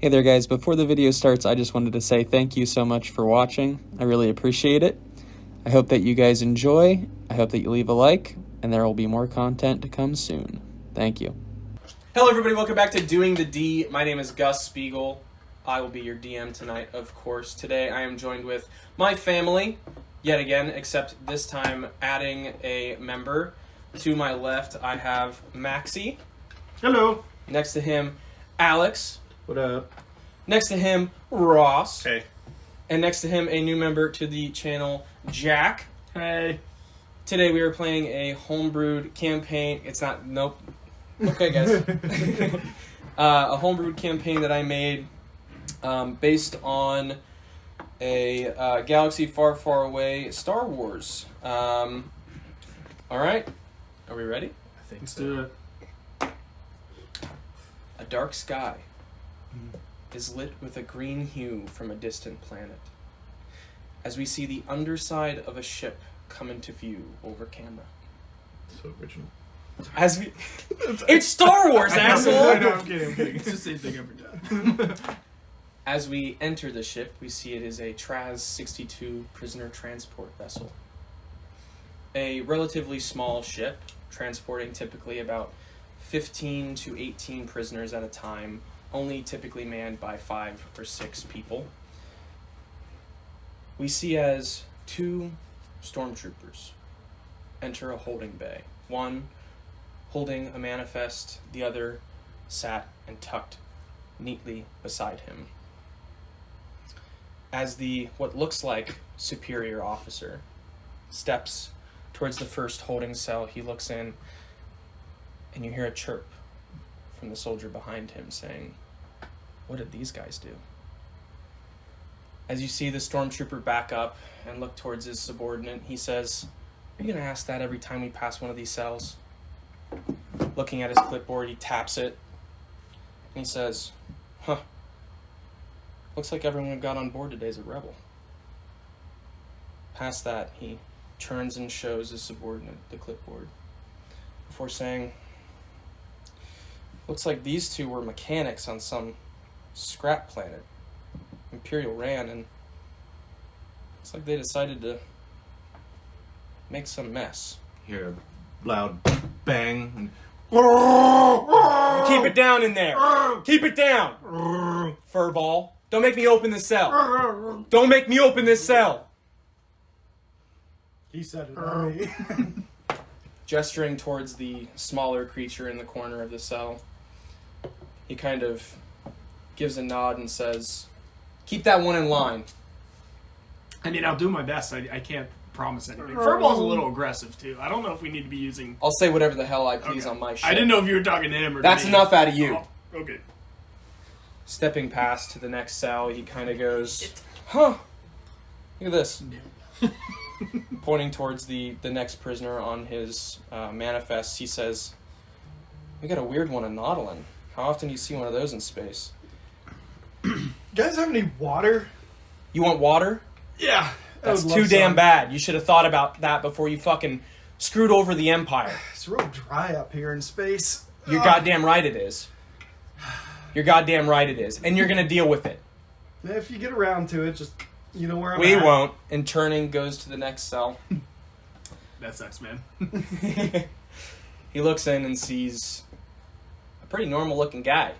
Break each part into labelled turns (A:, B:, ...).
A: Hey there guys, before the video starts, I just wanted to say thank you so much for watching. I really appreciate it. I hope that you guys enjoy. I hope that you leave a like, and there will be more content to come soon. Thank you.
B: Hello everybody, welcome back to Doing the D. My name is Gus Spiegel. I will be your DM tonight, of course. Today I am joined with my family, yet again, except this time adding a member. To my left, I have Maxie.
C: Hello.
B: Next to him, Alex.
C: What up?
B: Next to him, Ross.
C: Hey.
B: And next to him, a new member to the channel, Jack.
C: Hey.
B: Today we are playing a homebrewed campaign. It's not, nope. Okay, guys. A homebrewed campaign that I made based on a galaxy far, far away Star Wars. All right. Are we ready?
C: I think Let's do it.
B: A dark sky is lit with a green hue from a distant planet. As we see the underside of a ship come into view over camera.
C: So original.
B: As we, it's Star Wars, asshole.
C: I know, I'm kidding. It's the same thing every time.
B: As we enter the ship, we see it is a Traz-62 prisoner transport vessel. A relatively small ship, transporting typically about 15 to 18 prisoners at a time, only typically manned by 5 or 6 people. We see as 2 stormtroopers enter a holding bay. One holding a manifest, the other sat and tucked neatly beside him. As the, what looks like, superior officer steps towards the first holding cell, he looks in, and you hear a chirp from the soldier behind him saying, "What did these guys do?" As you see the stormtrooper back up and look towards his subordinate, he says, "Are you going to ask that every time we pass one of these cells?" Looking at his clipboard, he taps it, and he says, "Huh. Looks like everyone who got on board today is a rebel." Past that, he turns and shows his subordinate the clipboard before saying, "Looks like these 2 were mechanics on some scrap planet. Imperial ran, and looks like they decided to make some mess."
C: Hear a loud bang. And
B: Keep it down in there! Keep it down! Furball. Don't make me open this cell! Don't make me open this cell!
C: He said it, not me.
B: Gesturing towards the smaller creature in the corner of the cell, he kind of gives a nod and says, "Keep that one in line."
D: I mean, I'll do my best. I can't promise anything. Furball's a little aggressive, too. I don't know if we need to be using...
B: I'll say whatever the hell I please on my ship.
D: I didn't know if you were talking to him or
B: That's
D: to me.
B: enough out of you.
D: Oh, okay.
B: Stepping past to the next cell, he kind of goes, "Huh, look at this." Pointing towards the next prisoner on his manifest, he says, "We got a weird one in Nautilin. How often do you see one of those in space?"
C: You guys have any water?
B: You want water?
C: Yeah.
B: That's too damn bad. You should have thought about that before you fucking screwed over the Empire.
C: It's real dry up here in space.
B: You're goddamn right it is. You're goddamn right it is. And you're gonna deal with it.
C: If you get around to it, just, you know where I'm
B: We
C: at.
B: won't. And turning goes to the next cell.
D: That sucks, man.
B: He looks in and sees a pretty normal looking guy.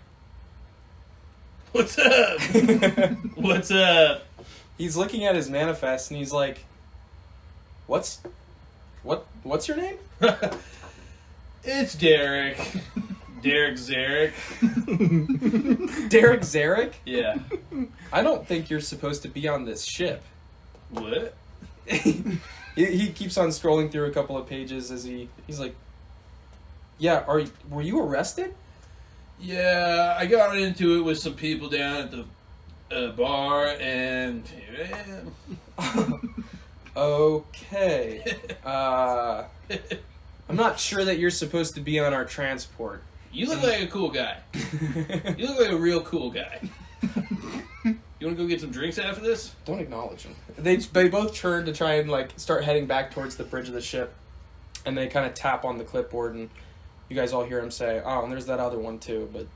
E: What's up? What's up?
B: He's looking at his manifest and he's like, What's your name?"
E: It's Derek. Derek Zarek.
B: Derek Zarek?
E: Yeah.
B: I don't think you're supposed to be on this ship.
E: What?
B: He keeps on scrolling through a couple of pages as he's like, "Yeah, were you arrested?"
E: Yeah, I got into it with some people down at the bar, and
B: Okay. I'm not sure that you're supposed to be on our transport.
E: you look like a cool guy. You look like a real cool guy. You want to go get some drinks after this?
B: Don't acknowledge him. They both turn to try and start heading back towards the bridge of the ship, and they kind of tap on the clipboard, and you guys all hear him say, "Oh, and there's that other one too," but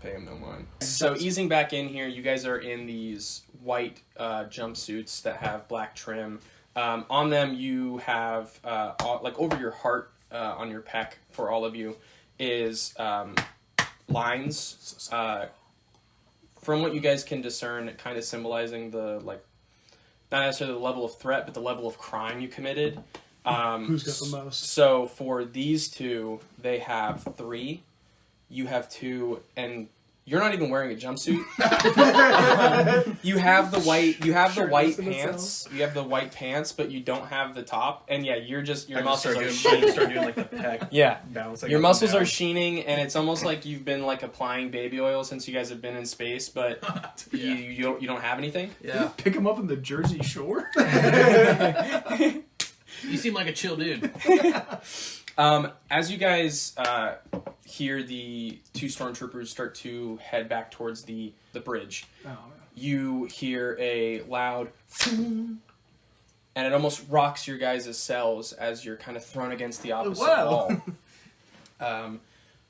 B: Pay him no mind. So easing back in here, you guys are in these white jumpsuits that have black trim. On them, you have like over your heart on your pec for all of you is lines. From what you guys can discern, kind of symbolizing the like, not necessarily the level of threat, but the level of crime you committed.
C: Who's got the most?
B: So for these two, they have 3. You have 2, and you're not even wearing a jumpsuit. You have the white. You have the white pants. You have the white pants, but you don't have the top. And yeah, you're just your muscles are sheening.
F: Start doing like the pec.
B: Yeah,
F: Balancing
B: your
F: up
B: muscles
F: and down.
B: are sheening, and it's almost like you've been like applying baby oil since you guys have been in space, but you don't have anything.
E: Yeah.
D: Pick him up in the Jersey Shore.
E: You seem like a chill dude.
B: As you guys hear the 2 stormtroopers start to head back towards the bridge,
D: Oh, man.
B: you hear a loud and it almost rocks your guys' cells as you're kind of thrown against the opposite wall.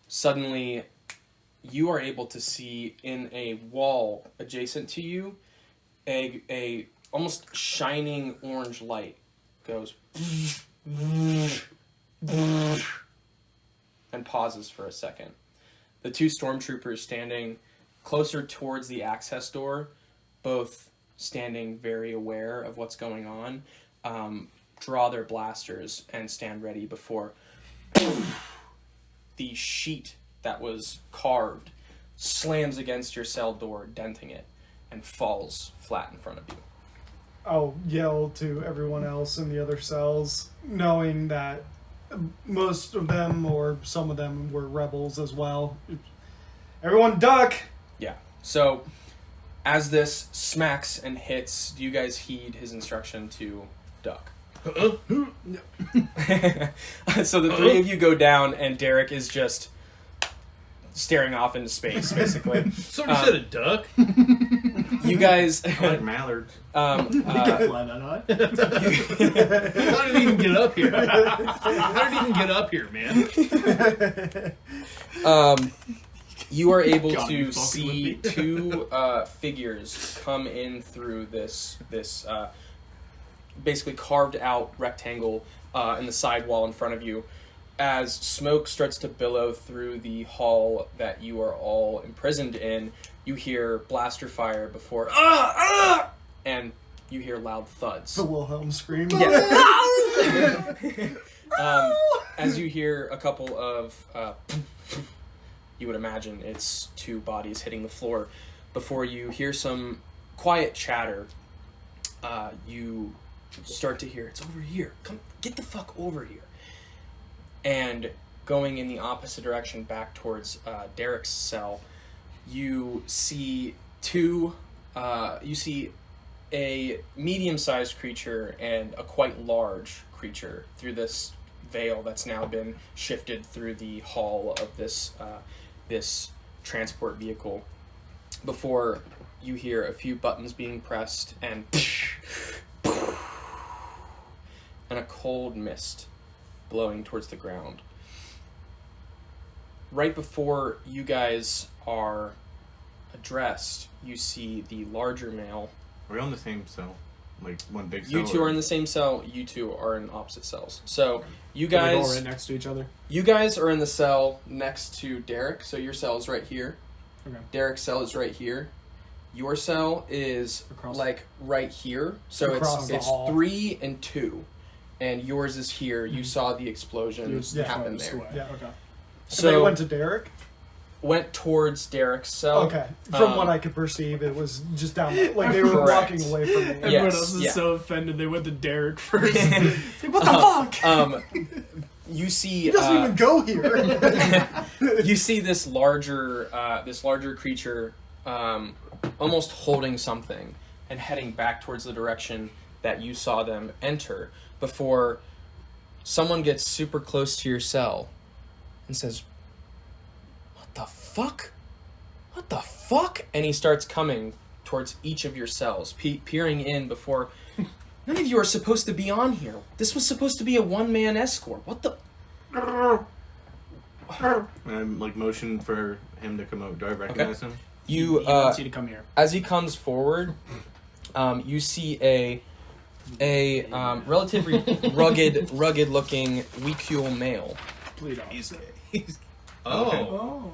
B: Suddenly, you are able to see in a wall adjacent to you a almost shining orange light goes and pauses for a second. The 2 stormtroopers standing closer towards the access door, both standing very aware of what's going on, draw their blasters and stand ready before the sheet that was carved slams against your cell door, denting it, and falls flat in front of you.
C: I'll yell to everyone else in the other cells, knowing that most of them or some of them were rebels as well. Everyone duck!
B: Yeah. So, as this smacks and hits, do you guys heed his instruction to duck? So the 3 of you go down, and Derek is just staring off into space, basically.
E: Somebody said a duck.
B: You guys...
F: I like mallards.
D: Fly that high.
E: How did he even get up here? How did he even get up here, man?
B: You are able
D: God, you
B: to
D: fucking
B: see
D: with me.
B: 2 figures come in through this basically carved out rectangle in the side wall in front of you. As smoke starts to billow through the hall that you are all imprisoned in, you hear blaster fire before and you hear loud thuds.
C: The Wilhelm scream.
B: As you hear a couple of you would imagine it's 2 bodies hitting the floor before you hear some quiet chatter. You start to hear, it's over here, come get the fuck over here. And going in the opposite direction back towards Derek's cell, you see you see a medium-sized creature and a quite large creature through this veil that's now been shifted through the hull of this transport vehicle, before you hear a few buttons being pressed and a cold mist blowing towards the ground. Right before you guys are addressed, you see the larger male.
F: Are we on the same cell? Like one big cell?
B: You 2 are in the same cell, you 2 are in opposite cells. So you
D: Are they all
B: guys
D: right next to each other?
B: you guys are in the cell next to Derek, so your cell is right here.
D: Okay.
B: Derek's cell is right here. Your cell is
D: Across-
B: like right here. So
C: Across the
B: it's
C: hall.
B: 3 and 2. And yours is here. You saw the explosion
D: Yours
B: happen
D: farthest
B: there.
D: away.
C: Yeah.
D: Okay.
C: So they
B: So
C: went to Derek?
B: went towards Derek's cell.
C: Okay. From
B: Um,
C: what I could perceive, it was just down, like they were
B: Correct.
C: walking away from me.
B: Yeah.
D: Everyone
B: Yes,
D: else is
B: yeah.
D: so offended they went to Derek first. It's like, what the fuck?
B: You see.
C: He doesn't even go here.
B: You see this larger creature, almost holding something and heading back towards the direction that you saw them enter. Before someone gets super close to your cell and says, "What the fuck? What the fuck?" And he starts coming towards each of your cells, peering in before. None of you are supposed to be on here. This was supposed to be a one-man escort. What the?
F: I'm like motion for him to come over. Do I recognize him?
B: You
D: He wants you to come here.
B: as he comes forward, you see a relatively rugged looking weak-huel male.
D: Complete opposite.
C: Oh.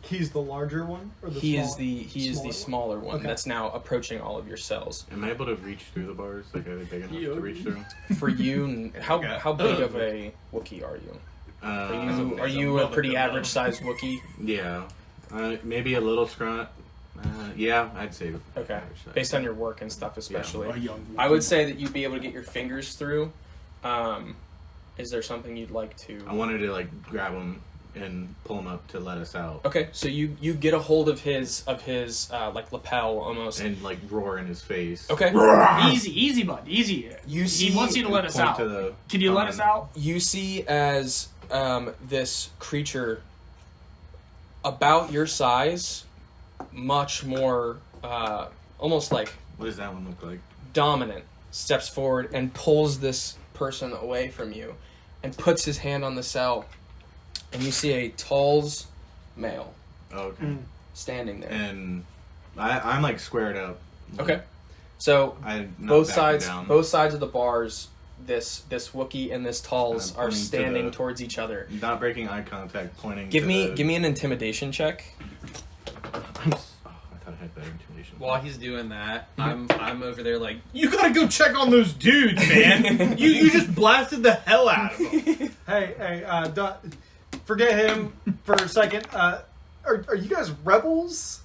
C: He's the larger one, or the
B: He
C: smaller?
B: is the smaller one
C: Okay.
B: that's now approaching all of your cells.
F: Am I able to reach through the bars? Like, are they big enough to reach through?
B: For you, how
F: Okay.
B: big of a Wookiee are you?
F: Uh,
B: Are you a pretty average sized Wookiee?
F: Yeah. Maybe a little scrunt. Yeah, I'd say.
B: Okay,
F: average size.
B: based on your work and stuff, especially.
D: A young
B: I would say that you'd be able to get your fingers through. Is there something you'd like to?
F: I wanted to like grab him and pull him up to let us out,
B: Okay, so you get a hold of his like lapel almost.
F: and like roar in his face.
B: Okay,
D: Easy, bud. Easy.
B: You see-
D: he wants you to let us
F: Point
D: out.
F: to the
D: Can you let us out?
B: you see as this creature about your size, much more almost like
F: What does that one look like?
B: dominant, steps forward and pulls this person away from you and puts his hand on the cell, and you see a Tulls male
F: Oh, okay.
B: standing there.
F: And I'm like squared up.
B: Okay, so
F: I'm not
B: both
F: backing
B: sides
F: down.
B: both sides of the bars, this Wookiee and this Tulls
F: I'm
B: are
F: pointing to
B: standing
F: the-
B: towards each other.
F: Not breaking eye contact, pointing.
B: Give
F: to
B: me
F: the,
B: an intimidation check.
F: I thought I had better intimidation.
E: While he's doing that, I'm over there like, you gotta go check on those dudes, man. you just blasted the hell out of them.
C: Hey, forget him for a second. Are you guys rebels?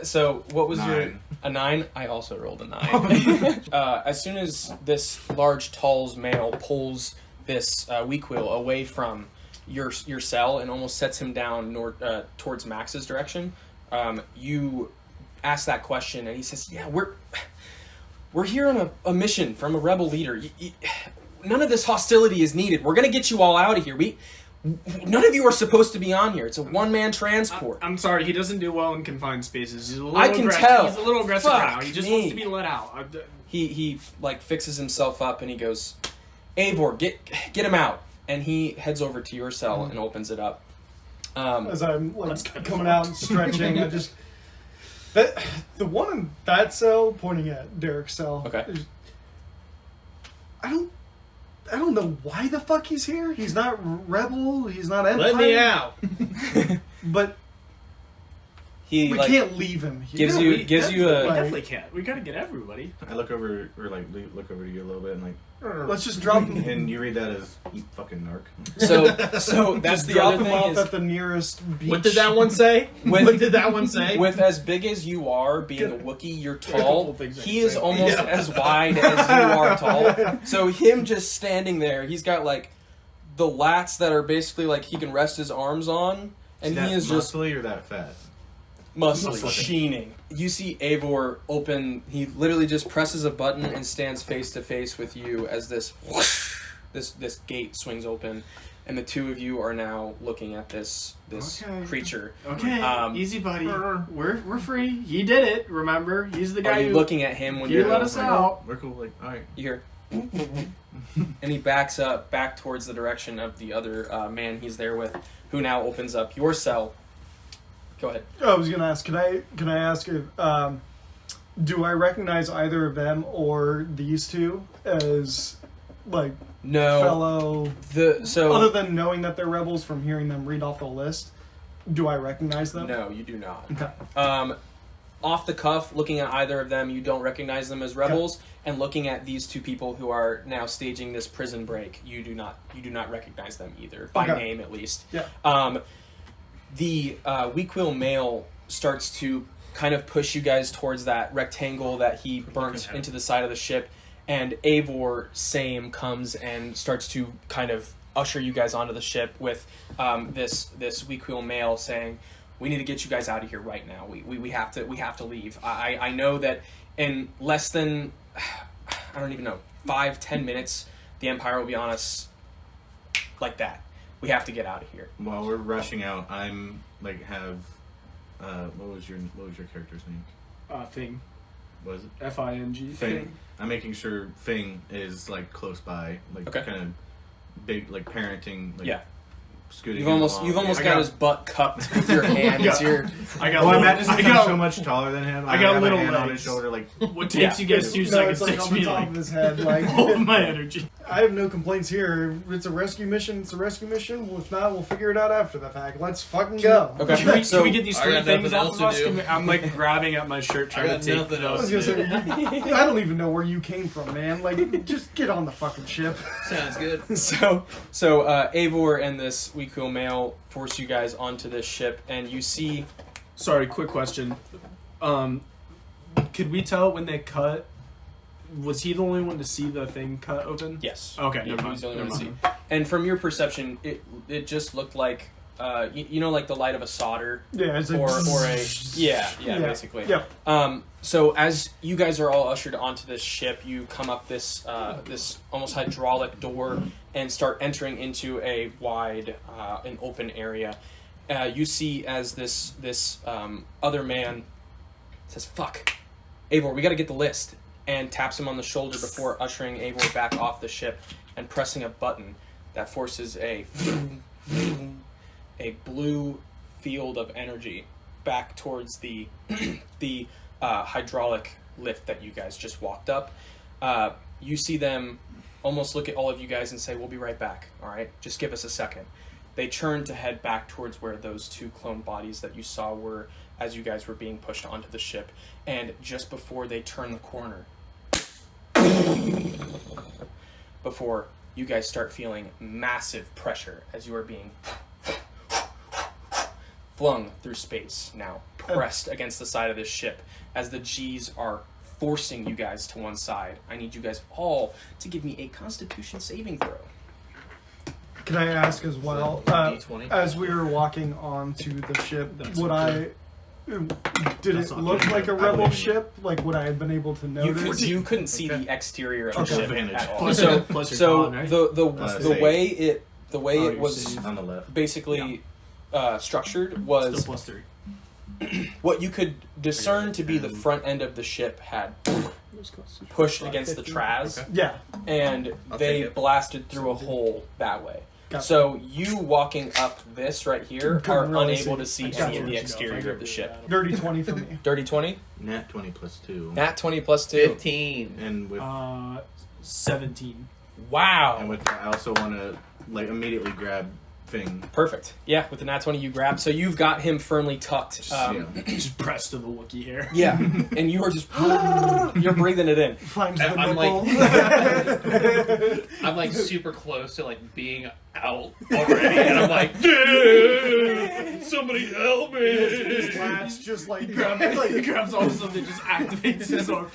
B: So what was your
F: 9.
B: a 9? I also rolled a 9. As soon as this large Tulls male pulls this weak-wheel away from your cell and almost sets him down towards Max's direction, you ask that question, and he says, "Yeah, we're here on a mission from a rebel leader. None of this hostility is needed. We're gonna get you all out of here. None of you are supposed to be on here. It's a one-man transport."
D: I'm sorry, he doesn't do well in confined spaces. He's a little
B: I can
D: aggressive.
B: tell.
D: He's a little aggressive
B: Fuck
D: right now. He just
B: me.
D: wants to be let out.
B: He like fixes himself up and he goes, "Eivor, get him out." And he heads over to your cell and opens it up.
C: As I'm like coming out and stretching, I just the one in that cell, pointing at Derek's cell.
B: Okay.
C: I don't know why the fuck he's here. He's not rebel. He's not empire.
E: Let me out.
C: But
B: He
C: we
B: like
C: can't leave him here.
B: gives
D: We
B: you
D: definitely
C: Like-
D: can't. We gotta get everybody.
F: I look over, or like look over to you a little bit, and like,
C: Let's just drop him.
F: and you read that as "You fucking narc."
B: so that's
C: Just
B: the
C: drop
B: other
C: him off
B: thing is
C: at the nearest beach.
E: What did that one say?
B: With-
E: What did that one say?
B: with as big as you are, being a Wookiee, you're
D: couple
B: tall.
D: things I
B: He
D: can
B: is
D: say.
B: almost as wide as you are tall. So him just standing there, he's got like the lats that are basically like he can rest his arms on, and
F: that
B: he is just
F: muscly or that fat?
B: muscly, sheening. You see Eivor open. He literally just presses a button and stands face to face with you as this gate swings open, and the two of you are now looking at this
D: Okay.
B: creature.
D: Okay, easy, buddy. We're free. He did it. Remember, he's the guy
B: Are you
D: who
B: looking at him when
D: you
B: you're
D: let us out.
F: We're cool. Like, all right.
B: You hear, and he backs up back towards the direction of the other man he's there with, who now opens up your cell. Go ahead.
C: I was gonna ask. Can I ask if do I recognize either of them or these two as like
B: No,
C: fellow?
B: so
C: Other than knowing that they're rebels from hearing them read off the list, do I recognize them?
B: no, you do not.
C: Okay.
B: Off the cuff, looking at either of them, you don't recognize them as rebels. And looking at these two people who are now staging this prison break, you do not recognize them either, by
C: Okay.
B: name at least.
C: Yeah.
B: The weak-wheel male starts to kind of push you guys towards that rectangle that he burnt into the side of the ship, and Eivor same comes and starts to kind of usher you guys onto the ship with this weak-wheel male saying, "We need to get you guys out of here right now. We have to leave. I know that in less than I don't even know 5-10 minutes the Empire will be on us like that. We have to get out of here."
F: While we're rushing out, I'm like have. What was your character's name?
D: Fing.
F: Was it
D: F-I-N-G.
F: Fing? I'm making sure Fing is like close by, like
B: Okay.
F: kind of big, like parenting. Like,
B: Yeah.
F: scooting.
B: You've
F: him
B: almost
F: along.
B: got his butt cupped with your hand.
D: Yeah.
B: As you're,
D: I got.
F: Well,
D: little,
F: imagine
D: I
F: since I'm
D: got
F: so much taller than him.
D: I got
F: have
D: little
F: a hand on his
D: legs.
F: shoulder, like
D: What takes you guys 2
C: No,
D: seconds
C: it's like
D: takes
C: on the
D: me
C: top
D: like
C: of his head. Like
D: all of my energy.
C: I have no complaints here. If it's a rescue mission, it's a rescue mission. Well, if not, we'll figure it out after the fact. Let's fucking go.
B: Okay.
D: Can we get these
E: I
D: three
E: got
D: things
E: nothing
D: off of
E: else
D: us?
E: to do.
D: I'm like grabbing at my shirt
E: I
D: trying
E: got
D: to take
E: nothing
C: I
E: else
C: was
E: to
C: gonna
E: do.
C: say, I don't even know where you came from, man. Like, just get on the fucking ship.
E: Sounds good.
B: so Eivor and this Weekuo male force you guys onto this ship, and you see.
D: Sorry, quick question. Could we tell when they cut? Was he the only one to see the thing cut open?
B: Yes.
D: Okay,
B: Yeah,
D: never
B: he was
D: mind.
B: the only one to
D: Never
B: see. And from your perception, it just looked like you know, like the light of a solder.
C: Yeah, it's like,
B: Or a yeah, basically.
C: Yeah.
B: So as you guys are all ushered onto this ship, you come up this this almost hydraulic door and start entering into a wide an open area. You see as this other man says, "Fuck, Eivor, we got to get the list," and taps him on the shoulder before ushering Eivor back off the ship and pressing a button that forces a blue field of energy back towards the hydraulic lift that you guys just walked up. You see them almost look at all of you guys and say, "We'll be right back, all right? Just give us a second." They turn to head back towards where those two clone bodies that you saw were as you guys were being pushed onto the ship. And just before they turn the corner, before you guys start feeling massive pressure as you are being flung through space now, pressed against the side of this ship as the G's are forcing you guys to one side. I need you guys all to give me a Constitution saving throw.
C: Can I ask as well?
E: D20?
C: As we were walking onto the ship,
D: That's
C: would
D: okay.
C: did
D: That's
C: it
D: not
C: look
D: good.
C: like a
F: I
C: rebel
F: believe
C: ship? Like, would I have been able to notice?
B: You couldn't see the exterior of the
C: Okay.
B: ship
F: Advantage.
B: at all.
D: Plus
B: So,
D: your- plus your
B: so
D: con, right?
B: the
F: Save.
B: way it
D: Oh,
B: it
D: your
B: was
D: save.
F: on the left.
B: basically structured
D: Still
B: was
D: plus 3.
B: what you could discern to be the front end of the ship had pushed against the Traz,
C: Yeah.
B: and
F: I'll
B: they
F: take it.
B: blasted through a hole that way.
C: Gotcha.
B: So you walking up this right here
C: Couldn't
B: are
C: really
B: unable
C: see.
B: to see
C: Gotcha.
B: any of the exterior of the ship.
C: Dirty 20 for me.
B: Dirty 20?
F: Nat 20 plus 2.
B: Nat 20 plus 2.
E: 15.
F: And with
D: 17.
B: Wow.
F: and with that, I also want to like immediately grab Fing.
B: Perfect. Yeah, with the nat 20 you grab. So you've got him firmly tucked.
D: Just pressed to the Wookiee hair.
B: Yeah, and you are just you're breathing it in.
C: Finds the
E: I'm
C: nipple.
E: I'm like super close to like being out already, and I'm like, dude, somebody help
C: His
E: me.
C: latch just like
D: He grabs onto something, just activates his arm.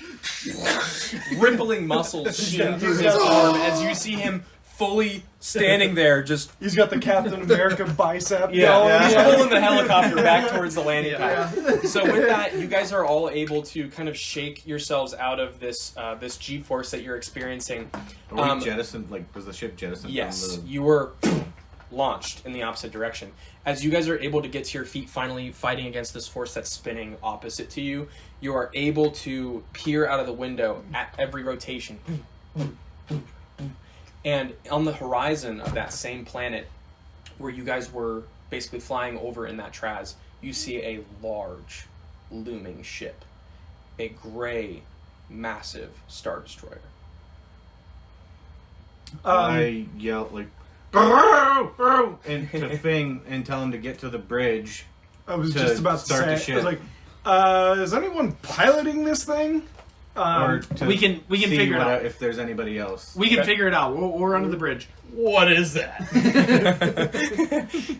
B: Rippling muscles shooting through his
C: Yeah.
B: arm as you see him fully standing there, just
C: He's got the Captain America bicep.
B: he's
C: going.
B: pulling the helicopter back towards the landing
E: Yeah.
B: pad. So with that, you guys are all able to kind of shake yourselves out of this this G-force that you're experiencing.
F: Are we jettisoned? Like, was the ship jettisoned?
B: Yes,
F: From the...
B: you were launched in the opposite direction. As you guys are able to get to your feet, finally fighting against this force that's spinning opposite to you, you are able to peer out of the window at every rotation. And on the horizon of that same planet where you guys were basically flying over in that Traz, you see a large, looming ship. A gray, massive Star Destroyer.
F: I yell like, and to Fing and tell him to get to the bridge.
C: I was
F: to
C: just about to
F: start the
C: say. I
F: ship.
C: was like, is anyone piloting this thing?
F: Or to
D: we can
F: see
D: figure it out.
F: if there's anybody else.
D: We can figure it out. We'll run to the bridge.
E: What is that?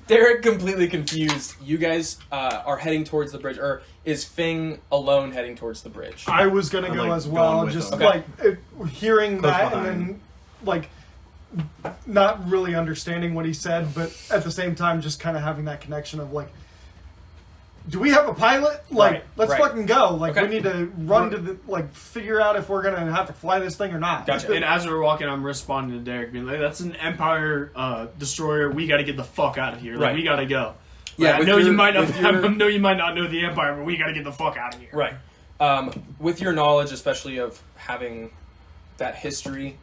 B: Derek completely confused. You guys are heading towards the bridge, or is Fing alone heading towards the bridge?
C: I was gonna
F: I'm,
C: go
F: like,
C: as well,
F: going with
C: just
F: them.
C: like hearing
F: Close
C: that
F: behind.
C: and then like not really understanding what he said, but at the same time just kind of having that connection of like, do we have a pilot? Like,
B: Right,
C: let's
B: right.
C: fucking go. Like,
B: Okay.
C: we need to run to the like figure out if we're gonna have to fly this thing or not.
B: Gotcha.
D: And as we're walking, I'm responding to Derek, being like, "That's an Empire destroyer. We got to get the fuck out of here. Like,
B: Right.
D: we got to go."
B: Yeah,
D: I
B: with
D: know
B: your-
D: you might not.
B: with your-
D: I know you might not know the Empire, but we got to get the fuck out of here.
B: Right. With your knowledge, especially of having that history,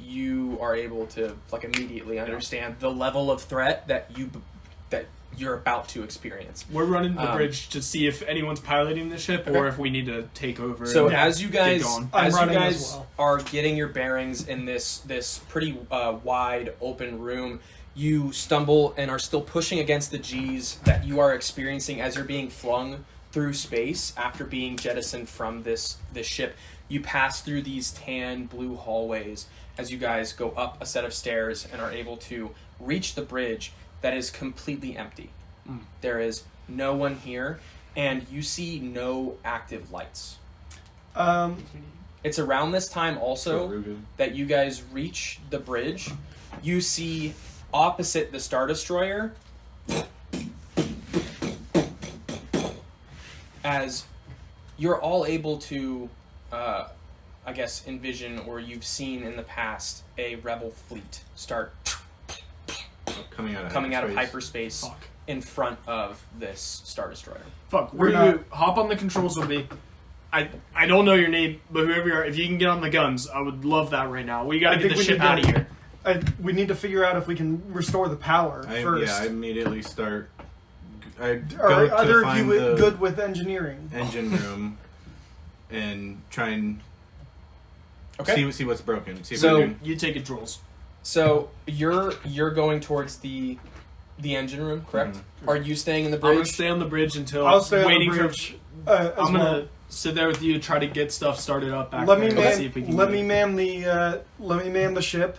B: you are able to like immediately understand the level of threat that you're about to experience.
D: We're running the bridge to see if anyone's piloting the ship or if we need to take over.
B: So
D: and
B: as you
D: get
B: guys
D: going.
B: are getting your bearings in this pretty wide open room, you stumble and are still pushing against the G's that you are experiencing as you're being flung through space after being jettisoned from this ship. You pass through these tan blue hallways as you guys go up a set of stairs and are able to reach the bridge that is completely empty. There is no one here, and you see no active lights. It's around this time also that you guys reach the bridge. You see opposite the Star Destroyer, as you're all able to, I guess, envision, or you've seen in the past, a rebel fleet start coming out of hyperspace in front of this Star Destroyer.
D: Fuck, hop on the controls with me. I don't know your name, but whoever you are, if you can get on the guns, I would love that right now. We gotta get the ship out of here.
C: We need to figure out if we can restore the power first.
F: Yeah, I immediately start.
C: Are either of you good with engineering?
F: Engine room, and try and see what's broken.
D: You take controls.
B: So you're going towards the engine room, correct? Mm-hmm. Are you staying in the bridge?
D: I'm gonna stay on the bridge until
C: I'll stay
D: waiting
C: on the bridge.
D: I'm gonna sit there with you, try to get stuff started up back
C: let
D: there.
C: Let me man the ship.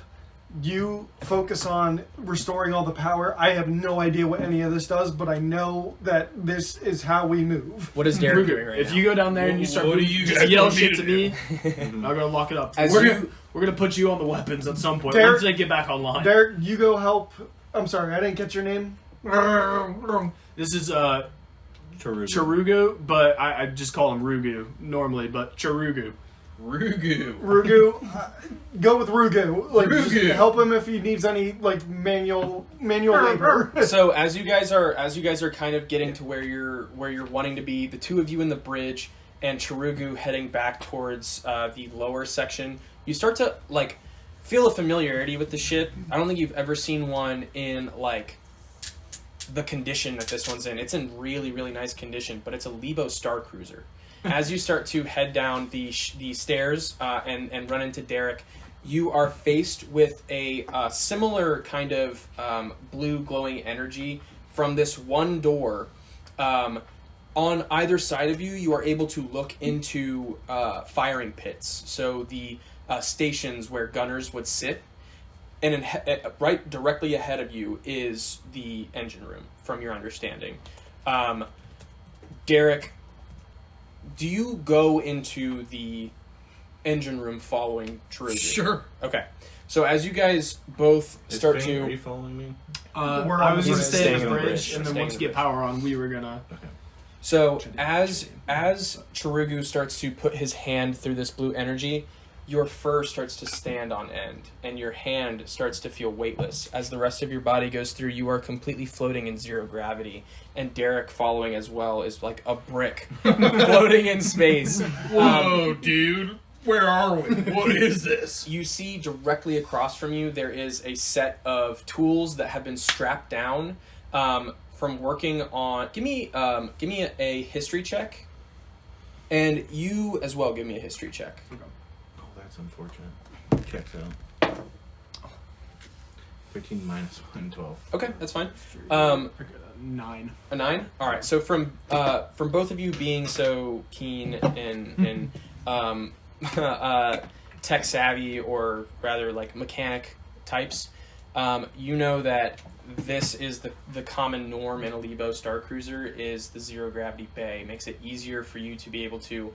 C: You focus on restoring all the power. I have no idea what any of this does, but I know that this is how we move.
B: What is Derek doing right
D: if
B: now?
D: you go down there and you start yell shit to me, I'm gonna lock it up. We're gonna put you on the weapons at some point once they get back online.
C: Derek, you go help. I'm sorry, I didn't get your name.
D: This is Charugo, but I just call him Rugu normally, but Charugu.
C: Rugu. Go with Rugu. Just help him if he needs any manual labor.
B: So as you guys are kind of getting to where you're wanting to be, the two of you in the bridge and Charugu heading back towards the lower section, you start to feel a familiarity with the ship. I don't think you've ever seen one in the condition that this one's in. It's in really, really nice condition, but it's a Lebo Star Cruiser. As you start to head down the stairs and run into Derek, you are faced with a similar kind of blue glowing energy from this one door. On either side of you, you are able to look into firing pits. So the stations where gunners would sit. And right directly ahead of you is the engine room, from your understanding. Derek, do you go into the engine room following Charugu?
E: Sure.
B: Okay. So as you guys both start to...
F: Are you following me?
D: I was going to stay on the bridge, and then once you get power on, we were going to...
F: Okay.
B: So as Charugu starts to put his hand through this blue energy, your fur starts to stand on end, and your hand starts to feel weightless. As the rest of your body goes through, you are completely floating in zero gravity, and Derek following as well is like a brick floating in space.
E: Whoa, dude. Where are we? What is this?
B: You see directly across from you, there is a set of tools that have been strapped down from working on... Give me a history check, and you as well give me a history check.
F: That's unfortunate. Checks out. 13 minus 1, 12.
B: Okay, that's fine.
D: 9.
B: A 9? All right. So from both of you being so keen in tech savvy, or rather mechanic types, you know that this is the common norm in a Lebo Star Cruiser is the zero gravity bay. It makes it easier for you to be able to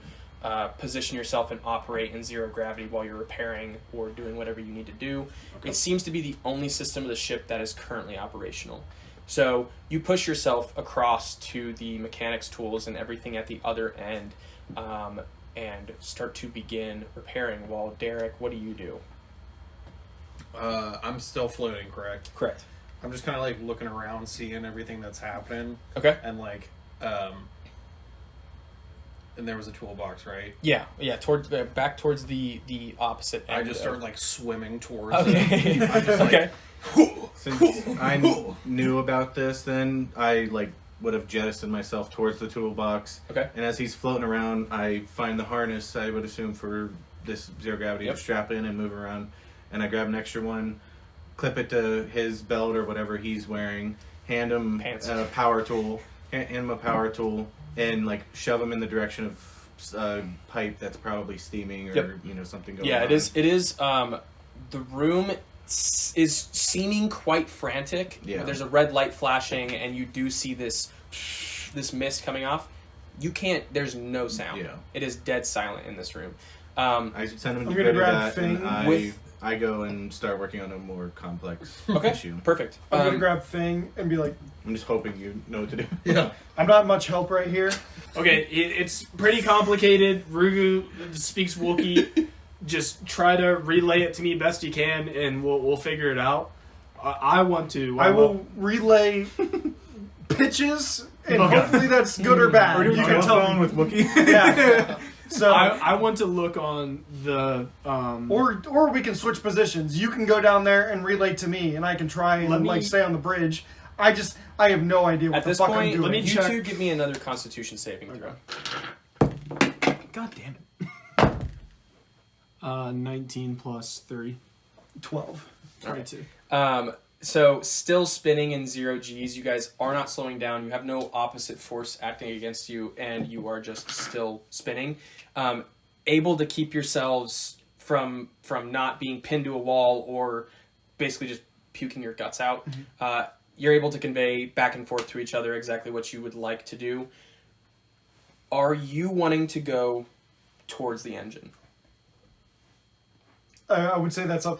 B: position yourself and operate in zero gravity while you're repairing or doing whatever you need to do. Okay. It seems to be the only system of the ship that is currently operational. So you push yourself across to the mechanics tools and everything at the other end and start to begin repairing. While Derek, what do you do?
E: I'm still floating, correct?
B: Correct.
E: I'm just kind of looking around, seeing everything that's happening.
B: Okay.
E: And And there was a toolbox, right?
B: Yeah, towards back towards the opposite end.
E: I just started like swimming towards
B: Okay.
E: it. I just, like,
B: Okay.
F: Since I knew about this, then I would have jettisoned myself towards the toolbox.
B: Okay.
F: And as he's floating around, I find the harness, I would assume, for this zero gravity to strap in and move around. And I grab an extra one, clip it to his belt or whatever he's wearing, hand him a power tool, and shove him in the direction of pipe that's probably steaming or something going on.
B: Yeah, it is. It is. The room is seeming quite frantic.
F: Yeah.
B: There's a red light flashing, and you do see this mist coming off. You can't. There's no sound.
F: Yeah.
B: It is dead silent in this room.
F: I send him
C: I'm
F: to
C: gonna
F: grab
C: grab
F: that, and
C: Fing
F: I go and start working on a more complex
B: Okay.
F: issue.
B: Perfect.
C: I'm gonna grab Fing and be like,
F: I'm just hoping you know what to do.
E: Yeah.
C: I'm not much help right here.
D: Okay, it's pretty complicated. Rugu speaks Wookiee. Just try to relay it to me best you can, and we'll figure it out. I want to.
C: I will relay pitches, and
D: Okay.
C: hopefully that's good or bad.
F: Or do
C: You can tell me.
F: with Wookiee.
C: Yeah. So,
D: I want to look on the.
C: or we can switch positions. You can go down there and relay to me, and I can try
D: Let
C: and
D: me-
C: stay on the bridge. I have no idea what
B: At
C: the
B: this
C: fuck I'm
B: point,
C: doing.
D: let me
B: you
D: check.
B: two give me another Constitution saving throw.
D: God damn it. 19 plus 3.
C: 12.
D: 22.
B: So still spinning in 0 Gs. You guys are not slowing down. You have no opposite force acting against you, and you are just still spinning. Able to keep yourselves from not being pinned to a wall or basically just puking your guts out. You're able to convey back and forth to each other exactly what you would like to do. Are you wanting to go towards the engine?
C: I would say that's up.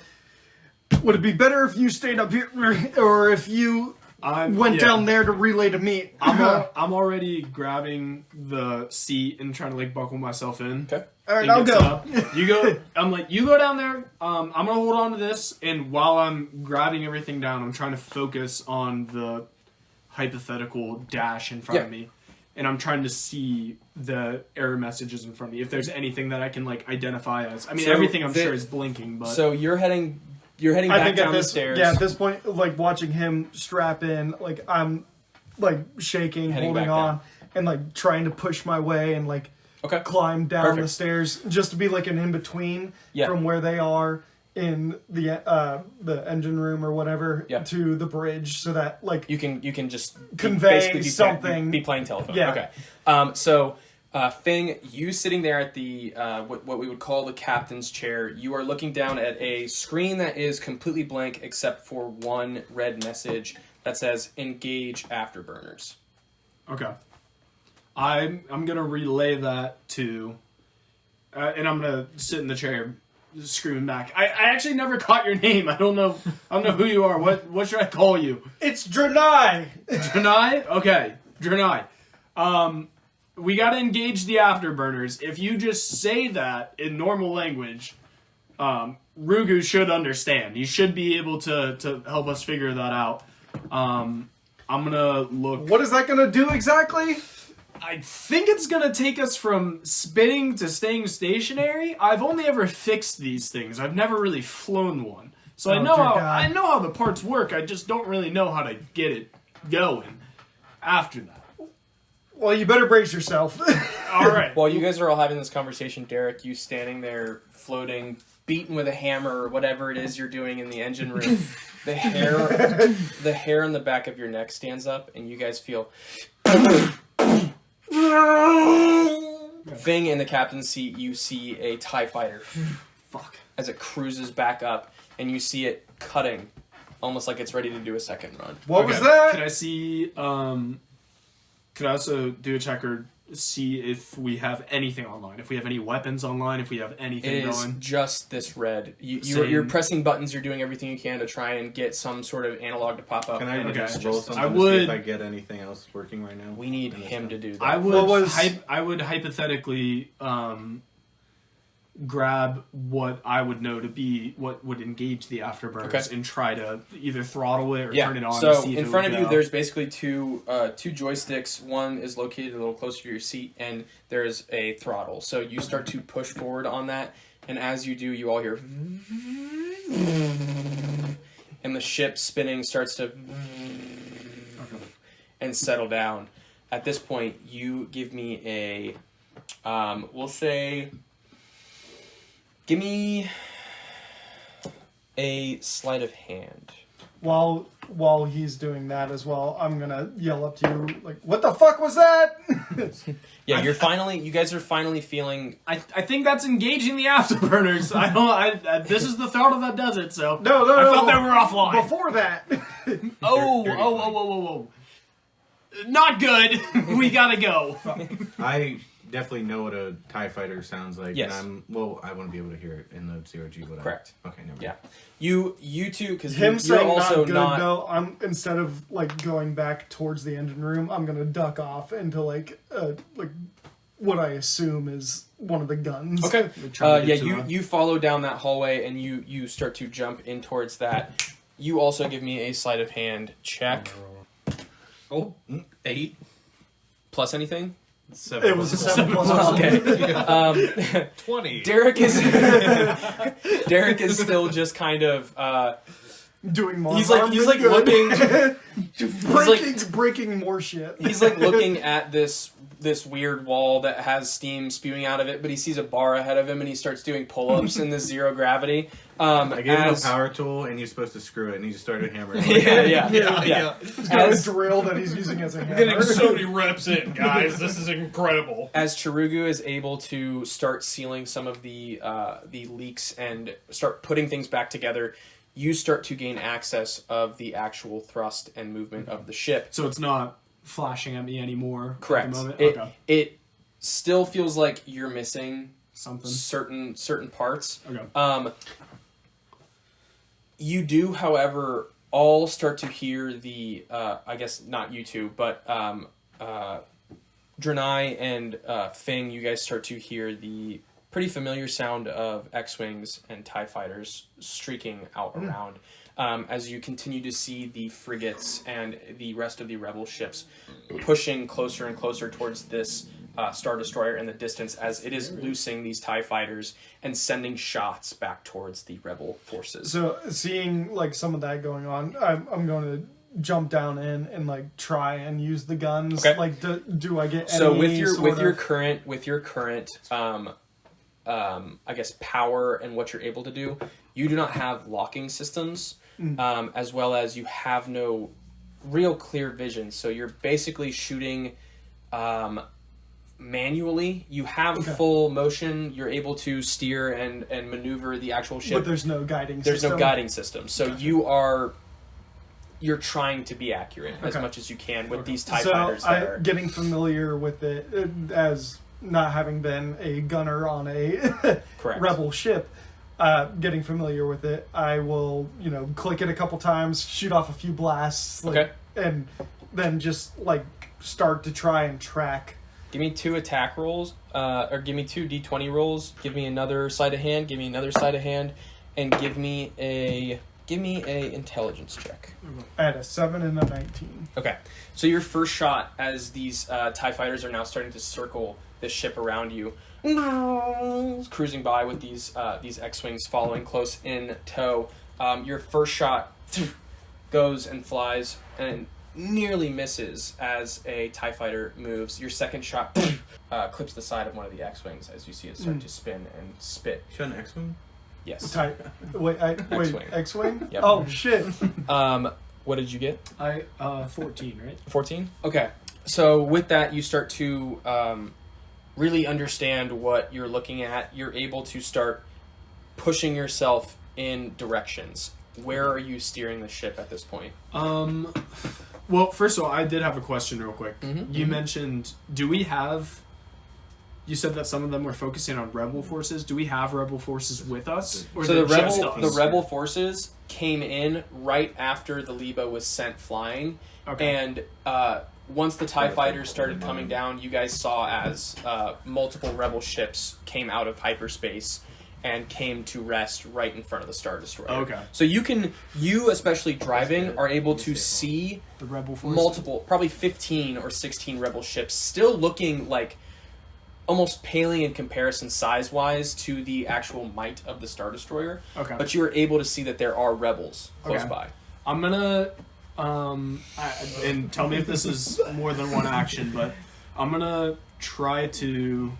C: Would it be better if you stayed up here, or if you went down there to relay to me?
D: I'm already grabbing the seat and trying to buckle myself in.
B: Okay.
C: All right,
D: It
C: I'll
D: gets
C: go.
D: up. You go. I'm like, you go down there. I'm gonna hold on to this, and while I'm grabbing everything down, I'm trying to focus on the hypothetical dash in front of me, and I'm trying to see the error messages in front of me. If there's anything that I can identify as, I mean,
B: So
D: everything I'm sure is blinking, but
B: So you're heading
C: I
B: back
C: think
B: down
C: at
B: the
C: this,
B: stairs.
C: yeah, at this point, watching him strap in, I'm shaking,
B: Heading
C: holding
B: back
C: on, and trying to push my way and
B: Okay.
C: climb down
B: Perfect.
C: the stairs just to be an in between
B: Yeah.
C: from where they are in the engine room or whatever
B: Yeah.
C: to the bridge, so that
B: You can just
C: Convey
B: basically
C: something.
B: Be playing telephone.
C: Yeah.
B: Okay. So, Fing, you sitting there at the what we would call the captain's chair, you are looking down at a screen that is completely blank except for one red message that says "Engage afterburners."
D: okay. I'm gonna relay that to, and I'm gonna sit in the chair, screaming back. I actually never caught your name. I don't know who you are. What should I call you?
C: it's Drenai.
D: Drenai? Okay, Drenai. We gotta engage the afterburners. If you just say that in normal language, Rugu should understand. You should be able to help us figure that out. I'm gonna look.
C: What is that gonna do exactly?
D: I think it's gonna take us from spinning to staying stationary. I've only ever fixed these things. I've never really flown one, so
C: Oh, dear God.
D: I know how the parts work. I just don't really know how to get it going after that.
C: Well, you better brace yourself.
D: All right.
B: While you guys are all having this conversation, Derek, you standing there floating, beaten with a hammer or whatever it is you're doing in the engine room, the hair on the back of your neck stands up, and you guys feel. Thing in the captain's seat, you see a TIE fighter.
D: Fuck.
B: As it cruises back up, and you see it cutting, almost like it's ready to do a second run.
C: What was
D: Okay.
C: that?
D: Can I see? Could I also do a check or see if we have anything online? If we have any weapons online? If we have anything
B: It is
D: going?
B: just this red. You're
D: Same.
B: pressing buttons. You're doing everything you can to try and get some sort of analog to pop up.
F: Can I
B: and
D: Okay.
B: it's
F: roll
B: just-
F: something
D: I
F: to see
D: would-
F: if I get anything else working right now?
B: We need
F: in this
B: him
F: one?
B: to do that.
D: I would.
C: What was-
D: I would hypothetically grab what I would know to be what would engage the afterburners
B: Okay.
D: and try to either throttle it or turn it on.
B: So
D: to see if
B: in
D: it
B: front
D: would
B: of you,
D: go.
B: there's basically two joysticks. One is located a little closer to your seat, and there's a throttle. So you start to push forward on that, and as you do, you all hear, and the ship spinning starts to and settle down. At this point, you give me a, we'll say, give me a sleight of hand.
C: While he's doing that as well, I'm gonna yell up to you like, "What the fuck was that?"
B: Yeah, you guys are finally feeling.
D: I think that's engaging the afterburners. This is the throttle that does it. So
C: No,
D: I thought they were offline.
C: Before that,
D: Oh. Not good. We gotta go.
F: I definitely know what a TIE fighter sounds like.
B: Yes.
F: And I wouldn't be able to hear it in the zero-G.
B: Correct.
F: Okay, never mind.
B: Yeah, you two, because
C: him
B: you're
C: saying
B: also
C: not good though. I'm instead of like going back towards the engine room, I'm gonna duck off into like what I assume is one of the guns.
B: Okay.
D: trying to
B: Yeah,
D: get to
B: you follow down that hallway and you start to jump in towards that. You also give me a sleight of hand check.
E: Oh, 8.
B: Plus anything?
E: 7.
C: It was a 7+1.
B: Okay.
E: 20.
B: Derek is still just kind of
C: Doing more.
B: he's
C: harm
B: like
C: than good.
B: looking
C: breaking more shit.
B: he's like looking at this weird wall that has steam spewing out of it, but he sees a bar ahead of him and he starts doing pull-ups in the zero gravity.
F: I gave him a power tool, and he's supposed to screw it, and he just started hammering.
B: Yeah.
C: He's got a drill that he's using as a hammer.
E: Getting so many reps in, guys. This is incredible.
B: As Chirugu is able to start sealing some of the leaks and start putting things back together, you start to gain access of the actual thrust and movement of the ship.
D: So it's not flashing at me anymore.
B: Correct.
D: At the moment?
B: It,
D: Okay.
B: it still feels like you're missing
D: Something.
B: certain parts.
D: Okay.
B: You do, however, all start to hear the, I guess not you two, but Drenai and Fing, you guys start to hear the pretty familiar sound of X-Wings and TIE fighters streaking out around. As you continue to see the frigates and the rest of the rebel ships pushing closer and closer towards this Star Destroyer in the distance as it is loosing these TIE fighters and sending shots back towards the rebel forces.
C: So seeing like some of that going on, I'm going to jump down in and like try and use the guns.
B: Okay.
C: Like, do I get any
B: So with your current I guess power and what you're able to do, you do not have locking systems, as well as you have no real clear vision. So you're basically shooting manually. You have full motion. You're able to steer and maneuver the actual ship.
C: But there's no guiding
B: There's
C: system.
B: no guiding system. So you're trying to be accurate as much as you can with these TIE fighters that are...
C: getting familiar with it as not having been a gunner on a
B: Correct.
C: rebel ship, getting familiar with it, I will, click it a couple times, shoot off a few blasts, and then just like start to try and track.
B: Give me 2 attack rolls, or give me 2 d20 rolls. Give me another sleight of hand. Give me another sleight of hand, and give me a intelligence check.
C: I had a 7 and a 19.
B: Okay, so your first shot, as these TIE fighters are now starting to circle the ship around you, cruising by with these X-Wings following close in tow. Your first shot goes and flies and nearly misses as a TIE fighter moves. Your second shot clips the side of one of the X-Wings as you see it start to spin and spit.
F: Shot an X-Wing?
B: Yes.
C: Wait,
B: X-Wing.
C: X-Wing?
B: Yep.
C: Oh, shit.
B: What did you get?
D: 14, right?
B: 14? Okay. So with that, you start to really understand what you're looking at. You're able to start pushing yourself in directions. Where are you steering the ship at this point?
D: Well, first of all, I did have a question real quick.
B: Mm-hmm.
D: You mentioned, you said that some of them were focusing on rebel forces. Do we have rebel forces with us? Or
B: So
D: is it just us?
B: the rebel forces came in right after the Liba was sent flying,
D: Okay.
B: and once the TIE fighters started coming down, you guys saw as multiple rebel ships came out of hyperspace and came to rest right in front of the Star Destroyer.
D: Okay.
B: So you especially driving, are able to see
D: The rebel force.
B: multiple, probably 15 or 16 rebel ships, still looking like almost paling in comparison size-wise to the actual might of the Star Destroyer.
D: Okay.
B: But you're able to see that there are rebels close
D: Okay.
B: by.
D: I'm gonna, and tell me if this is more than one action, but I'm gonna try to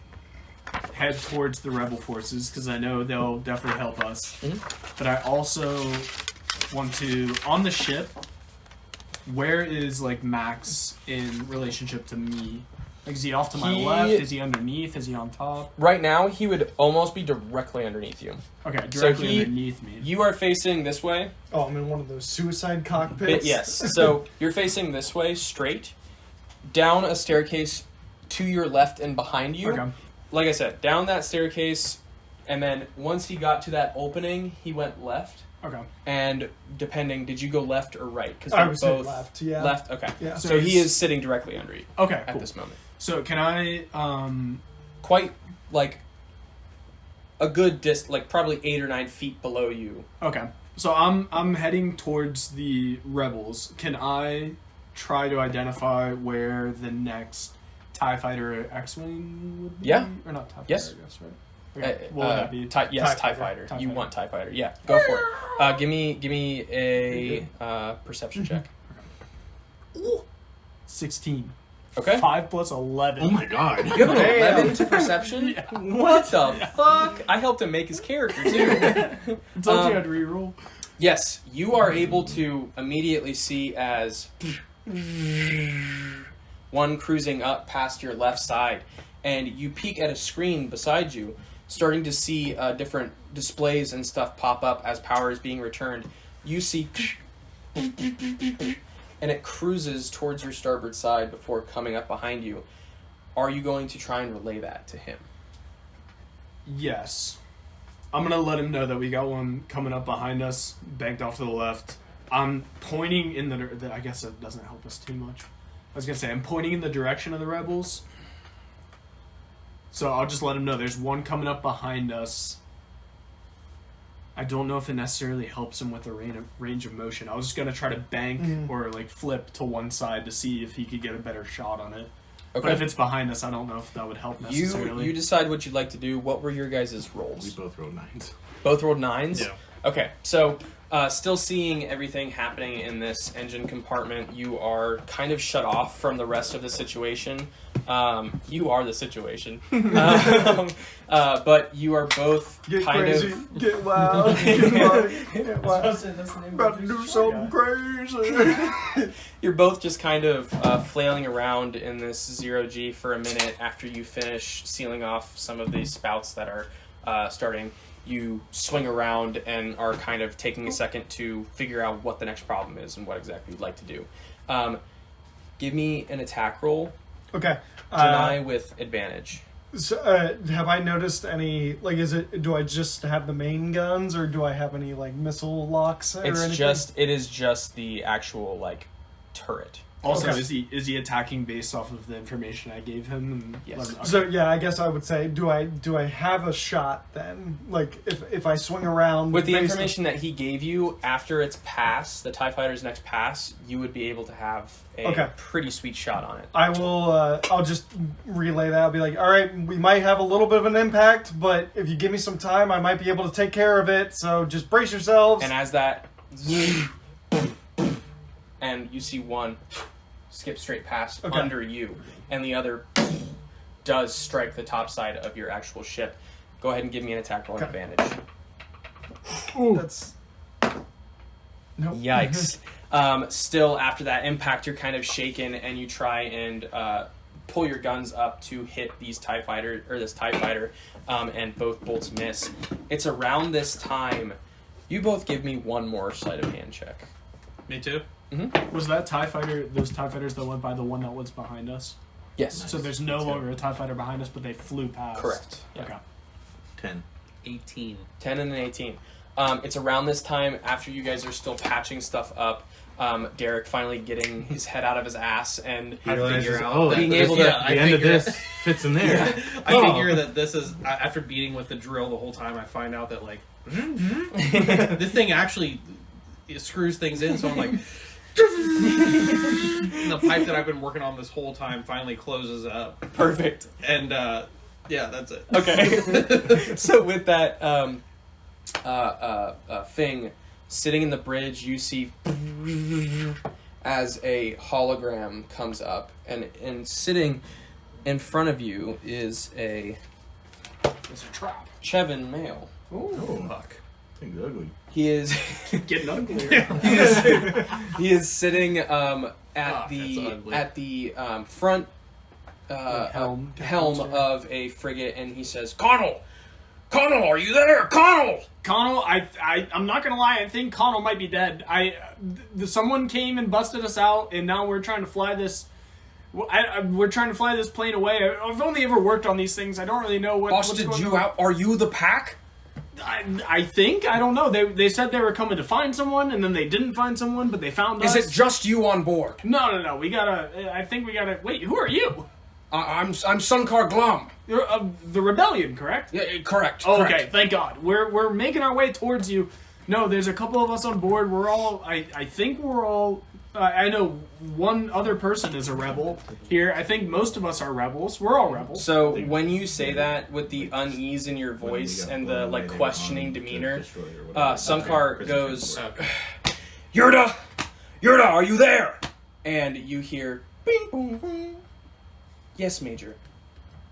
D: head towards the rebel forces because I know they'll definitely help us. But I also want to, on the ship, where is like Max in relationship to me? Like, is he off to my left? Is he underneath? Is he on top?
B: Right now, he would almost be directly underneath you.
D: Okay, directly
B: he-
D: underneath me.
B: You are facing this way.
C: Oh, I'm in one of those suicide cockpits.
B: Yes. So you're facing this way, straight, down a staircase to your left and behind you.
D: Okay.
B: Like I said, down that staircase, and then once he got to that opening, he went left.
D: Okay.
B: And depending, did you go left or right? Because
C: I was
B: both
C: left. Yeah.
B: left. Okay.
C: Yeah.
B: So,
D: So
B: he
D: he's-
B: is sitting directly under you
D: Okay,
B: at
D: cool.
B: this moment.
D: So can I,
B: Quite like a good like probably 8 or 9 feet below you.
D: okay. So I'm heading towards the rebels. Can I try to identify where the next TIE Fighter X-Wing would be?
B: Yeah.
D: Or not TIE Fighter,
B: Yes.
D: I guess, right? Okay. What would that be?
B: Yes,
C: TIE
B: TIE Fighter.
D: TIE
B: You
D: Fighter.
B: want TIE Fighter. Yeah, go for it. Give me a perception check.
D: 16.
B: Okay.
D: 5 plus 11.
E: Oh my god.
B: You have an
C: Damn.
B: 11 to perception? What the fuck? I helped him make his character, too.
D: I told you I'd reroll.
B: Yes, you are able to immediately see as one cruising up past your left side, and you peek at a screen beside you, starting to see different displays and stuff pop up as power is being returned. You see, and it cruises towards your starboard side before coming up behind you. Are you going to try and relay that to him?
D: Yes. I'm going to let him know that we got one coming up behind us, banked off to the left. I'm pointing in the I guess it doesn't help us too much. I was going to say, I'm pointing in the direction of the rebels. So I'll just let him know there's one coming up behind us. I don't know if it necessarily helps him with the range of motion. I was just going to try to bank or like flip to one side to see if he could get a better shot on it.
B: Okay.
D: But if it's behind us, I don't know if that would help necessarily.
B: You decide what you'd like to do. What were your guys' rolls?
E: We both rolled 9s.
B: Both rolled 9s?
E: Yeah.
B: Okay, so still seeing everything happening in this engine compartment, you are kind of shut off from the rest of the situation. You are the situation. But you are both
C: Get
B: kind
C: crazy,
B: of...
C: get wild, get wild, get wild.
D: That's the name
C: About to do something crazy.
B: You're both just kind of flailing around in this zero-G for a minute after you finish sealing off some of these spouts that are starting. You swing around and are kind of taking a second to figure out what the next problem is and what exactly you'd like to do. Give me an attack roll.
C: Okay.
B: Janai with advantage.
C: So, have I noticed any, like, do I just have the main guns, or do I have any, like, missile locks or anything?
B: It is just the actual, like, turret.
D: Also,
C: Okay.
D: is he attacking based off of the information I gave him? And
B: Yes.
D: okay.
C: So, yeah, I guess I would say, do I have a shot then? Like, if I swing around...
B: With the
C: based
B: information that he gave you, after its pass, the TIE Fighter's next pass, you would be able to have a
C: Okay.
B: pretty sweet shot on it.
C: I will, I'll just relay that. I'll be like, all right, we might have a little bit of an impact, but if you give me some time, I might be able to take care of it, so just brace yourselves.
B: And as that... and you see one skip straight past
C: Okay.
B: under you, and the other does strike the top side of your actual ship. Go ahead and give me an attack roll
C: Okay.
B: advantage.
C: That's... Nope.
B: Yikes. Still, after that impact, you're kind of shaken, and you try and pull your guns up to hit this TIE Fighter, and both bolts miss. It's around this time. You both give me one more sleight of hand check.
E: Me too.
D: Was that TIE Fighter, those TIE Fighters that went by the one that was behind us?
B: Yes.
D: So there's no longer a TIE Fighter behind us, but they flew past.
B: Correct. Yeah.
D: Okay.
E: 10.
F: 18.
B: 10 and an 18. It's around this time, after you guys are still patching stuff up, Derek finally getting his head out of his ass and
F: He realizes,
E: figure out
F: oh,
E: that
B: being
F: this-
B: able to-
E: yeah, I
F: the end of
E: figure-
F: this fits in there.
E: I figure that this is after beating with the drill the whole time. I find out that like this thing actually it screws things in. So I'm like, and the pipe that I've been working on this whole time finally closes up,
B: Perfect.
E: and yeah, that's it.
B: Okay. So with that thing sitting in the bridge, you see as a hologram comes up, and sitting in front of you is a
D: It's a trap.
B: Chevin male.
F: Oh,
E: Fuck.
F: thing's ugly.
B: He is
D: Getting uglier.
B: he is sitting at
E: Fuck,
B: the
E: that's ugly.
B: front
C: helm.
B: helm of a frigate, and he says, Connell, are you there? Connell!
D: Connell, I'm not gonna lie. I think Connell might be dead. Someone came and busted us out, and now we're trying to fly this. We're trying to fly this plane away. I've only ever worked on these things. I don't really know what's
B: Busted
D: going
B: you
D: on.
B: out? Are you the pack?
D: I think. I don't know. They said they were coming to find someone, and then they didn't find someone, but they found us.
B: Is it just you on board?
D: No. We gotta. I think we gotta. Wait, who are you?
B: I'm Sunkar Glum.
D: You're the rebellion, correct?
B: Yeah, correct.
D: Oh,
B: correct.
D: okay, thank God. We're making our way towards you. No, there's a couple of us on board. We're all. I think we're all. I know one other person is a rebel here. I think most of us are rebels. We're all rebels.
B: So when you say that with the unease in your voice and the like questioning demeanor, Sunkar goes, Yurda, are you there? And you hear, bing, boom, boom. Yes, Major.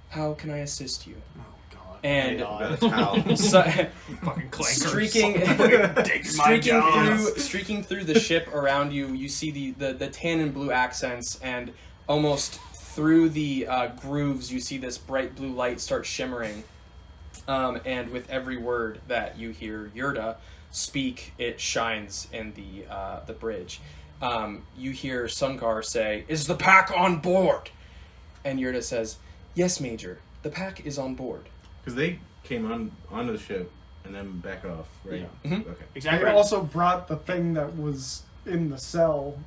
B: How can I assist you?
D: Oh God.
B: And
F: That's how.
D: Fucking clankers.
B: streaking through the ship around you, you see the tan and blue accents, and almost through the grooves, you see this bright blue light start shimmering. And with every word that you hear Yurda speak, it shines in the bridge. You hear Sunkar say, "Is the pack on board?" And Yurda says, "Yes, Major. The pack is on board."
F: Because they came onto the ship and then back off, right?
B: Yeah. Mhm.
F: Okay.
D: Exactly.
C: They
D: Right.
C: also brought the thing that was in the cell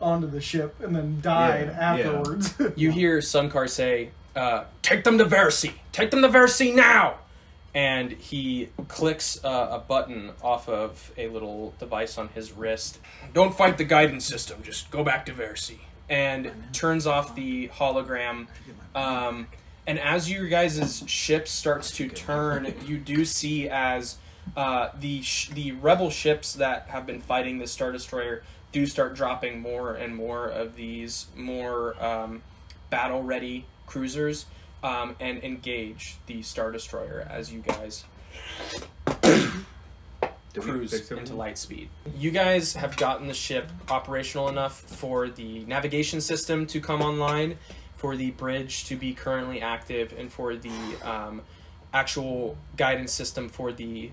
C: onto the ship and then died
F: Yeah,
C: afterwards.
B: You hear Sunkar say, "Take them to Versi! Take them to Versi now!" And he clicks a button off of a little device on his wrist. "Don't fight the guidance system, just go back to Versi." And turns off the hologram. And as your guys' ship starts to turn, you do see as the rebel ships that have been fighting the Star Destroyer do start dropping more and more of these more battle-ready cruisers and engage the Star Destroyer as you guys
F: Did we
B: cruise
F: fix
B: into
F: everything?
B: light speed. You guys have gotten the ship operational enough for the navigation system to come online, for the bridge to be currently active, and for the actual guidance system for the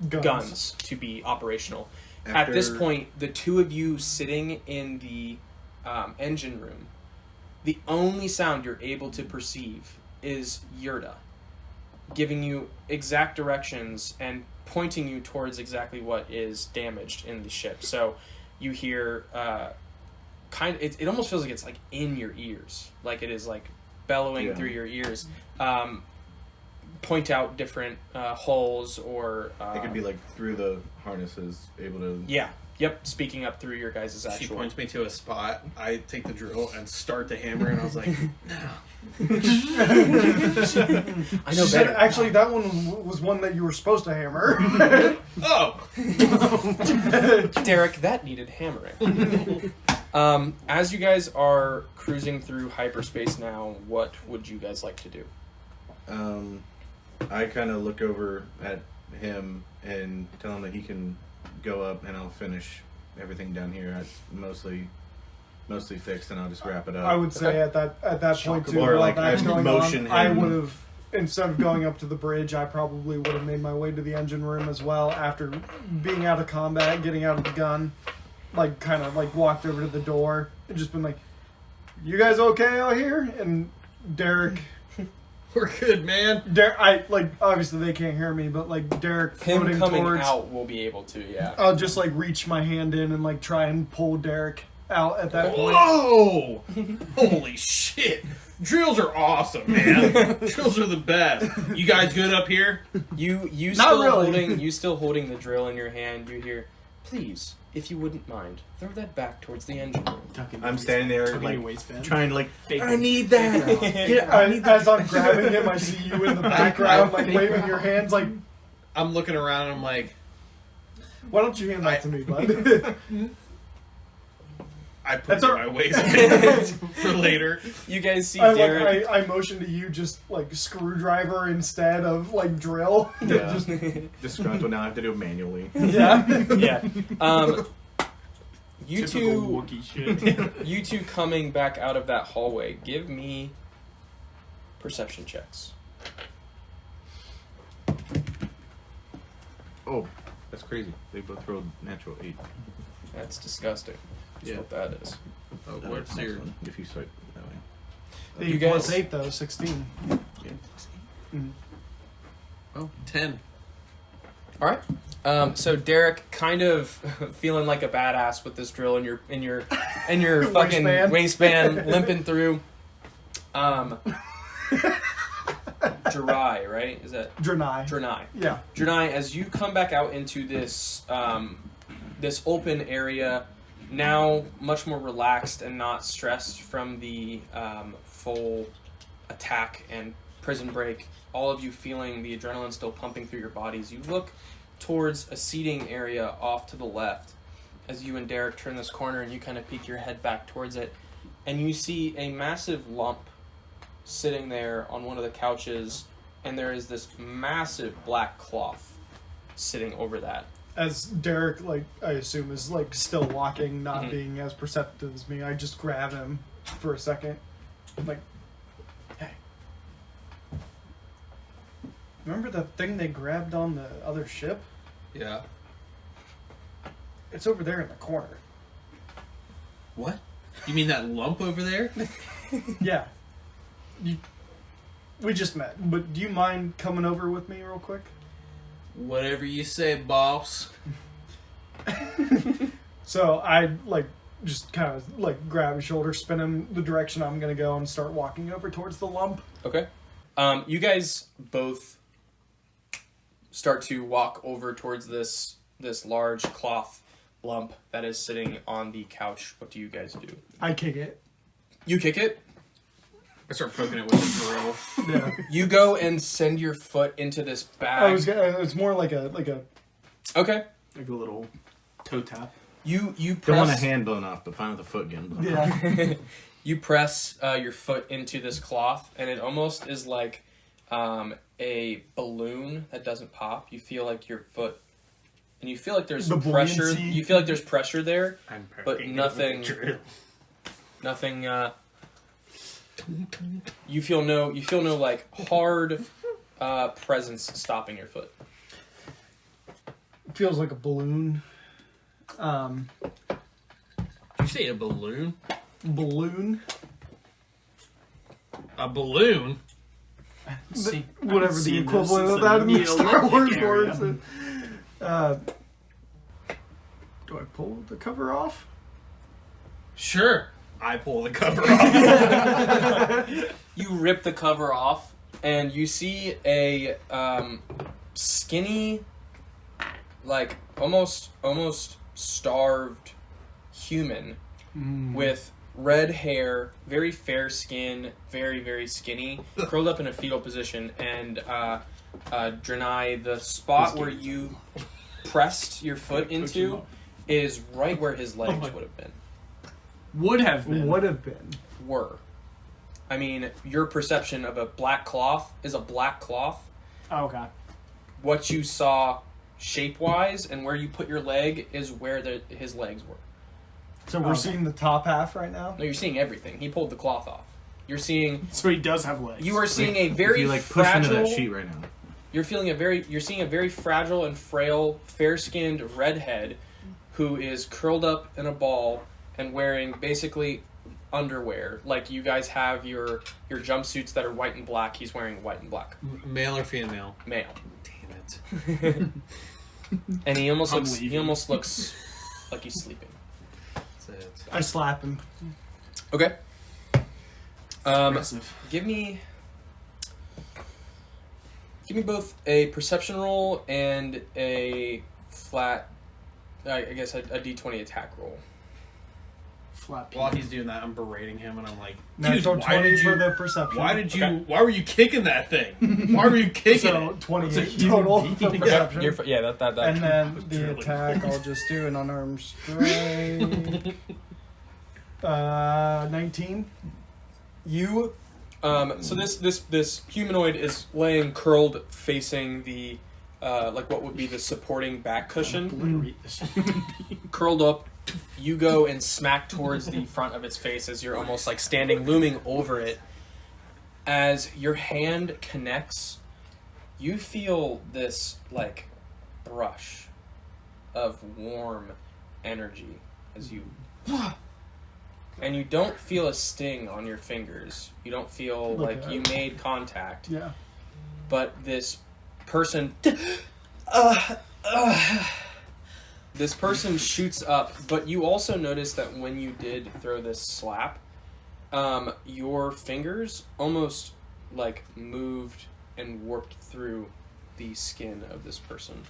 B: guns to be operational. At this
F: After-
B: point, the two of you sitting in the engine room, the only sound you're able to perceive is Yurda giving you exact directions and pointing you towards exactly what is damaged in the ship. So you hear it almost feels like it's like in your ears, like it is like bellowing through your ears. Point out different holes or
F: It could be like through the harnesses, able to.
B: Yep, speaking up through your guys'
E: She
B: actual.
E: points me to a spot. I take the drill and start to hammer, and I was like,
B: I
C: She
B: know
C: said,
B: better.
C: actually, that one was one that you were supposed to hammer.
E: "Oh,
B: Derek, that needed hammering. As you guys are cruising through hyperspace now, what would you guys like to do?
F: I kind of look over at him and tell him that he can go up, and I'll finish everything down here. It's mostly fixed, and I'll just wrap it up.
C: I would say at that point too,
F: Or,
C: while
F: like,
C: that's
F: I
C: going
F: motion
C: on, I
F: him.
C: would have, instead of going up to the bridge, I probably would have made my way to the engine room as well after being out of combat, getting out of the gun, like kind of like walked over to the door and just been like, "You guys okay out here?" And Derek
E: We're good, man.
C: Obviously they can't hear me, but like Derek
B: Him
C: floating
B: coming
C: towards.
B: out will be able to, yeah.
C: I'll just like reach my hand in and like try and pull Derek out at that point.
E: Whoa! Holy shit! Drills are awesome, man. Drills are the best. You guys good up here?
B: You
C: Not
B: still
C: really.
B: still holding the drill in your hand. You hear, please, if you wouldn't mind, throw that back towards the engine room.
F: I'm standing there
D: Tucking
F: like
D: your waistband.
F: trying to like.
D: Fake
F: I
D: it.
F: need that.
C: As I'm grabbing him, I see you in the background, like waving your hands, like,
E: I'm looking around and I'm like,
C: why don't you hand that to me, bud?
E: I put
C: That's
E: it in
C: our-
E: my waistband for later.
B: You guys see
C: I,
B: Derek.
C: I motion to you just like screwdriver instead of like drill.
F: Yeah. Disgruntled now. I have to do it manually.
C: Yeah.
B: Yeah. You
D: Typical
B: two,
D: Wookiee shit.
B: you two coming back out of that hallway. Give me perception checks.
F: Oh, that's crazy. They both rolled natural 8.
B: That's disgusting. That's
E: Yeah.
B: what that is.
E: Oh,
F: That
E: what's
F: was
E: your...
F: one, if you swipe that way.
C: 8
B: You
C: plus
B: guys-
C: 8 though, 16.
E: Oh, 10.
B: All right. So Derek, kind of feeling like a badass with this drill in your fucking
C: Waistband.
B: waistband, limping through. Jirai, right? Is that
C: Drenai.
B: Drenai?
C: Yeah.
B: Drenai, as you come back out into this this open area, now much more relaxed and not stressed from the full attack and prison break, all of you feeling the adrenaline still pumping through your bodies, you look towards a seating area off to the left as you and Derek turn this corner and you kind of peek your head back towards it, and you see a massive lump sitting there on one of the couches, and there is this massive black cloth sitting over that.
C: As Derek, like, I assume is like still walking, not
B: Mhm.
C: being as perceptive as me, I just grab him for a second. I'm like, hey. Remember the thing they grabbed on the other ship?
E: Yeah.
C: It's over there in the corner.
E: What? You mean that lump over there?
C: Yeah. We just met, but do you mind coming over with me real quick?
E: Whatever you say, boss.
C: So I like just kind of like grab his shoulder, spin him the direction I'm gonna go, and start walking over towards the lump.
B: Okay. You guys both start to walk over towards this large cloth lump that is sitting on the couch. What do you guys do?
C: I kick it.
B: You kick it.
E: I start poking it with a drill.
C: Yeah.
B: You go and send your foot into this bag.
C: It's more like a
B: Okay.
D: Like a little toe tap.
B: You
F: Don't want a
B: press.
F: hand blown off, but fine with the foot getting blown off.
C: yeah.
B: You press your foot into this cloth, and it almost is like a balloon that doesn't pop. You feel like your foot, and you feel like there's
C: The
B: pressure.
C: buoyancy.
B: You feel like there's pressure there,
E: I'm
B: but
E: poking it
B: nothing.
E: with a drill.
B: Nothing. You feel no like hard presence stopping your foot.
C: It feels like a balloon.
E: Did you say a balloon?
C: Balloon.
E: A balloon?
D: See,
C: Whatever
D: I've
C: the
D: seen
C: equivalent
D: this.
C: of
D: It's
C: that
D: a
C: in the Star
D: Neolithic
C: Wars
D: area.
C: words. Do I pull the cover off?
E: Sure. I pull the cover off.
B: You rip the cover off, and you see a skinny, like almost starved human with red hair, very fair skin, very, very skinny, curled up in a fetal position, and Drenai, the spot where you pressed your foot into is right where his legs would have been.
D: Would have been.
C: Would have been.
B: Were. I mean, your perception of a black cloth is a black cloth.
D: Oh, okay.
B: What you saw shape-wise and where you put your leg is where his legs were.
C: So we're
D: Okay.
C: seeing the top half right now.
B: No, you're seeing everything. He pulled the cloth off. You're seeing.
D: So he does have legs.
B: You are seeing a
F: If
B: very
F: you like push into
B: fragile.
F: that sheet right now.
B: You're seeing a very fragile and frail, fair-skinned redhead who is curled up in a ball and wearing basically underwear. Like you guys have your jumpsuits that are white and black. He's wearing white and black.
E: Male or female?
B: Male.
E: Damn it.
B: And he almost
D: I'm
B: looks
D: leaving.
B: like he's sleeping.
E: That's it.
C: I slap him.
B: Okay.
D: Aggressive.
B: Give me both a perception roll and a flat, I guess a D20 attack roll.
C: Flat.
E: While he's doing that, I'm berating him, and I'm like, dude,
C: Natural
E: why
C: 20
E: did
C: for
E: you?
C: the perception.
E: Why did you?
B: Okay.
E: Why were you kicking that thing? Why were you kicking
C: So
E: it?
C: 28 total for perception.
B: That.
C: And then the
E: Drilling.
C: attack, I'll just do an unarmed strike. 19.
B: You, so this humanoid is laying curled, facing the, like what would be the supporting back cushion,
D: Obliterate this human being.
B: curled up. You go and smack towards the front of its face as you're almost like standing, looming over it. As your hand connects, you feel this like brush of warm energy as you. And you don't feel a sting on your fingers. You don't feel like you made contact.
C: Yeah.
B: But this person this person shoots up, but you also notice that when you did throw this slap, your fingers almost like moved and warped through the skin of this person.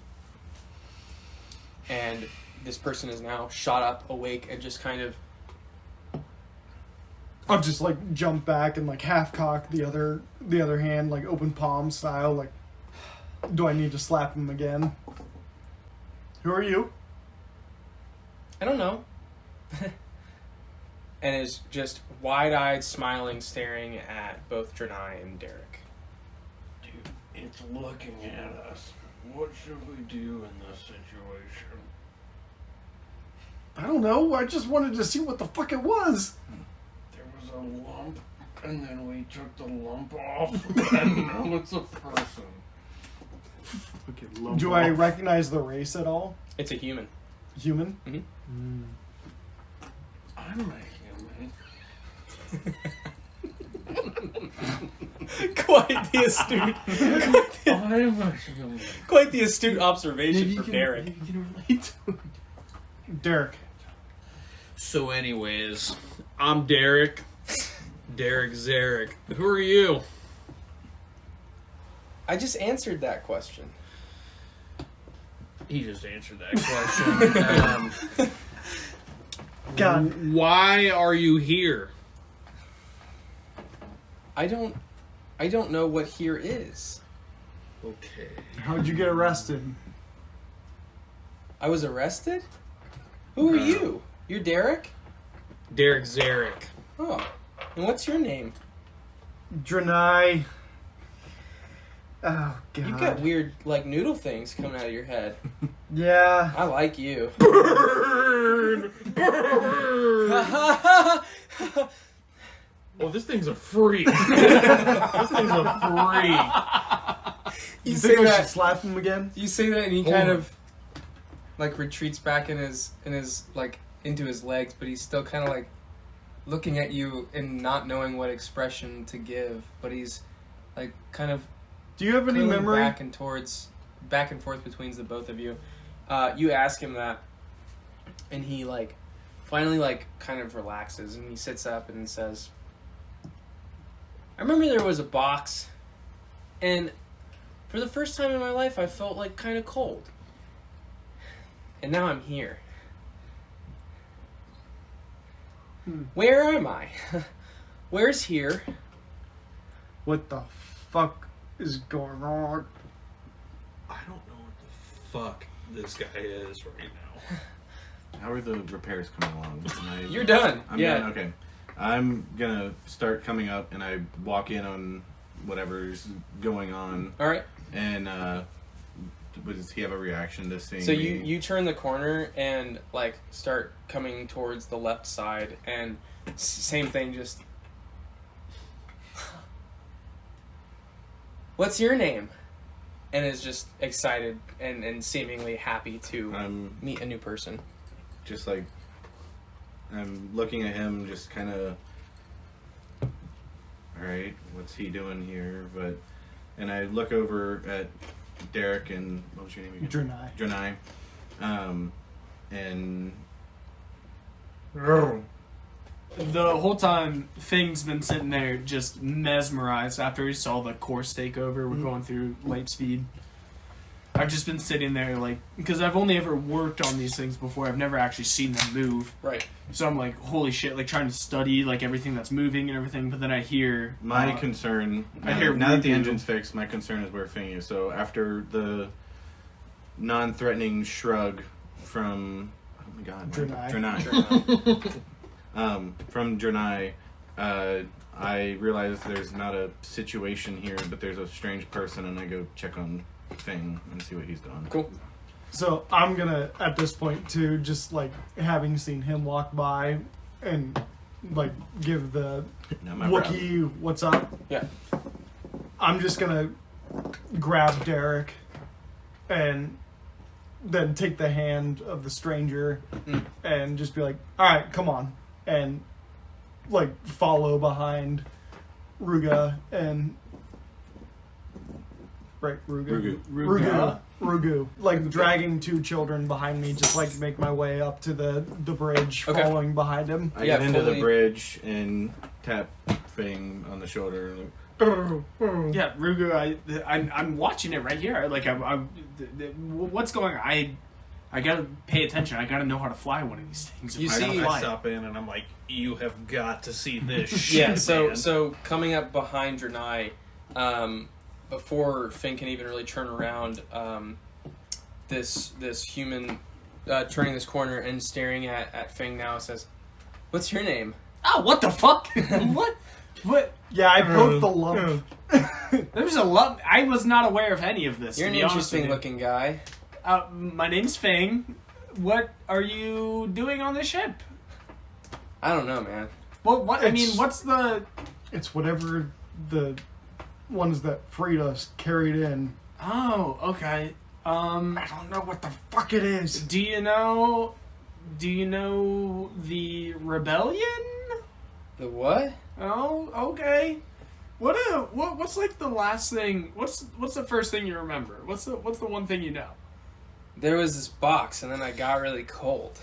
B: And this person is now shot up, awake, and just kind of
C: I'll just like jump back and like half cock the other hand, like open palm style, like do I need to slap him again? Who are you?
B: I don't know. And is just wide-eyed, smiling, staring at both Drenai and Derek.
G: Dude, it's looking at us. What should we do in this situation?
C: I don't know. I just wanted to see what the fuck it was.
G: There was a lump, and then we took the lump off, and now it's a person.
D: Okay, lump
C: Do I
D: off.
C: recognize the race at all?
B: It's a human.
C: Human?
G: I'm a human.
B: Quite the astute.
G: I'm a human.
B: Quite the astute observation
D: Maybe you
B: from
D: can-
B: Derek.
D: maybe you can relate to it.
C: Derek.
E: So, anyways, I'm Derek. Derek Zarek. Who are you?
B: I just answered that question.
E: He just answered that question.
C: God.
E: Why are you here?
B: I don't know what here is.
E: Okay.
C: How'd you get arrested?
B: I was arrested? Who are you? You're Derek?
E: Derek Zarek.
B: Oh. And what's your name?
C: Drenai. Oh, God.
B: You've got weird, like, noodle things coming out of your head.
C: Yeah.
B: I like you.
E: Oh, this thing's a freak. This thing's a
B: You
C: You
B: say
C: think I should
B: that.
C: slap him again?
B: You say that, and he
E: Hold
B: kind
E: on.
B: of like retreats back in his like into his legs, but he's still kind of like looking at you and not knowing what expression to give. But he's like kind of
C: Do you have any
B: curling
C: memory?
B: back and forth between the both of you. You ask him that, and he like finally like kind of relaxes, and he sits up and says, "I remember there was a box, and for the first time in my life, I felt like kind of cold, and now I'm here. Where am I? Where's here?"
C: What the fuck is going on?
E: I don't know what the fuck this guy is right now.
F: How are the repairs coming along? Can I-
B: You're done.
F: I'm
B: Yeah.
F: done? Okay. I'm gonna start coming up, and I walk in on whatever's going on,
B: All right.
F: and does he have a reaction to seeing
B: So
F: me?
B: you turn the corner and like start coming towards the left side, and same thing. Just what's your name? And is just excited and seemingly happy to
F: I'm
B: meet a new person.
F: just like, I'm looking at him, just kind of right, what's he doing here? And I look over at Derek and what was your name again?
C: Drenai.
F: And
D: The whole time, Fing's been sitting there just mesmerized after he saw the course takeover. We're going through light speed. I've just been sitting there, like, because I've only ever worked on these things before. I've never actually seen them move.
B: Right.
D: So I'm like, holy shit, like, trying to study, like, everything that's moving and everything. But then I hear...
F: my concern,
D: I hear
F: now that the
D: Rugu.
F: engine's fixed, my concern is where Fing is. So after the non-threatening shrug from, oh my god, Drenai. From Drenai, I realize there's not a situation here, but there's a strange person, and I go check on Fing and see what he's doing.
B: Cool.
C: So I'm gonna, at this point, too, just like having seen him walk by and like give the
F: Not my
C: Wookiee what's up.
B: Yeah.
C: I'm just gonna grab Derek and then take the hand of the stranger and just be like, all right, come on. And like follow behind Ruga and Rugu. Like dragging two children behind me, just like make my way up to the bridge,
B: Okay.
C: following behind him.
F: I get into the
B: fully-
F: bridge and tap Fing on the shoulder.
D: Yeah, Rugu, I'm watching it right here. Like, what's going on? I gotta pay attention. I gotta know how to fly one of these things.
B: You
D: If I
B: see-
D: gotta
E: I
D: fly it.
E: stop in and I'm like, you have got to see this shit,
B: Yeah, so
E: man.
B: so coming up behind Drenai, before Finn can even really turn around, this human turning this corner and staring at Fing now says, "What's your name?"
D: Oh, what the fuck? What?
C: Yeah, I poked the lump.
D: There's a lot. I was not aware of any of this.
B: You're
D: to
B: an
D: be honest with
B: interesting
D: you.
B: looking guy.
D: My name's Fing. What are you doing on the ship?
B: I don't know, man.
D: Well, what? I mean,
C: It's-
D: what's the?
C: It's whatever the ones that freed us carried in.
D: Oh, okay.
C: I don't know what the fuck it is.
D: Do you know the rebellion?
B: The what?
D: Oh, okay. What's like the last thing? What's the first thing you remember? What's the one thing you know?
B: There was this box, and then I got really cold.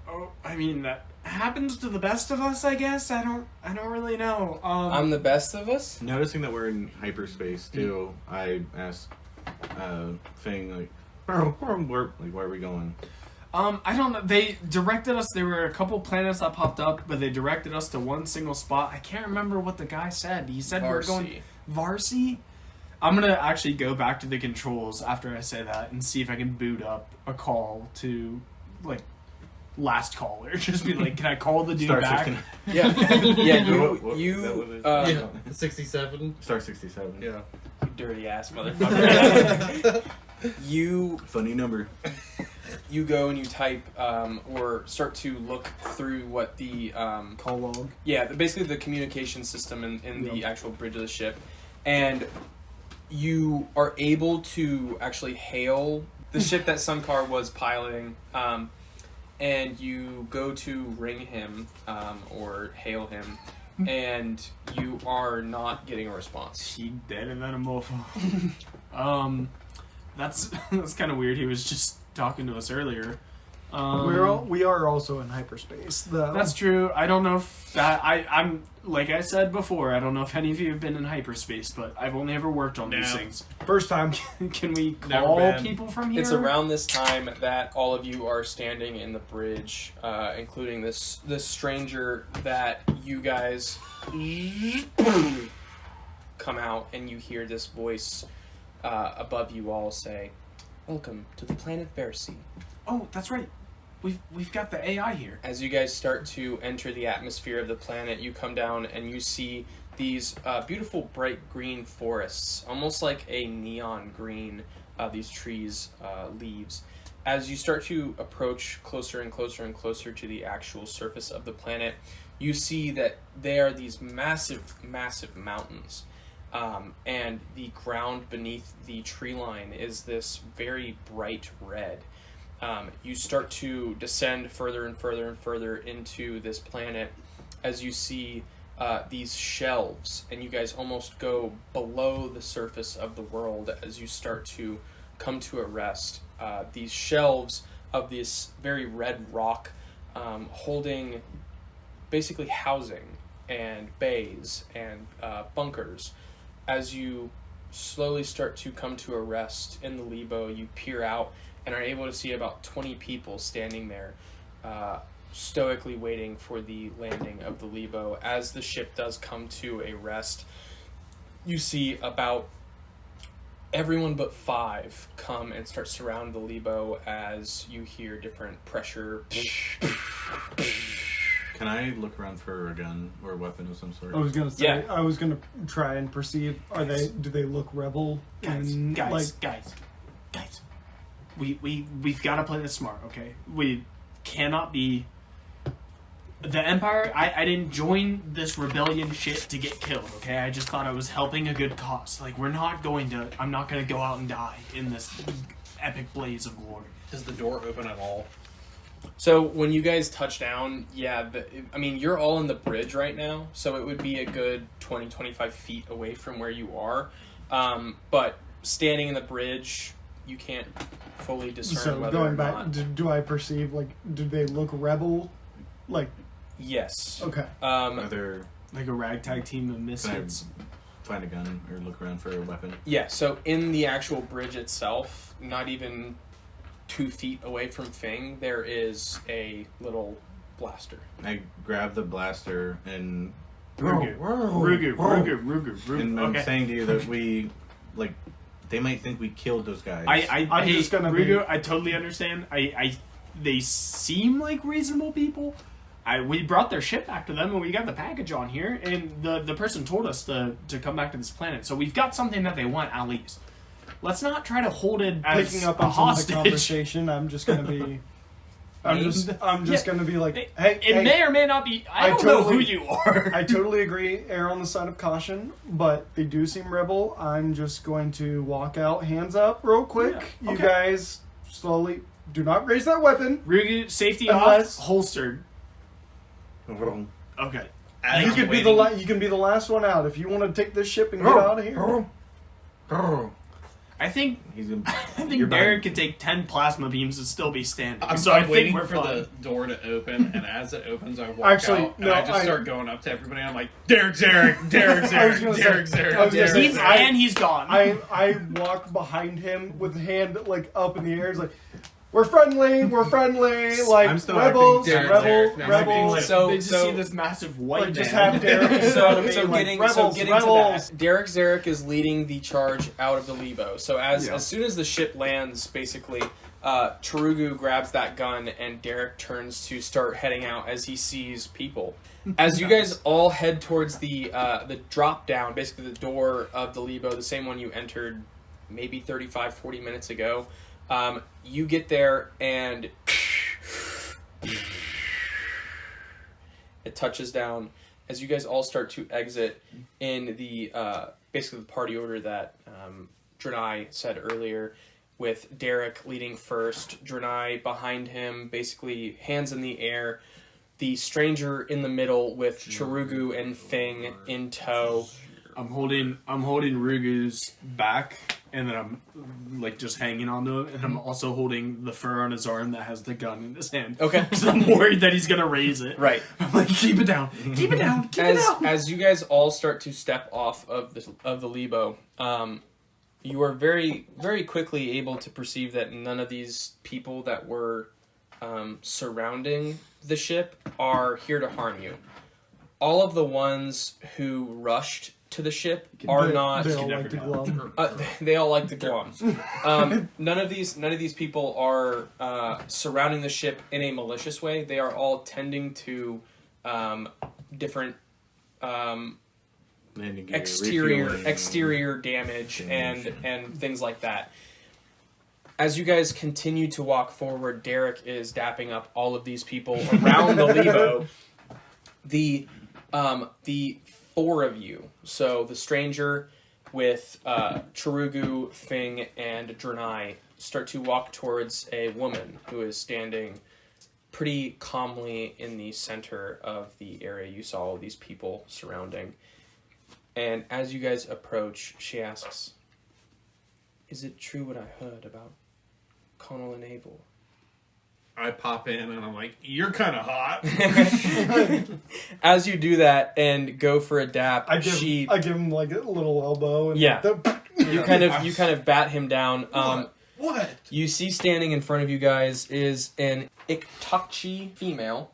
D: Oh, I mean that happens to the best of us, I guess. I don't really know.
B: I'm the best of us?
F: Noticing that we're in hyperspace too, I asked Fing like, where are we going?
D: I don't know. They directed us. There were a couple planets that popped up, but they directed us to one single spot. I can't remember what the guy said. He said we're going Varsi. I'm gonna actually go back to the controls after I say that and see if I can boot up a call to like last caller. Just be like, can I call the dude
F: Star
D: back?
F: 69.
B: Yeah,
F: What-
B: you
F: that was it?
E: Yeah, 67.
F: Star 67.
E: Yeah.
B: you dirty ass motherfucker. You
F: Funny number.
B: you go and you type or start to look through what the
C: Call log.
B: basically the communication system in the actual bridge of the ship, and you are able to actually hail the ship that Sunkar was piloting, and you go to ring him or hail him, and you are not getting a response.
D: He dead and then a mofo. That's kind of weird. He was just talking to us earlier.
C: We are also in hyperspace, though.
D: That's true. I don't know if that I'm like I said before. I don't know if any of you have been in hyperspace, but I've only ever worked on these
E: No.
D: things.
C: first time.
D: Can we
E: Never
D: call
E: been.
D: people from here?
B: It's around this time that all of you are standing in the bridge, including this stranger that you guys come out, and you hear this voice above you all say, "Welcome to the planet Versi."
D: Oh, that's right. We've got the AI here.
B: As you guys start to enter the atmosphere of the planet, you come down and you see these beautiful bright green forests, almost like a neon green, these trees' leaves. As you start to approach closer and closer and closer to the actual surface of the planet, you see that they are these massive, massive mountains. And the ground beneath the tree line is this very bright red. You start to descend further and further and further into this planet as you see these shelves, and you guys almost go below the surface of the world as you start to come to a rest. These shelves of this very red rock, holding basically housing and bays and bunkers. As you slowly start to come to a rest in the Lebo, you peer out and are able to see about 20 people standing there, stoically waiting for the landing of the Lebo. As the ship does come to a rest, you see about everyone but 5 come and start surrounding the Lebo as you hear different pressure.
F: Can I look around for a gun or a weapon of some sort?
C: I was gonna say.
B: Yeah.
C: I was gonna try and perceive. Do they look rebel?
D: Guys, we've got to play this smart, okay? We cannot be the Empire. I didn't join this rebellion shit to get killed, okay? I just thought I was helping a good cause. Like, I'm not gonna go out and die in this epic blaze of glory.
E: Is the door open at all?
B: So when you guys touch down, you're all in the bridge right now, so it would be a good 20, 25 feet away from where you are. But standing in the bridge, you can't fully discern
C: So
B: whether
C: going
B: or
C: back,
B: not.
C: do I perceive do they look rebel? Like,
B: Yes.
C: okay.
F: Are there?
D: Like a ragtag team of misfits.
F: Find a gun or look around for a weapon?
B: Yeah, so in the actual bridge itself, not even 2 feet away from Fing, there is a little blaster.
F: I grab the blaster and
D: Rugu.
F: and I'm
D: Okay.
F: saying to you that we, they might think we killed those guys.
C: I'm just gonna be-
D: Rugu, I totally understand. They seem like reasonable people. We brought their ship back to them, and we got the package on here, and the person told us to come back to this planet. So we've got something that they want, at least. Let's not try to hold it as
C: Picking up
D: a
C: on some of the
D: hostage.
C: conversation, I'm just gonna be. I'm just gonna be like,
D: It
C: hey,
D: may or may not be. I don't know who you are.
C: I totally agree. Err on the side of caution, but they do seem rebel. I'm just going to walk out, hands up, real quick.
D: Yeah,
C: You
D: okay.
C: guys slowly do not raise that weapon.
D: Rugu, safety
C: Unless-
D: off, holstered.
F: Well,
D: Okay.
C: You can be you can be the last one out if you want to take this ship and get out of here.
D: I think
F: he's gonna,
D: I think Derek could take 10 plasma beams and still be standing.
E: I'm
D: so I think
E: waiting
D: we're
E: for
D: fine.
E: the door to open, and as it opens, I walk
C: Actually,
E: out, and
C: no,
E: I just
C: I-
E: start going up to everybody, and I'm like, Derek Zarek, Derek
C: I was
E: Zarek,
C: gonna say-
E: Derek Zarek,
C: I was gonna
E: Derek
C: say,
D: He's
E: Zarek.
D: and he's gone.
C: I walk behind him with hand up in the air. It's like, we're friendly, like
F: I'm still
C: rebels,
F: acting
C: rebels.
D: They just see this massive white
C: Like, just
D: man.
C: have Derek.
B: So
C: rebels,
B: getting
C: rebels.
B: to that, Derek Zarek is leading the charge out of the Lebo. So as soon as the ship lands, basically, Chirugu grabs that gun and Derek turns to start heading out as he sees people. As you guys all head towards the drop down, basically the door of the Lebo, the same one you entered maybe 35, 40 minutes ago, you get there and it touches down as you guys all start to exit in the basically the party order that Drenai said earlier, with Derek leading first, Drenai behind him, basically hands in the air, the stranger in the middle with Chirugu and Fing in tow.
D: I'm holding Rugu's back, and then I'm like just hanging on to him, and I'm also holding the fur on his arm that has the gun in his hand.
B: Okay.
D: Because I'm worried that he's gonna raise it.
B: Right.
D: I'm like, keep it down, keep it down, keep it down.
B: As you guys all start to step off of the Lebo, you are very, very quickly able to perceive that none of these people that were surrounding the ship are here to harm you. All of the ones who rushed to the ship are not.
C: They all like to glum.
B: They all like to glum. None of these people are surrounding the ship in a malicious way. They are all tending to different
F: landing gear,
B: exterior damage and things like that. As you guys continue to walk forward, Derek is dapping up all of these people around the Lebo. The 4 of you, so the stranger with Chirugu, Fing, and Drenai, start to walk towards a woman who is standing pretty calmly in the center of the area. You saw all these people surrounding. And as you guys approach, she asks, "Is it true what I heard about Connell and Abel?"
E: I pop in and I'm like, "You're kind of hot."
B: As you do that and go for a dap,
C: I give him like a little elbow. And
B: Yeah.
C: like
B: you kind of bat him down.
E: What?
B: You see standing in front of you guys is an Iktakchi female.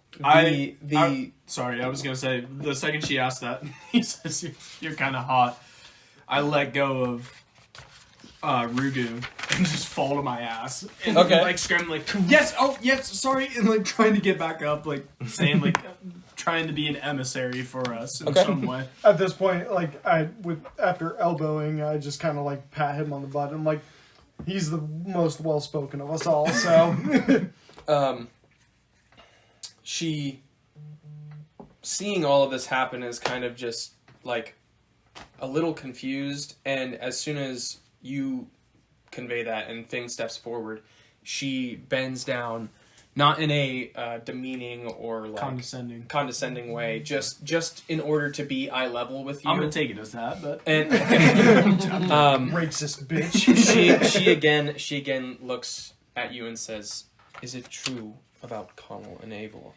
D: Sorry, I was gonna say, the second she asked that, he says, you're kind of hot. I let go of Rugu and just fall to my ass. And
B: Okay.
D: like screaming like, yes, oh, yes, sorry, and like trying to get back up, like saying like, trying to be an emissary for us in
B: Okay.
D: some way.
C: At this point, like after elbowing, I just kind of like pat him on the butt. I'm like, he's the most well spoken of us all. So
B: She, seeing all of this happen, is kind of just like a little confused, and as soon as you convey that and Thing steps forward, she bends down, not in a demeaning or like condescending way, just in order to be eye level with you.
D: I'm gonna take it as that, but
B: And
C: racist bitch.
B: she again looks at you and says, "Is it true about Connell and Abel?"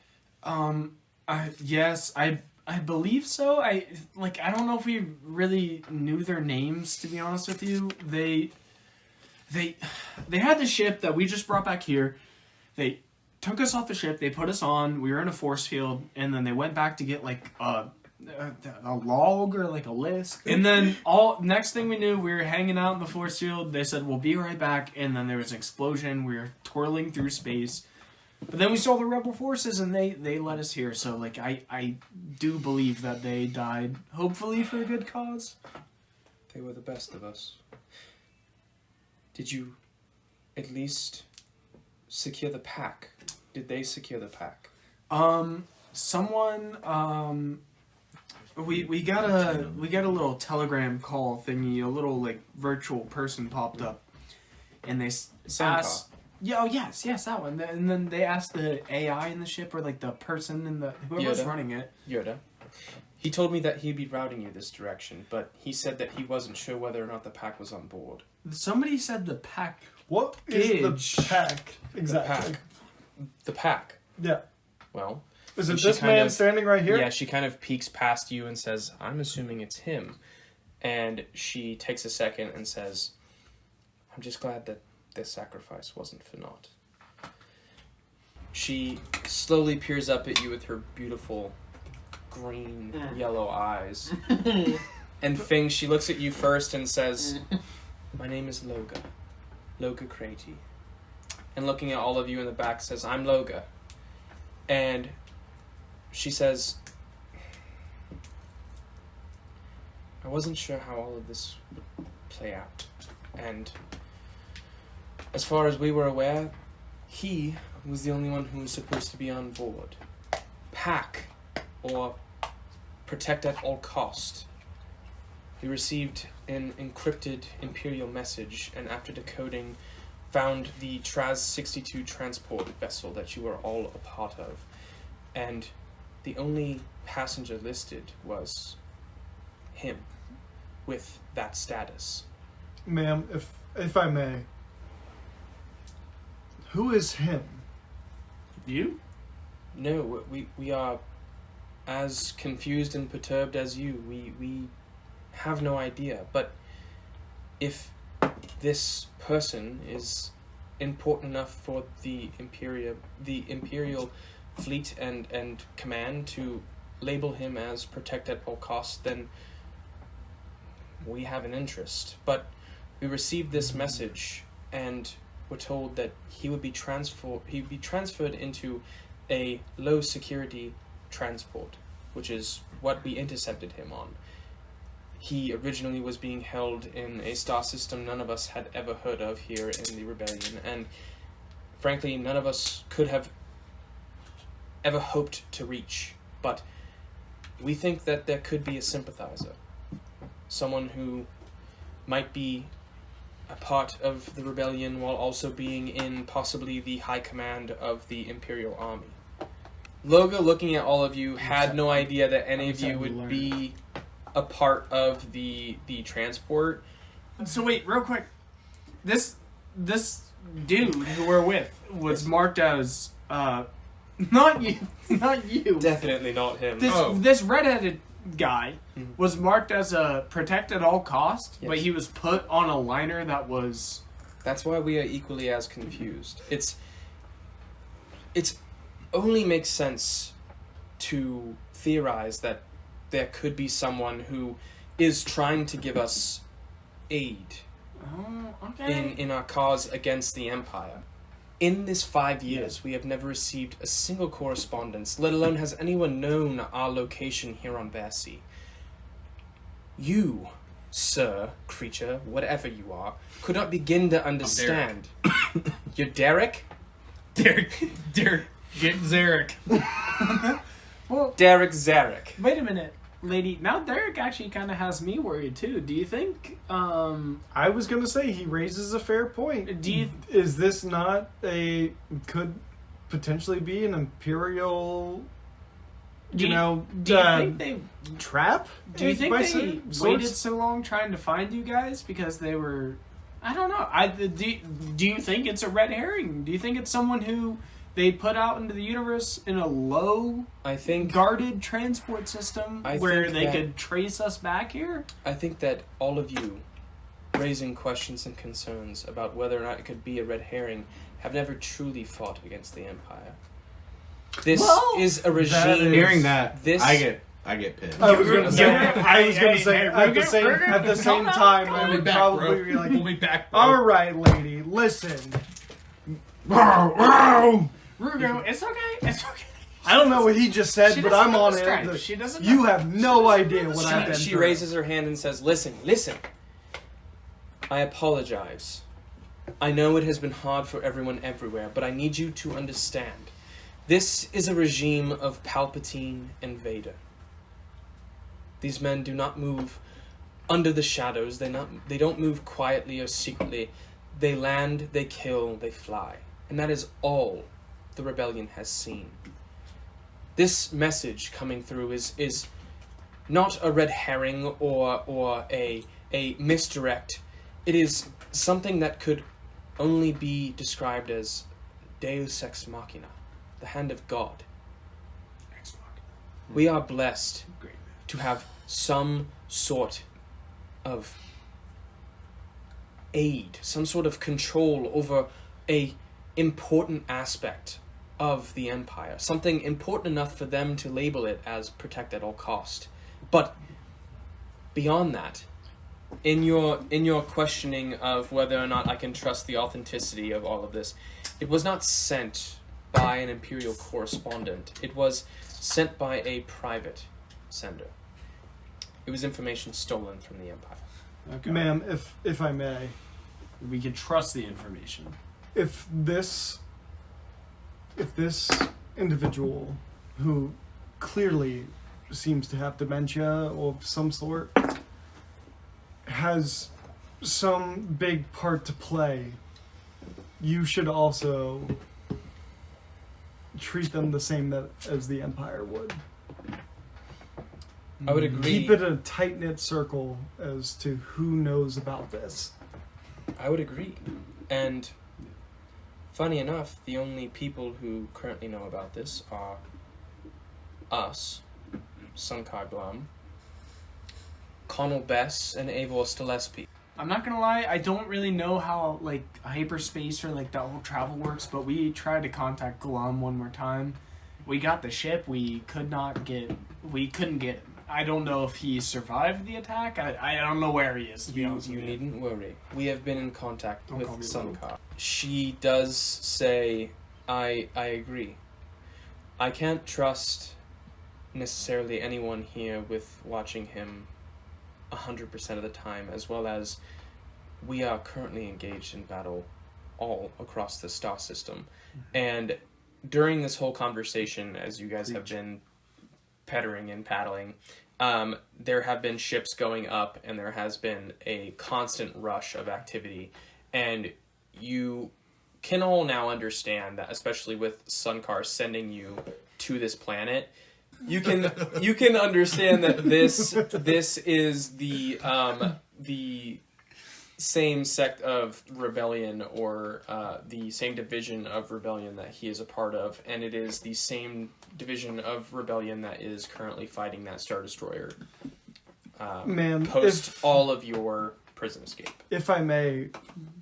D: Yes, I believe so. I don't know if we really knew their names, to be honest with you. They had the ship that we just brought back here. They took us off the ship, they put us on, we were in a force field, and then they went back to get like a log or like a list. And then next thing we knew, we were hanging out in the force field. They said, "We'll be right back," and then there was an explosion. We were twirling through space. But then we saw the rebel forces, and they led us here. So, like, I do believe that they died, hopefully for a good cause.
B: They were the best of us. Did you at least secure the pack? Did they secure the pack?
D: Someone, we got a little telegram call thingy, a little, like, virtual person popped up. And they asked... Yeah, oh yes, that one. And then they asked the AI in the ship, or like the person in the whoever's running it.
B: Yoda. He told me that he'd be routing you this direction, but he said that he wasn't sure whether or not the pack was on board.
D: Somebody said the pack.
C: What is the pack exactly?
B: The pack.
C: Yeah.
B: Well,
C: is it this man standing right here?
B: Yeah, she kind of peeks past you and says, "I'm assuming it's him." And she takes a second and says, "I'm just glad that this sacrifice wasn't for naught." She slowly peers up at you with her beautiful green yellow eyes. And Fing, she looks at you first and says, "My name is Loga Crady." And looking at all of you in the back says, "I'm Loga." And she says, "I wasn't sure how all of this would play out. And as far as we were aware, he was the only one who was supposed to be on board. Pack, or protect at all cost." We received an encrypted Imperial message, and after decoding, found the Traz-62 transport vessel that you were all a part of. And the only passenger listed was him, with that status.
C: Ma'am, if I may, who is him?
D: You?
B: No, we are as confused and perturbed as you. We have no idea. But if this person is important enough for the Imperial fleet and command to label him as protect at all costs, then we have an interest. But we received this message and were told that he would be transferred into a low security transport, which is what we intercepted him on. He originally was being held in a star system none of us had ever heard of here in the Rebellion, and frankly, none of us could have ever hoped to reach. But we think that there could be a sympathizer, someone who might be a part of the Rebellion while also being in possibly the high command of the Imperial Army. Logo, looking at all of you, had no idea that any of you
C: Except we
B: would
C: learned.
B: be a part of the transport.
D: So wait, real quick. This dude who we're with was marked as not you, not you.
B: Definitely not him.
D: This redheaded guy
B: Mhm.
D: was marked as a protect at all cost, but
B: Yes.
D: he was put on a liner that was.
B: That's why we are equally as confused. It's only makes sense to theorize that there could be someone who is trying to give us aid
D: Oh, okay.
B: in our cause against the Empire. In this 5 years, we have never received a single correspondence, let alone has anyone known our location here on Bessie. You, sir, creature, whatever you are, could not begin to understand. You're Derek?
E: Derek, get Zarek.
D: Well,
B: Derek Zarek.
D: wait a minute, lady. Now Derek actually kind of has me worried too. Do you think?
C: I was gonna say he raises a fair point.
D: Do you?
C: Is this not could potentially be an imperial,
D: Do you think they?
C: trap?
D: Do you think
C: by
D: they
C: some
D: waited
C: sorts?
D: so long trying to find you guys because they were? I don't know. Do you think it's a red herring? Do you think it's someone who they put out into the universe in a low
B: I think
D: guarded transport system
B: I
D: where
B: think
D: they
B: that-
D: could trace us back here?
B: that all of you raising questions and concerns about whether or not it could be a red herring have never truly fought against the Empire. This
D: Well,
B: is a regime.
C: that is-
F: Hearing that,
B: This-
F: I get pissed.
C: I was gonna say.
D: Yeah.
C: I was gonna
D: Hey,
C: say
D: hey,
C: at the
D: Ruger,
C: same
D: Ruger,
C: at the same
D: calm down,
C: time,
D: calm
C: I
D: down.
C: would
E: back,
C: probably
E: bro.
C: be like,
E: We'll be back, bro.
C: "All right, lady, listen.
D: Rugo, it's okay. It's okay.
C: I don't know what he just said,
D: She
C: but
D: doesn't
C: I'm
D: know
C: on
D: the
C: it.
D: stripes. She doesn't
C: You
D: know.
C: have no idea what I've been
B: She
C: through."
B: raises her hand and says, listen. I apologize. I know it has been hard for everyone everywhere, but I need you to understand. This is a regime of Palpatine and Vader. These men do not move under the shadows. They don't move quietly or secretly. They land, they kill, they fly. And that is all the rebellion has seen. This message coming through is not a red herring or a misdirect. It is something that could only be described as Deus Ex Machina, the hand of God. We are blessed to have some sort of aid, some sort of control over a important aspect of the Empire, something important enough for them to label it as protect at all cost. But beyond that, in your questioning of whether or not I can trust the authenticity of all of this, it was not sent by an Imperial correspondent. It was sent by a private sender. It was information stolen from the Empire.
D: Okay.
C: Ma'am, if I may,
D: We could trust the information.
C: if this individual who clearly seems to have dementia of some sort has some big part to play, you should also treat them the same as the Empire would.
B: I would agree.
C: Keep it a tight-knit circle as to who knows about this.
B: I would agree. And funny enough, the only people who currently know about this are us, Sunkar Blum, Connell Bess, and Eivor Stelespi.
D: I'm not gonna lie, I don't really know how like hyperspace or like that whole travel works, but we tried to contact Glum one more time. We got the ship, we couldn't get him. I don't know if he survived the attack. I don't know where he is, to be
B: You
D: honest with you.
B: needn't worry. We have been in contact
D: Don't
B: with
D: call me
B: Sunkar. She does say, I agree. I can't trust necessarily anyone here with watching him 100% of the time, as well as we are currently engaged in battle all across the star system. And during this whole conversation, as you guys have been pettering and paddling, there have been ships going up, and there has been a constant rush of activity. And you can all now understand that, especially with Sunkar sending you to this planet, you can understand that this is the same sect of rebellion, or the same division of rebellion that he is a part of, and it is the same division of rebellion that is currently fighting that Star Destroyer.
C: Man,
B: post all of your prison escape.
C: If I may,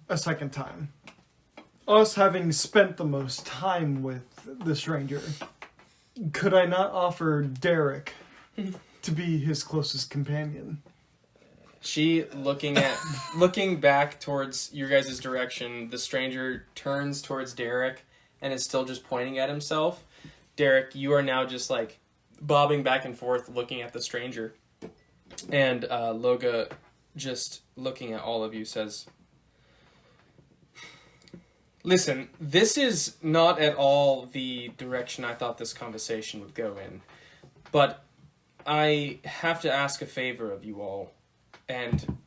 C: a second time. Us having spent the most time with the stranger, could I not offer Derek to be his closest companion?
B: She looking back towards your guys' direction, the stranger turns towards Derek and is still just pointing at himself. Derek, you are now just like bobbing back and forth looking at the stranger. And Loga, just looking at all of you, says, listen, this is not at all the direction I thought this conversation would go in. But I have to ask a favor of you all. And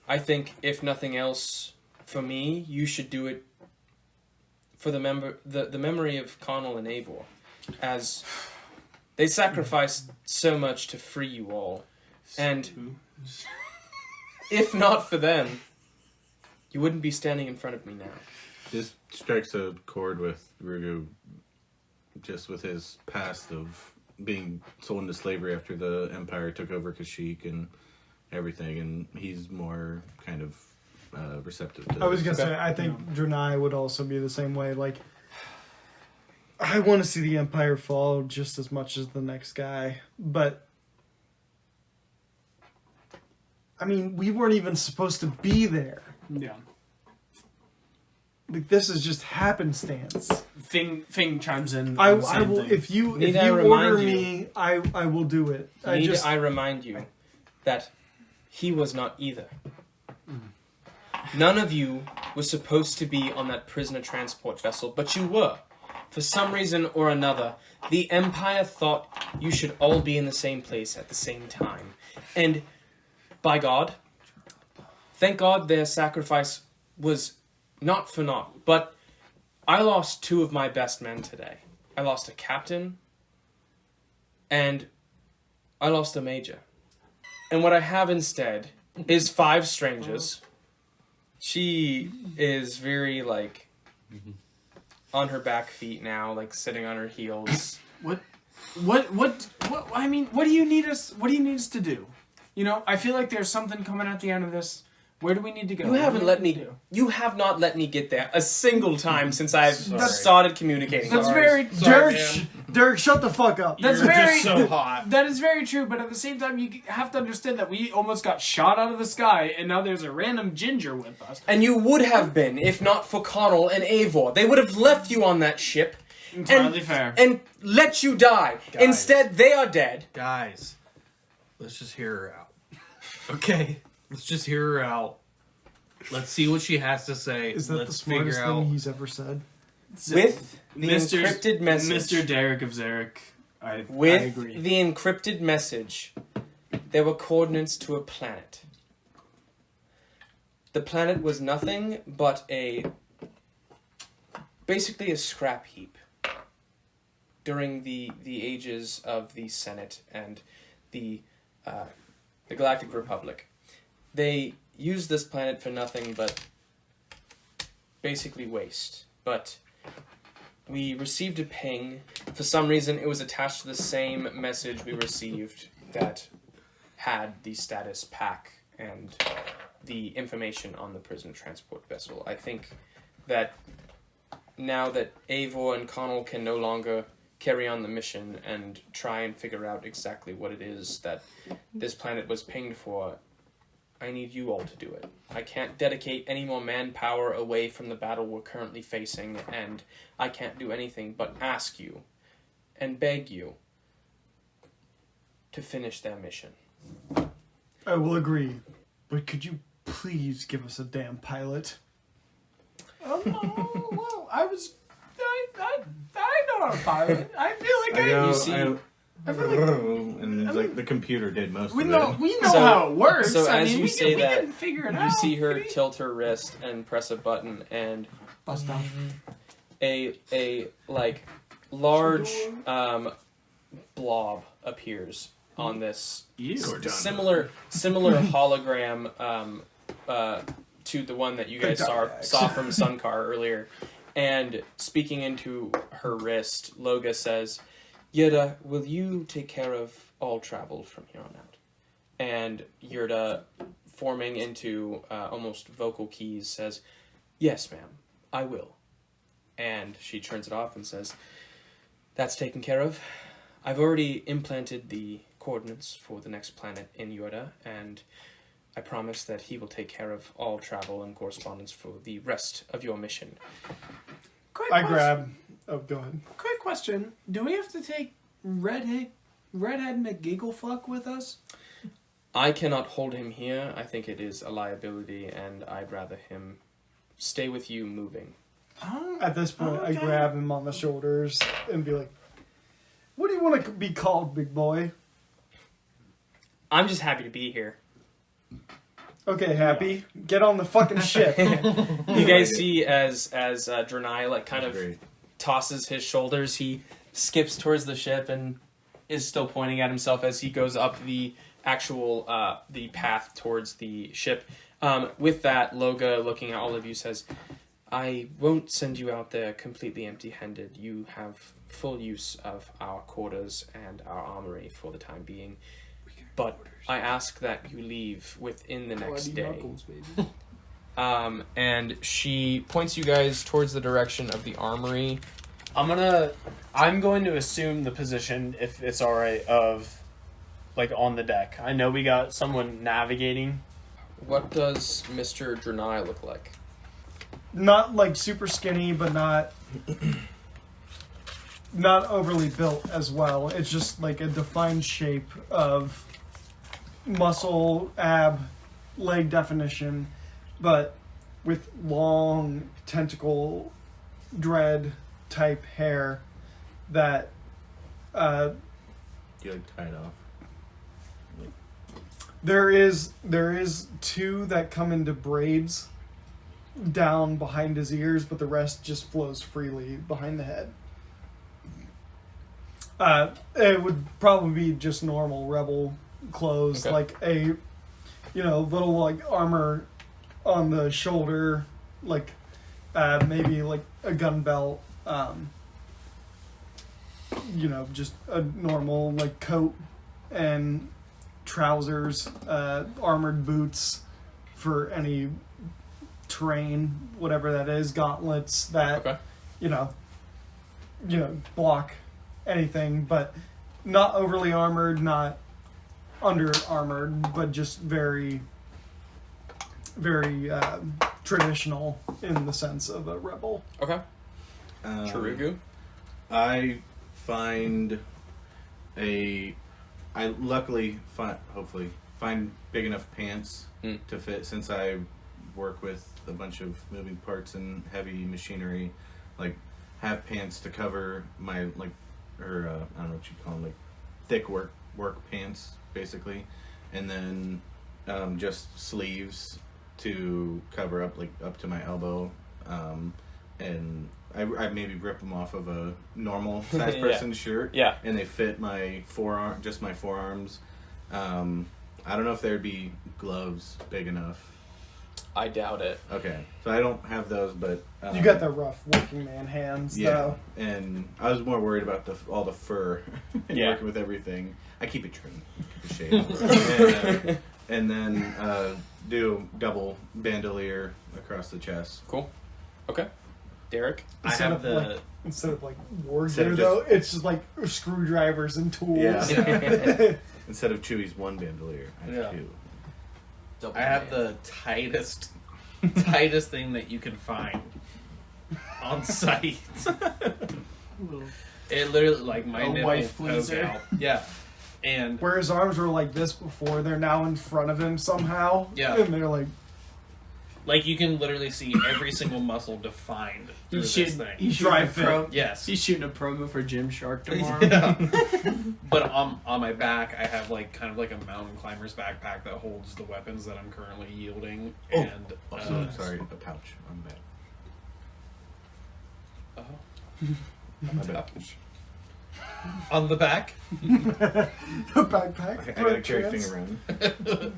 B: I think, if nothing else, for me, you should do it for the memory of Connell and Eivor, as they sacrificed so much to free you all. And if not for them, you wouldn't be standing in front of me now.
F: This strikes a chord with Rugu, just with his past of being sold into slavery after the Empire took over Kashyyyk and everything, and he's more kind of receptive to
C: I was going to say, I think Drenai would also be the same way. Like, I want to see the Empire fall just as much as the next guy, but I mean, we weren't even supposed to be there.
D: Yeah.
C: Like, this is just happenstance.
D: Fing chimes in.
C: I
D: on the same
C: will
D: thing.
C: if you
B: Need I
C: order
B: remind you?
C: me, I will do it.
B: I remind you that he was not either. None of you was supposed to be on that prisoner transport vessel, but you were. For some reason or another, the Empire thought you should all be in the same place at the same time. And, by God, thank God their sacrifice was not for naught. But I lost 2 of my best men today. I lost a captain, and I lost a major. And what I have instead is 5 strangers. She is very, like, on her back feet now, like, sitting on her heels.
D: What? I mean, what do you need us to do? You know, I feel like there's something coming at the end of this. Where do we need to go?
B: You
D: What do
B: haven't
D: we
B: let
D: need to
B: me...
D: do?
B: You have not let me get there a single time since I've
E: Sorry.
B: started communicating.
D: That's
E: Sorry.
D: very
E: Sorry,
C: Derek,
E: man.
C: Derek, shut the fuck up.
D: That's
E: You're
D: very
E: just so hot.
D: That is very true, but at the same time, you have to understand that we almost got shot out of the sky, and now there's a random ginger with us.
B: And you would have been, if not for Connell and Eivor. They would have left you on that ship
D: Entirely fair.
B: and let you die.
E: Guys.
B: Instead, they are dead.
E: Guys, let's just hear her out. Okay, let's just hear her out. Let's see what she has to say.
C: Is that
E: let's
C: the smartest
E: figure out.
C: thing he's ever said?
B: With the encrypted message.
D: Mr. Derek of Zarek, I
B: With
D: agree.
B: the encrypted message, there were coordinates to a planet. The planet was nothing but basically a scrap heap during the ages of the Senate and the Galactic Republic. They used this planet for nothing but basically waste. But we received a ping. For some reason, it was attached to the same message we received that had the status pack and the information on the prison transport vessel. I think that now that Eivor and Connell can no longer carry on the mission and try and figure out exactly what it is that this planet was pinged for, I need you all to do it. I can't dedicate any more manpower away from the battle we're currently facing, and I can't do anything but ask you and beg you to finish their mission.
C: I will agree, but could you please give us a damn pilot?
D: Oh, well, I know how to pilot. I feel like
B: You see-
D: I feel like
F: and it's like the computer did most
D: we
F: of
D: know
F: it.
D: how it works.
B: So
D: I
B: as
D: mean,
B: you
D: we
B: say
D: can
B: that,
D: figure it
B: you
D: out.
B: see her tilt her wrist and press a button, and
C: Bust off.
B: a like large blob appears on this similar hologram to the one that you guys saw from Sunkar earlier. And speaking into her wrist, Loga says, Yurda, will you take care of all travel from here on out? And Yurda, forming into almost vocal keys, says, yes, ma'am, I will. And she turns it off and says, that's taken care of. I've already implanted the coordinates for the next planet in Yurda, and I promise that he will take care of all travel and correspondence for the rest of your mission.
C: I grab... Oh, go ahead.
D: Quick question. Do we have to take Redhead McGigglefuck with us?
B: I cannot hold him here. I think it is a liability, and I'd rather him stay with you moving.
C: At this point, I grab him on the shoulders and be like, what do you want to be called, big boy?
B: I'm just happy to be here.
C: Okay, Happy. Get on the fucking ship.
B: You guys see as Drenai like kind of tosses his shoulders, he skips towards the ship and is still pointing at himself as he goes up the actual the path towards the ship. With that, Loga, looking at all of you, says, I won't send you out there completely empty-handed. You have full use of our quarters and our armory for the time being. But I ask that you leave within the next day. And she points you guys towards the direction of the armory.
D: I'm going to assume the position, if it's alright, of like on the deck. I know we got someone navigating.
B: What does Mr. Drenai look like?
C: Not like super skinny, but not overly built as well. It's just like a defined shape of muscle, ab, leg definition, but with long tentacle dread type hair that
F: You like tied off.
C: there is two that come into braids down behind his ears, but the rest just flows freely behind the head. It would probably be just normal rebel clothes,
B: Okay.
C: like a, little like armor on the shoulder, like maybe like a gun belt, just a normal like coat and trousers, armored boots for any terrain, whatever that is, gauntlets that block anything, but not overly armored, not under armored, but just very, very traditional in the sense of a rebel.
B: Okay. Chirugu?
F: I luckily find big enough pants to fit, since I work with a bunch of moving parts and heavy machinery. Like, have pants to cover my I don't know what you call them, like thick work pants basically, and then just sleeves to cover up to my elbow, and I maybe rip them off of a normal size person's shirt, and they fit my forearms. I don't know if there'd be gloves big enough.
B: I doubt it.
F: Okay, so I don't have those, but
C: You got the rough working man hands, though.
F: And I was more worried about all the fur and working with everything. I keep it trim, keep it shaved, and then do double bandolier across the chest.
B: Cool. Okay. Derek?
C: Instead of war gear, though, it's just like screwdrivers and tools.
F: Yeah. Instead of Chewie's one bandolier, I have two.
E: I have the tightest thing that you can find on site. It literally, like, my
C: A
E: nipple
C: wife
E: poke
C: pleaser.
E: out. Yeah. And
C: where his arms were like this before, they're now in front of him somehow.
E: Yeah.
C: And they're like
E: you can literally see every single muscle defined through this thing.
D: He's
C: Dry
D: shooting
C: fit.
E: Yes.
D: He's shooting a promo for Gymshark tomorrow.
E: Yeah. But on my back, I have kind of like a mountain climber's backpack that holds the weapons that I'm currently yielding. And
F: Also, sorry, a pouch on the back. My bad.
E: On the back.
C: A backpack.
F: I gotta carry
C: perchance.
F: finger around.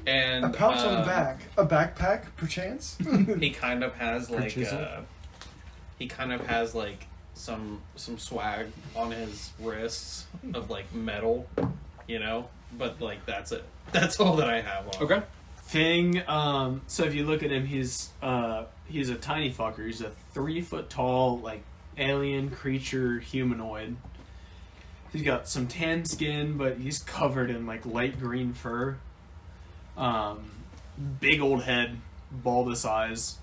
E: And
C: A pouch on the back. A backpack, perchance.
E: he kind of has like
A: chisel?
E: some swag on his wrists of like metal, you know, but like that's it. That's all that I have on.
D: Okay. Fing, so if you look at him, he's a tiny fucker. He's a 3 foot tall, like, alien creature humanoid. He's got some tan skin, but he's covered in, like, light green fur. Big old head, bulbous eyes.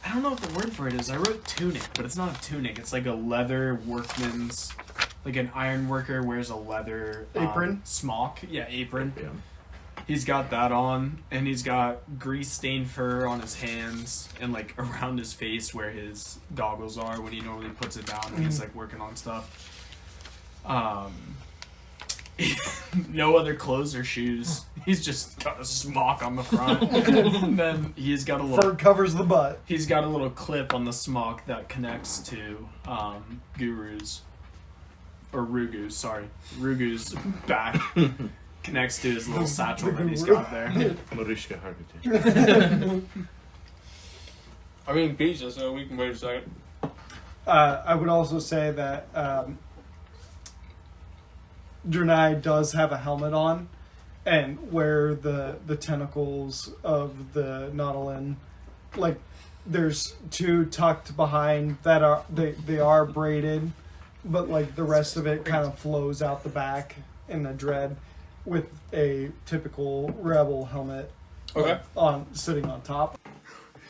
D: I don't know what the word for it is. I wrote tunic, but it's not a tunic. It's like a leather workman's, like an iron worker wears a leather
C: Apron?
D: smock. Yeah, apron.
F: Yeah.
D: He's got that on, and he's got grease-stained fur on his hands and, like, around his face where his goggles are when he normally puts it down when he's, like, working on stuff. No other clothes or shoes. He's just got a smock on the front. And then he's got a
C: Fur
D: little...
C: covers the butt.
D: He's got a little clip on the smock that connects to Guru's... Or Rugu's, sorry. Rugu's back. Connects to his little satchel that he's got there.
F: Marishka heart attack.
B: I mean, pizza, so we can wait a second.
C: I would also say that Drenai does have a helmet on, and where the tentacles of the Nautilin, like, there's 2 tucked behind that are they are braided, but like the rest of it kind of flows out the back in the dread, with a typical rebel helmet.
B: Okay.
C: Sitting on top.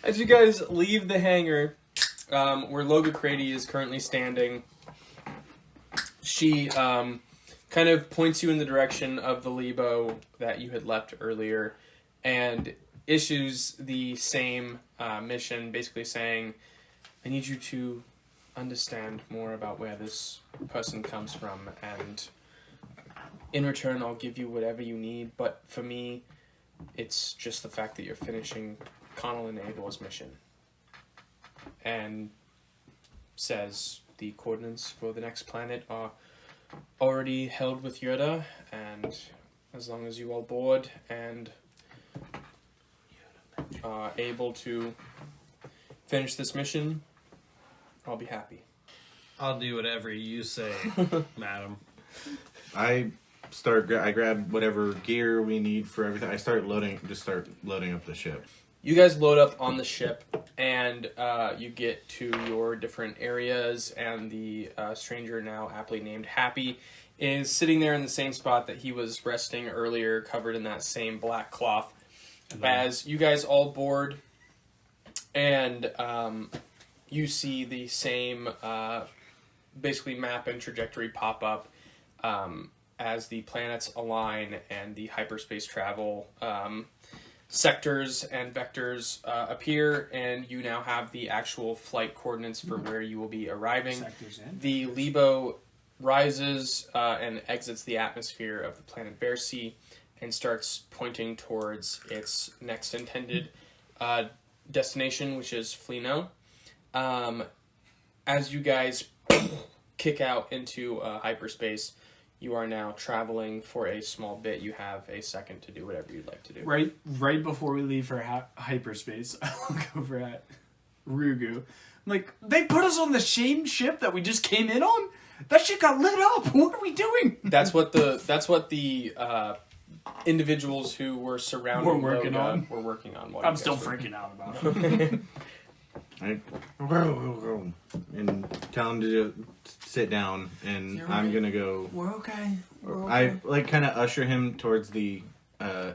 B: As you guys leave the hangar, where Loga Crady is currently standing, she kind of points you in the direction of the Lebo that you had left earlier, and issues the same mission, basically saying, I need you to understand more about where this person comes from, and in return, I'll give you whatever you need, but for me, it's just the fact that you're finishing Connell and Abel's mission. And says the coordinates for the next planet are already held with Yoda, and as long as you all board and are able to finish this mission, I'll be happy.
E: I'll do whatever you say, madam.
F: I grab whatever gear we need for everything. I start loading up the ship.
B: You guys load up on the ship, and you get to your different areas, and the stranger, now aptly named Happy, is sitting there in the same spot that he was resting earlier, covered in that same black cloth. As you guys all board, and you see the same basically map and trajectory pop up as the planets align and the hyperspace travel sectors and vectors appear, and you now have the actual flight coordinates for where you will be arriving. The Lebo rises and exits the atmosphere of the planet Bear Sea and starts pointing towards its next intended destination, which is Flino. As you guys kick out into hyperspace, you are now traveling for a small bit. You have a second to do whatever you'd like to do.
D: Right before we leave for hyperspace, I look over at Rugu. I'm like, they put us on the same ship that we just came in on? That shit got lit up. What are we doing?
B: That's what the individuals who were surrounding
D: Were working
B: Loga
D: on?
B: were working on.
D: I'm still freaking out about it.
F: And tell him to sit down, and
D: You're
F: I'm
D: right.
F: gonna go.
D: We're okay.
F: I like kind of usher him towards the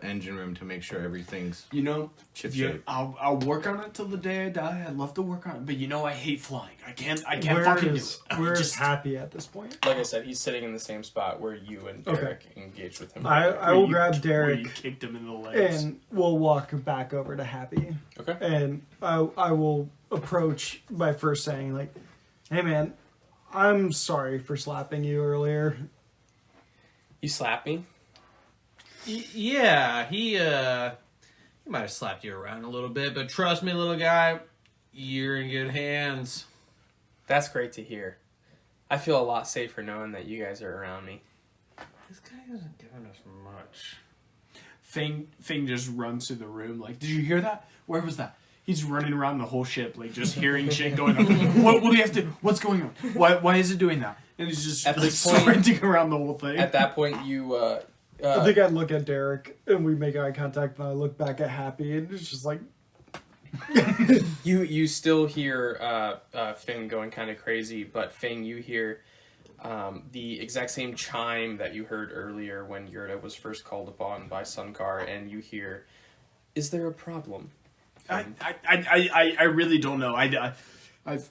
F: engine room to make sure everything's
D: You know,
F: chip
D: yeah,
F: shape.
D: I'll work on it till the day I die. I'd love to work on it, but you know I hate flying. I can't fucking do it.
C: Where's Happy at this point?
B: Like I said, he's sitting in the same spot where you and
C: Okay.
B: Derek engaged with him.
C: I will grab
D: where
C: Derek
D: you kicked him in the legs.
C: and we'll walk back over to Happy.
B: Okay.
C: And I will approach by first saying, like, hey man, I'm sorry for slapping you earlier.
B: You slap me?
E: Yeah, he might have slapped you around a little bit, but trust me, little guy, you're in good hands.
B: That's great to hear. I feel a lot safer knowing that you guys are around me.
G: This guy hasn't given us much.
D: Fing just runs through the room like, did you hear that? Where was that? He's running around the whole ship, like just hearing shit going on. What do you have to? What's going on? Why is it doing that? And he's just
B: At
D: like,
B: this point-
D: sprinting around the whole thing.
B: At that point, you
C: I think I look at Derek and we make eye contact, and I look back at Happy, and it's just like,
B: you still hear Fing going kind of crazy, but Fing, you hear the exact same chime that you heard earlier when Yurta was first called upon by Sunkar, and you hear, "Is there a problem?"
D: I really don't know. I've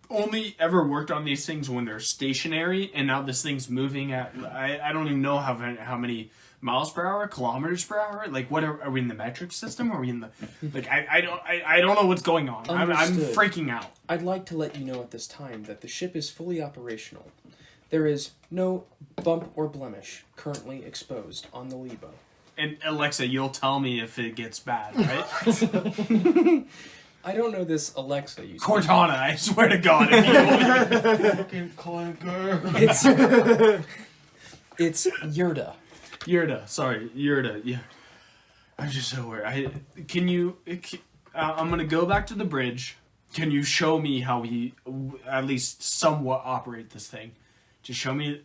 D: only ever worked on these things when they're stationary, and now this thing's moving at I don't even know how many miles per hour, kilometers per hour. Like, what are we in the metric system? Or are we in the like? I don't know what's going on. I'm
B: Understood.
D: freaking out.
B: I'd like to let you know at this time that the ship is fully operational. There is no bump or blemish currently exposed on the Lebo.
D: And Alexa, you'll tell me if it gets bad, right?
B: I don't know this Alexa you speak.
D: Cortana, I swear to God, if you
G: Fucking clinker.
B: It's Yurta.
D: Yurta. Yeah, I'm just so worried. I'm gonna go back to the bridge. Can you show me how we at least somewhat operate this thing? Just show me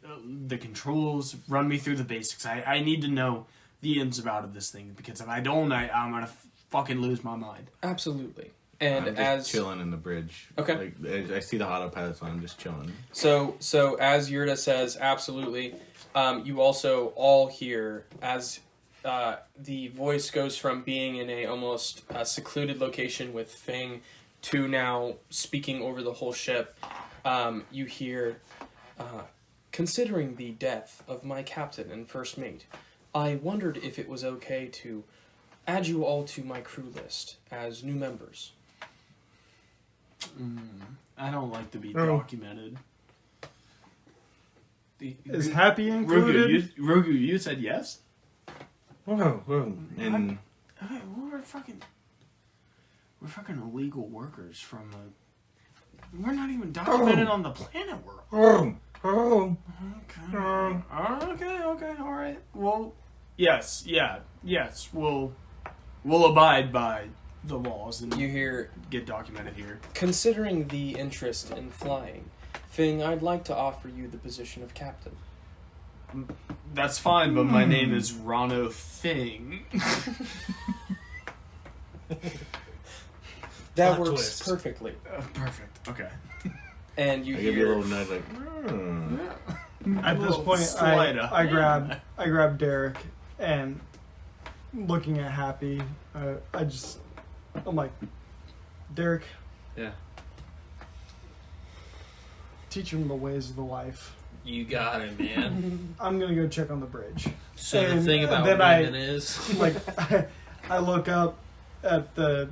D: the controls. Run me through the basics. I need to know the ins and outs of this thing, because if I don't, I'm gonna fucking lose my mind.
B: Absolutely. And
F: I'm just
B: as
F: chilling in the bridge.
B: Okay.
F: Like, I see the autopilot, so I'm just chilling.
B: So as Yurta says, absolutely. You also all hear as the voice goes from being in a almost secluded location with Fing to now speaking over the whole ship. You hear, considering the death of my captain and first mate, I wondered if it was okay to add you all to my crew list as new members.
D: I don't like to be documented.
C: is Happy included?
D: Rugu, you said yes?
F: Whoa. And
D: Okay, we're fucking illegal workers from we're not even documented on the planet world. Okay, all right. Well, yes, we'll abide by the laws and
B: You hear,
D: get documented here.
B: considering the interest in flying, Fing, I'd like to offer you the position of captain.
D: That's fine, but my name is Rano Thing.
B: That
E: Plot
B: works
E: twist.
B: perfectly.
D: Perfect. Okay.
B: And you
F: I give you a
B: hear,
F: little nudge, like,
C: At this
D: Little
C: point,
D: slider.
C: I grab Derek, and looking at Happy, I'm like, Derek,
E: Yeah.
C: teach him the ways of the life.
E: You got it, man.
C: I'm gonna go check on the bridge.
E: So the
C: And
E: thing about
C: then
E: women is,
C: Like, I look up at the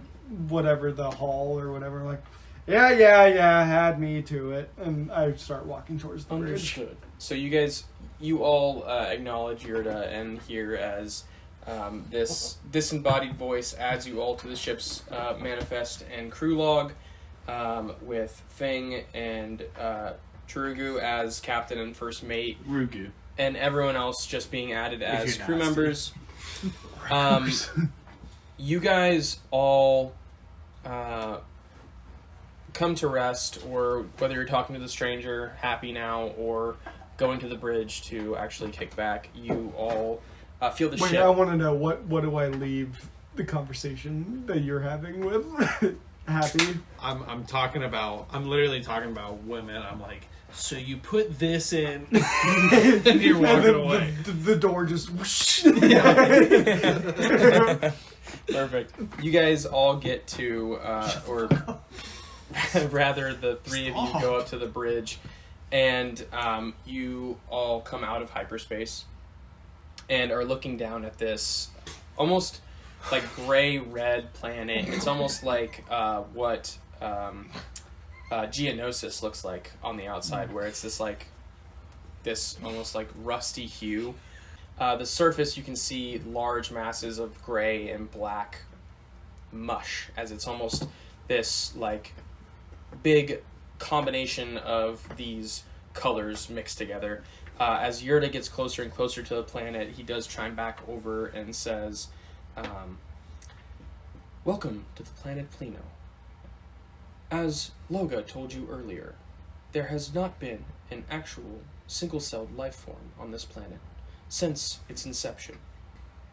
C: hall or whatever, like, yeah, had me to it, and I start walking towards the bridge.
B: understood. So you all acknowledge Yurta and hear as this disembodied voice adds you all to the ship's manifest and crew log, with Fing and Churugu as captain and first mate,
D: Rugu.
B: and everyone else just being added as
D: you're
B: crew
D: nasty.
B: members. You guys all come to rest, or whether you're talking to the stranger, happy now, or going to the bridge to actually kick back, you all feel the
C: Wait,
B: ship.
C: I want to know what do I leave the conversation that you're having with Happy?
E: I'm literally talking about women. I'm like, so you put this in, and you're walking
C: And
E: away.
C: the door just whoosh.
B: Perfect. You guys all get to, or rather, the three of you go up to the bridge, and you all come out of hyperspace and are looking down at this almost like gray-red planet. It's almost like what Geonosis looks like on the outside, where it's this almost like rusty hue. The surface, you can see large masses of gray and black mush, as it's almost this like big combination of these colors mixed together. As Yurda gets closer and closer to the planet, he does chime back over and says, "Welcome to the planet Flino. As Loga told you earlier, there has not been an actual single-celled life form on this planet since its inception.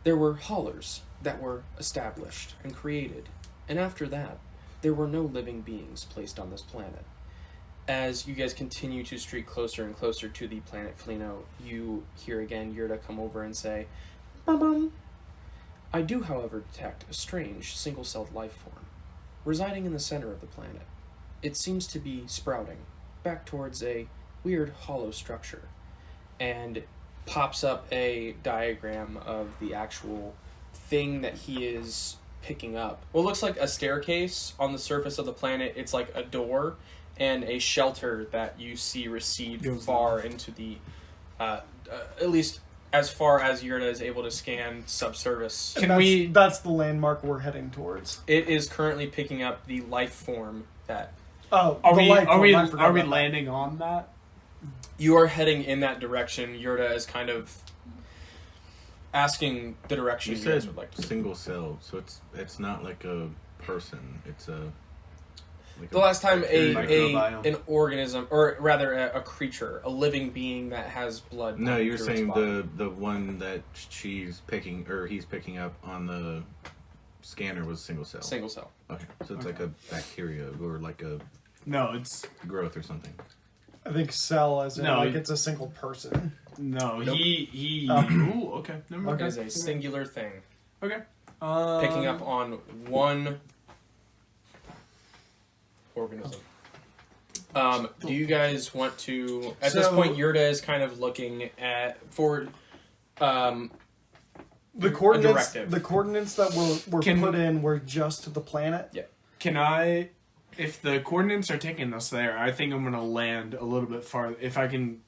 B: There were haulers that were established and created, and after that, there were no living beings placed on this planet. As you guys continue to streak closer and closer to the planet Flino, you hear again Yurda come over and say, "Bum-bum. I do, however, detect a strange single-celled life form residing in the center of the planet. It seems to be sprouting back towards a weird hollow structure," and pops up a diagram of the actual thing that he is picking up. Well, it looks like a staircase on the surface of the planet. It's like a door and a shelter that you see recede far into the, at least as far as Yurda is able to scan subsurface.
C: That's the landmark we're heading towards.
B: It is currently picking up the life form that...
C: Oh,
D: Are
C: the
D: we
C: light
D: are
C: form,
D: we
C: I forgot
D: are we
C: about that.
D: landing on that?
B: You are heading in that direction. Yurda is kind of asking the direction
F: You
B: you guys
F: said
B: would like to.
F: single cell, so it's not like a person. It's a. Like
B: The last time
D: Microbiome.
B: an organism, or rather a creature, a living being that has blood.
F: No,
B: pumping
F: you're
B: through its
F: saying
B: body.
F: the one that she's picking or he's picking up on the scanner was single cell.
B: Single cell.
F: Okay, so it's like a bacteria or like a
D: No, it's
F: growth or something.
C: I think cell as in
D: No,
C: like
D: it-
C: it's a single person.
D: no.
B: Nope.
D: He.
C: Oh.
D: Ooh, okay. Never mind.
B: It is a singular thing.
D: Okay.
B: Picking up on one organism. Do you guys want to... At this
C: So-
B: point, Yurda is kind of looking at...
C: The coordinates,
B: directive.
C: the coordinates that were
D: Can-
C: put in were just to the planet.
D: Can I? If the coordinates are taking us there, I think I'm gonna land a little bit farther. If I can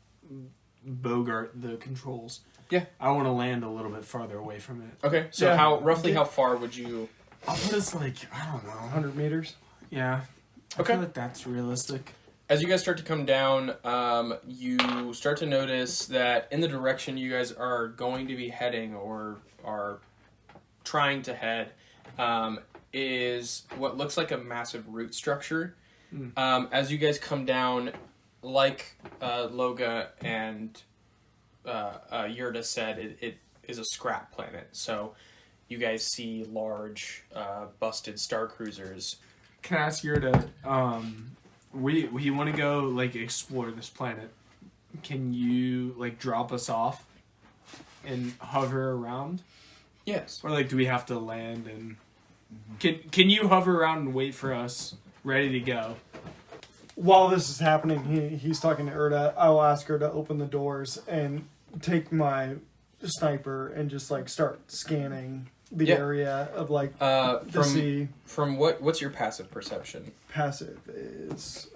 D: bogart the controls.
B: Yeah.
D: I want to land a little bit farther away from it.
B: Okay, so
C: Yeah.
B: roughly how far would you...
D: I'll put us like, I don't know.
C: 100 meters.
D: Yeah. I
B: Okay.
D: feel like that's realistic.
B: As you guys start to come down, you start to notice that in the direction you guys are going to be heading or are trying to head is what looks like a massive root structure. As you guys come down, like Loga and Yurda said, it is a scrap planet. So you guys see large, busted star cruisers.
D: Can I ask you to, we want to go like explore this planet. Can you like drop us off and hover around?
B: Yes.
D: Or like do we have to land and can you hover around and wait for us ready to go?
C: While this is happening, he's talking to Erda. I will ask her to open the doors and take my sniper and just like start scanning the
B: Yeah.
C: area of like to see.
B: From what's your passive perception?
C: Passive is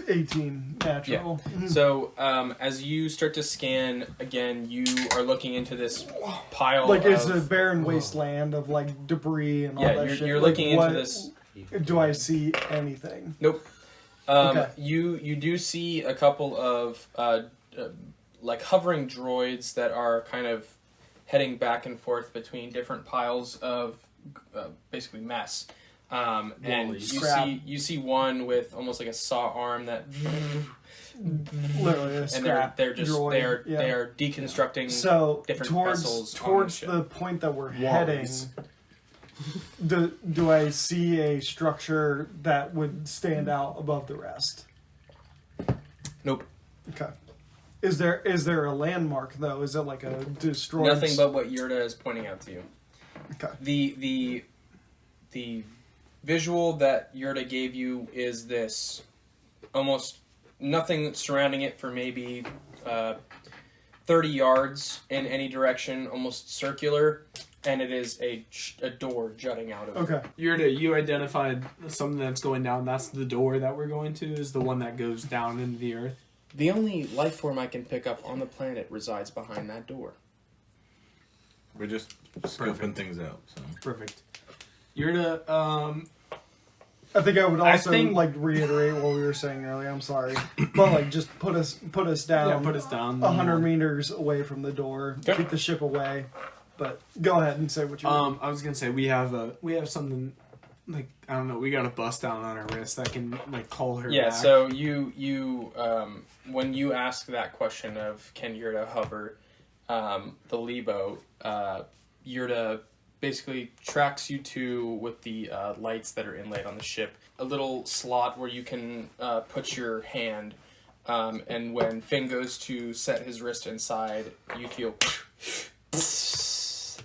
C: 18 natural.
B: So, as you start to scan again, you are looking into this pile.
C: Like it's
B: of,
C: a barren wasteland of like debris and all
B: Yeah,
C: that
B: you're-
C: shit.
B: you're
C: Like,
B: looking into
C: what-
B: this-
C: Do I see anything?
B: Nope.
C: Okay.
B: You do see a couple of like hovering droids that are kind of heading back and forth between different piles of basically mess. And
D: Wally.
C: Scrap.
B: you see one with almost like a saw arm that,
C: Literally a
B: and
C: scrap
B: they're just
C: droid. Yeah.
B: they are deconstructing.
C: So
B: different
C: towards
B: vessels on
C: towards
B: the
C: the
B: ship.
C: point that we're
D: Walls.
C: heading, do I see a structure that would stand out above the rest?
B: Nope.
C: Okay. Is there a landmark though? Is it like a destroyed?
B: Nothing but what Yurda is pointing out to you.
C: Okay.
B: The visual that Yurda gave you is this almost nothing surrounding it for maybe 30 yards in any direction, almost circular, and it is a door jutting out of it.
C: Okay.
D: You identified something that's going down. That's the door that we're going to, is the one that goes down into the earth.
B: The only life form I can pick up on the planet resides behind that door.
F: We're just scoping things out. So
D: Perfect. You're to
C: I think I would
D: I
C: also
D: think-
C: like reiterate what we were saying earlier. I'm sorry, but like just put us down.
D: Yeah, put us down.
C: 100 meters away from the door.
A: Okay.
C: Keep the ship away. But go ahead and say what you.
D: I was gonna say we have something like I don't know. We got a bust down on our wrist that can like call her.
B: Yeah,
D: back.
B: so you when you ask that question of can Yurta hover, the Lebo, Yurta basically tracks you to with the lights that are inlaid on the ship, a little slot where you can put your hand, and when Finn goes to set his wrist inside, you feel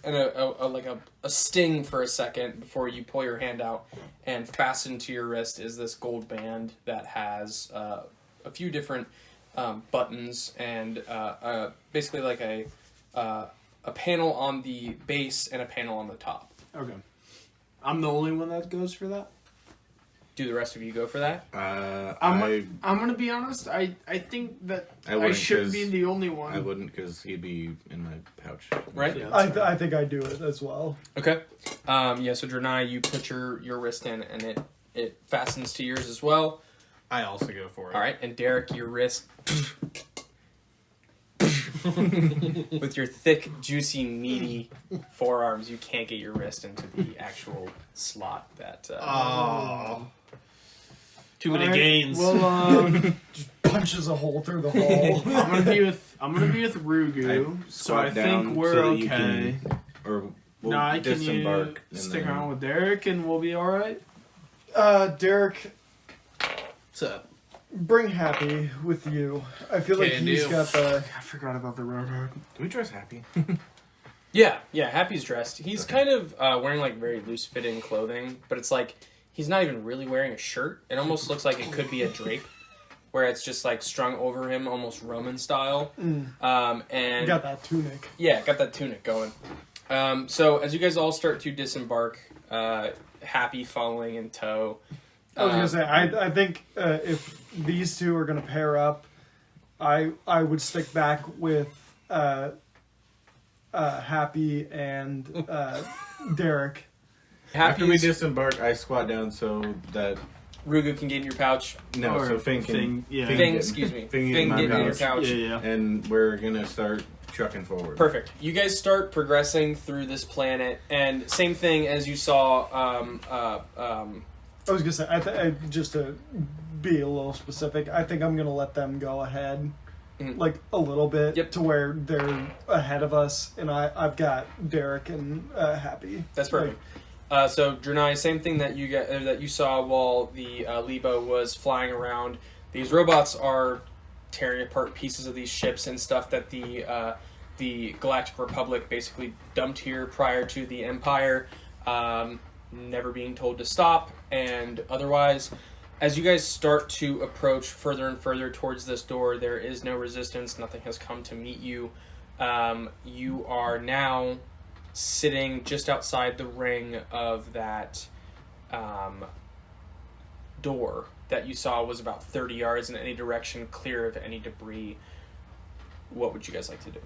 B: and a sting for a second before you pull your hand out, and fastened to your wrist is this gold band that has a few different buttons and basically like a panel on the base and a panel on the top.
D: Okay. I'm the only one that goes for that.
B: Do the rest of you go for that?
D: I'm gonna be honest. I think that
F: I
D: I
F: wouldn't,
D: should
F: 'cause
D: be the only one.
F: I wouldn't because he'd be in my pouch.
B: Right?
D: Yeah,
C: I,
D: that's fair.
C: I think I do it as well.
B: Okay. Yeah, so Drenai, you put your wrist in and it fastens to yours as well.
E: I also go for it.
B: All right, and Derek, your wrist with your thick, juicy, meaty forearms, you can't get your wrist into the actual slot that.
E: Oh. Too many
D: Alright,
E: gains.
D: Well,
C: Punches a hole through the hole.
D: I'm gonna be with Rugu, so I
F: squat down
D: think we're
F: so that you
D: okay.
F: Or we'll
D: Nah, can you
F: disembark. and
D: stick
F: then-
D: around with Derek and we'll be all right?
C: Derek,
E: What's up?
C: bring Happy with you. I feel like
E: Can
C: he's
E: do.
C: got the.
D: I forgot about the railroad.
F: Do we dress happy?
B: Yeah, Happy's dressed. He's kind of wearing like very loose fitting clothing, but it's like he's not even really wearing a shirt. It almost looks like it could be a drape, where it's just like strung over him, almost Roman style. And
C: Got that tunic.
B: yeah, got that tunic going. So as you guys all start to disembark, Happy following in tow.
C: I was gonna say, I think if these two are gonna pair up, I would stick back with Happy and Derek.
F: After we
B: Happy's
F: disembark, I squat down so that
B: Rugu can get in your pouch.
F: no,
D: Or
F: so Finn can.
D: Finn, yeah.
F: Finn
B: Finn,
F: get-
B: excuse me.
F: Finn
B: Finn
F: get
B: get
F: my
B: in your
F: pouch,
B: couch.
D: Yeah.
F: and we're gonna start trucking forward.
B: Perfect. You guys start progressing through this planet, and same thing as you saw.
C: I was gonna say, I just to be a little specific, I think I'm gonna let them go ahead, like a little bit,
B: Yep.
C: to where they're ahead of us, and I've got Derek and Happy.
B: That's perfect. So Drenai, same thing that you saw while the Lebo was flying around. These robots are tearing apart pieces of these ships and stuff that the Galactic Republic basically dumped here prior to the Empire, never being told to stop, and otherwise. As you guys start to approach further and further towards this door, there is no resistance. Nothing has come to meet you. You are now sitting just outside the ring of that door that you saw was about 30 yards in any direction, clear of any debris. What would you guys like to do?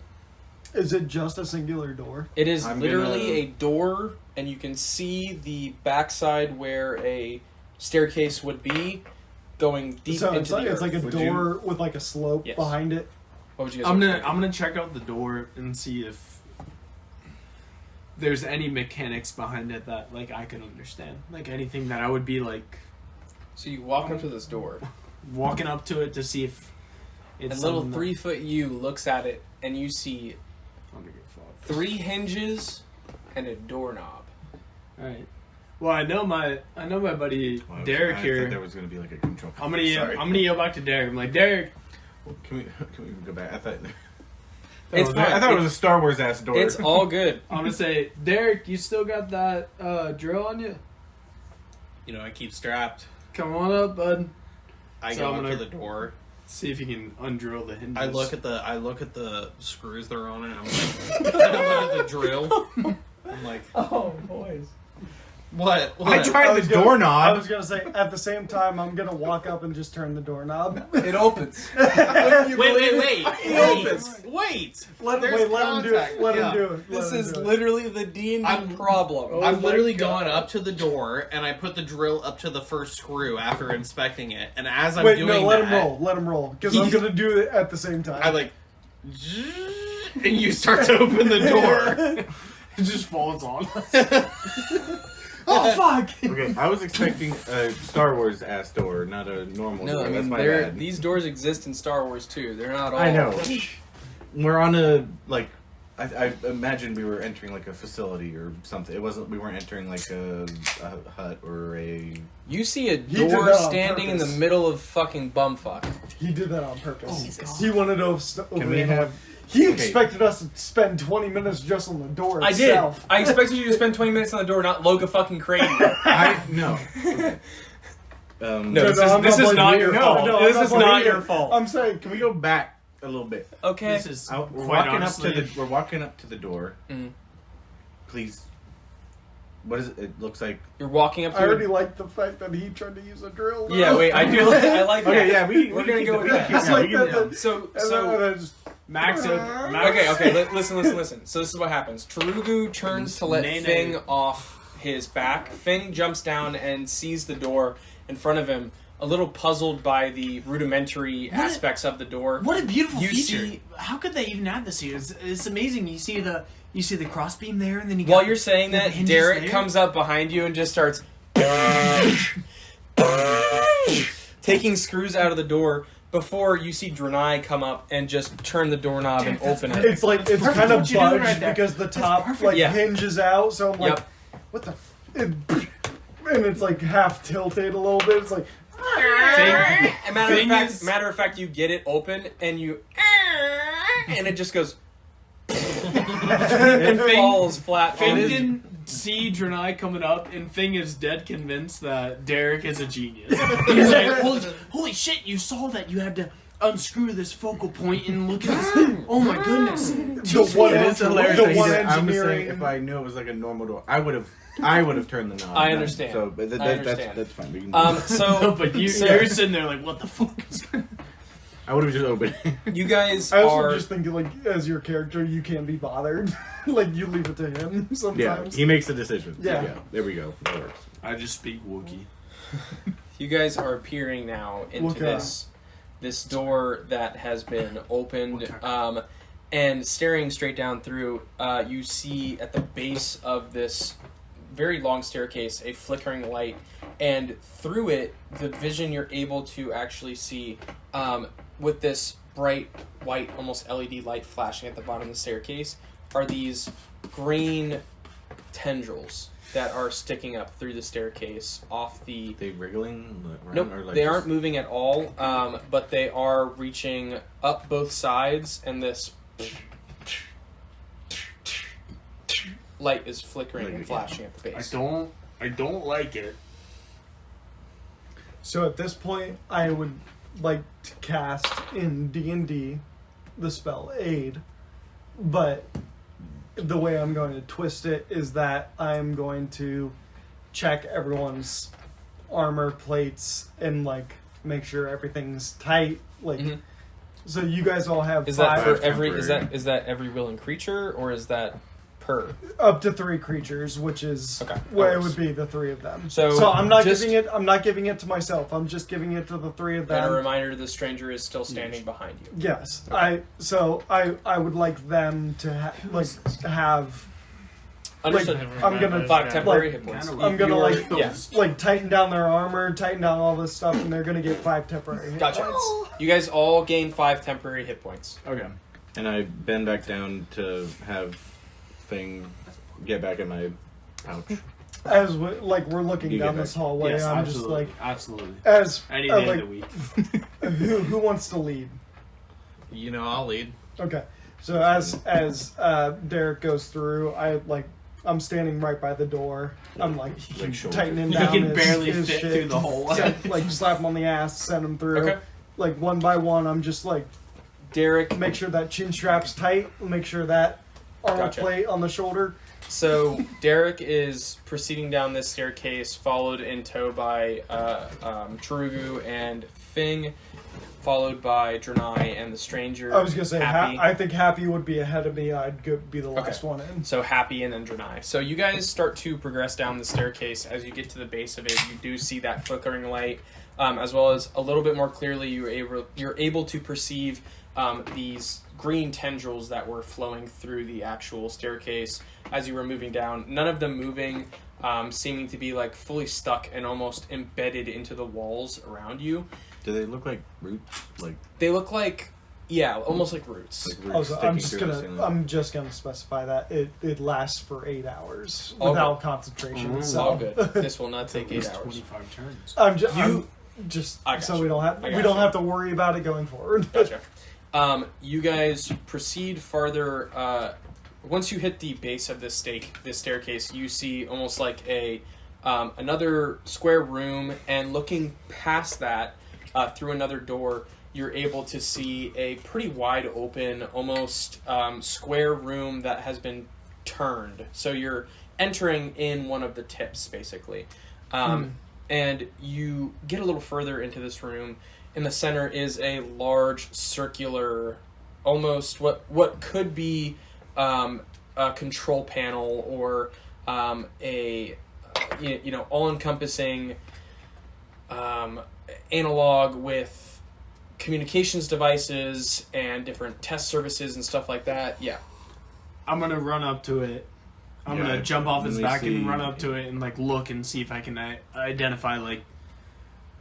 C: Is it just a singular door?
B: It is
F: I'm
B: literally
F: gonna-
B: a door, and you can see the backside where a staircase would be, going deep
C: So
B: into
C: it's
B: the
C: like,
B: earth.
C: it's like a
F: Would
C: door with like a slope
B: Yes.
C: behind it.
B: What would you guys
D: I'm
B: like
D: gonna
B: to do?
D: I'm gonna check out the door and see if there's any mechanics behind it that like I can understand. Like anything that I would be like
B: So you walk up to this door.
D: walking up to it to see if it's
B: A little
D: something that-
B: 3-foot you looks at it, and you see
D: I'm gonna get fucked.
B: 3 hinges and a doorknob.
D: All right. Well, I know my buddy
F: Well,
D: Derek
F: I
D: here.
F: thought there was gonna be like a control.
D: I'm gonna
F: Sorry.
D: yell back to Derek. I'm like, Derek.
F: Can we go back? I thought.
B: It's fine.
F: I thought it was a Star Wars ass door.
B: It's all good.
D: I'm gonna say, Derek, you still got that drill on you?
E: You know, I keep strapped.
D: Come on up, bud.
E: I
D: So
E: go
D: I'm
E: up
D: gonna-
E: to the door.
D: See if you can undrill the hinges.
E: I look at the screws that are on it. And I'm like, I look at the drill. I'm like,
B: Oh, boys.
E: What?
F: I tried
C: I
F: the
C: was gonna-
F: doorknob.
C: I was gonna say at the same time I'm gonna walk up and just turn the doorknob.
A: It opens.
E: Wait.
C: Let
E: There's
C: him do it.
E: contact.
C: Let
E: Yeah.
C: him do it.
A: This
C: Let him
A: is
C: do it.
A: literally the D&D problem.
E: I'm literally going up to the door, and I put the drill up to the first screw after inspecting it. And as I'm
C: Wait,
E: doing
C: no, let
E: that,
C: him roll. Let him roll because I'm gonna do it at the same time.
E: I like, and you start to open the door.
D: It just falls on.
C: Oh fuck!
F: Okay, I was expecting a Star Wars ass door, not a normal
A: No,
F: door.
A: I
F: That's
A: mean
F: my
A: they're-
F: bad.
A: these doors exist in Star Wars too. They're not all.
F: I know. We're on a like. I imagined we were entering like a facility or something. It wasn't. We weren't entering like a hut or a.
A: You see a
C: did
A: door
C: that on
A: standing in the
C: purpose.
A: middle of fucking bumfuck.
C: He did that on purpose.
A: God.
C: He wanted to.
F: Can we have?
C: He
F: Okay.
C: expected us to spend 20 minutes just on the door
B: I did.
C: itself.
B: I expected you to spend 20 minutes on the door, not Loga fucking crazy.
F: I no.
B: No,
C: No,
B: this
C: I'm
B: is
C: blaming
B: not
C: you.
B: your
C: No,
B: fault.
C: no, I'm
B: This is
C: blaming
B: not
C: you.
B: your fault.
C: I'm saying,
F: Can we go back a little bit?
B: Okay.
D: This is
F: We're
D: quite
F: walking
D: honestly.
F: up to the. We're walking up to the door.
B: Mhm.
F: Please. What is it? It looks like.
B: You're walking up
C: I
B: to
C: already like the fact that he tried to use a drill. though.
B: Yeah, wait, I do. I like that.
F: Okay, yeah, we're
B: gonna go with that.
C: It's like that.
F: Yeah.
B: So,
C: And
B: so
C: then I just,
D: Max.
B: okay. Listen. So this is what happens. Tarugu turns to let
D: Nay,
B: Fing
D: nay.
B: off his back. Fing jumps down and sees the door in front of him, a little puzzled by the rudimentary aspects of the door.
H: What a beautiful
B: You
H: feature!
B: see-
H: How could they even add this here? It's amazing. You see the crossbeam there, and then you.
B: While
H: got
B: you're saying
H: the
B: that,
H: hinges
B: Derek
H: there.
B: comes up behind you and just starts taking screws out of the door before you see Drenai come up and just turn the doorknob and
H: Derek, that's
B: open it.
C: it's like it's
H: perfect
C: kind of
H: what you're doing
C: budged
H: right there.
C: because the top
H: perfect.
C: like
B: Yeah.
C: hinges out. So I'm like,
B: Yep.
C: what the? And it's like half tilted a little bit. It's like,
B: And
D: Thing is-
B: matter of fact, you get it open and you, and it just goes and falls flat.
D: Fing
B: on his-
D: didn't see Drenai coming up, and Fing is dead convinced that Derek is a genius.
H: He's like, holy shit! You saw that? You had to unscrew this focal point and look at this. Oh my goodness!
C: the one,
F: It is hilarious.
C: the
F: that he
C: one
F: did- I'm
C: engineering.
F: saying if I knew it was like a normal door, I would have turned the knob.
B: I understand.
F: So but
B: I understand.
F: That's fine. We can do
B: Um,
F: that.
B: so
D: But you're sitting there like, what the fuck is going on?
F: I would have just opened.
B: you guys
C: I also
B: are.
C: just think like as your character, you can't be bothered. Like you leave it to him
F: Yeah,
C: sometimes.
F: he makes the decision.
C: Yeah.
F: There we go. That works.
D: I just speak Wookiee.
B: You guys are peering now into
C: Wooka.
B: this door that has been opened, and staring straight down through. You see at the base of this very long staircase a flickering light, and through it, the vision you're able to actually see with this bright white, almost LED light flashing at the bottom of the staircase are these green tendrils that are sticking up through the staircase off the.
F: They wriggling around
B: Nope,
F: or like
B: they
F: just-
B: aren't moving at all, but they are reaching up both sides, and this light is flickering and flashing at the base.
D: I don't like it.
C: So at this point, I would like to cast in D&D the spell Aid, but the way I'm going to twist it is that I'm going to check everyone's armor plates and like make sure everything's tight. Like,
B: Mhm.
C: so you guys all have
B: Is that
C: five,
B: for every? Is
F: temporary.
B: that every willing creature, or is that per?
C: up to 3 creatures, which is
B: Okay,
C: where
B: that
C: it
B: works.
C: would be the 3 of them.
B: So
C: I'm not
B: just-
C: giving it. I'm not giving it to myself. I'm just giving it to the 3 of
B: And a
C: them.
B: reminder: the stranger is still standing behind you.
C: Yes, I would like them to have.
B: Understood.
C: I'm gonna
B: 5 temporary
C: like,
B: hit points.
C: I'm gonna like
B: Yes.
C: like tighten down their armor, tighten down all this stuff, and they're gonna get 5 temporary hit
B: Gotcha.
C: points.
B: You guys all gain 5 temporary hit points.
D: Okay.
F: And I bend back down to have Thing get back in my pouch.
C: As we're looking
F: You
C: down
F: get
C: this
F: back.
C: hallway,
D: Yes,
C: I'm
D: absolutely.
C: just like
D: Absolutely.
C: as
D: Any day
C: like
D: of the week.
C: who wants to lead?
E: You know, I'll lead.
C: Okay, so as Derek goes through, I'm standing right by the door. I'm like
F: shoulder.
C: tightening
D: You
C: down.
D: can
C: his,
D: barely
C: his
D: fit
C: shit.
D: through the hole.
C: Like slap him on the ass, send him through.
B: Okay.
C: Like one by one, I'm just like
B: Derek,
C: make sure that chin strap's tight. Make sure that armor
B: Gotcha.
C: plate on the shoulder
B: So Derek is proceeding down this staircase, followed in tow by Chirugu and Fing, followed by Drenai and the stranger.
C: I was gonna say,
B: Happy.
C: I think Happy would be ahead of me. I'd be the last
B: Okay.
C: one in.
B: So Happy and then Drenai. So you guys start to progress down the staircase. As you get to the base of it, you do see that flickering light, as well as a little bit more clearly. You're able to perceive these green tendrils that were flowing through the actual staircase as you were moving down. None of them moving, seeming to be like fully stuck and almost embedded into the walls around you.
F: Do they look like roots? Like
B: They look like, yeah, almost like roots.
F: roots
C: Also,
F: sticking through the ceiling?
C: I'm just gonna specify that it lasts for 8 hours
B: All
C: without concentration.
B: It's
C: So
B: all good. This will not take 8
D: It's
B: hours.
D: 25 turns.
C: I'm just
B: I got
C: so
B: you.
C: we don't have
B: I got
C: we don't
B: you.
C: have to worry about it going forward.
B: Gotcha. You guys proceed farther. Once you hit the base of this staircase, you see almost like a another square room, and looking past that through another door, you're able to see a pretty wide open, almost square room that has been turned. So you're entering in one of the tips, basically. And you get a little further into this room. In the center is a large circular, almost what could be a control panel or a all-encompassing analog with communications devices and different test services and stuff like that. Yeah.
D: I'm gonna run up to it. I'm
F: Yeah,
D: gonna jump off his
F: let me
D: back
F: see.
D: and run up to it and like look and see if I can identify like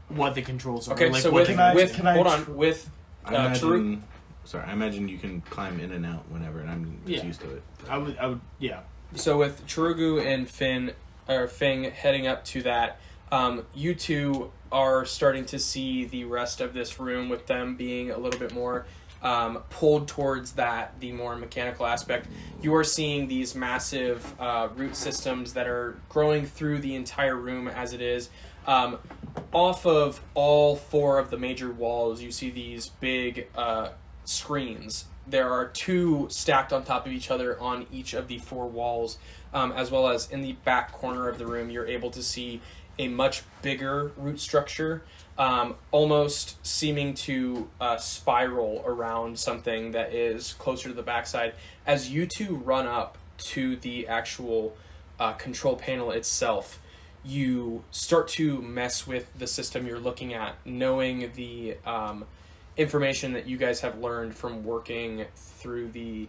D: what the controls are.
B: Okay,
D: like,
B: so
D: what
B: with,
D: the-
B: with
C: can I
B: hold
C: tr-
B: on, with
F: I imagine. Sorry, I imagine you can climb in and out whenever, and I'm just
D: Yeah.
F: used to it.
D: I would, yeah.
B: So with Chirugu and Fing heading up to that, you two are starting to see the rest of this room, with them being a little bit more pulled towards the more mechanical aspect. You are seeing these massive root systems that are growing through the entire room as it is. Off of all 4 of the major walls, you see these big screens. There are 2 stacked on top of each other on each of the 4 walls, as well as in the back corner of the room, you're able to see a much bigger root structure, almost seeming to spiral around something that is closer to the backside. As you two run up to the actual control panel itself, you start to mess with the system you're looking at, knowing the information that you guys have learned from working through the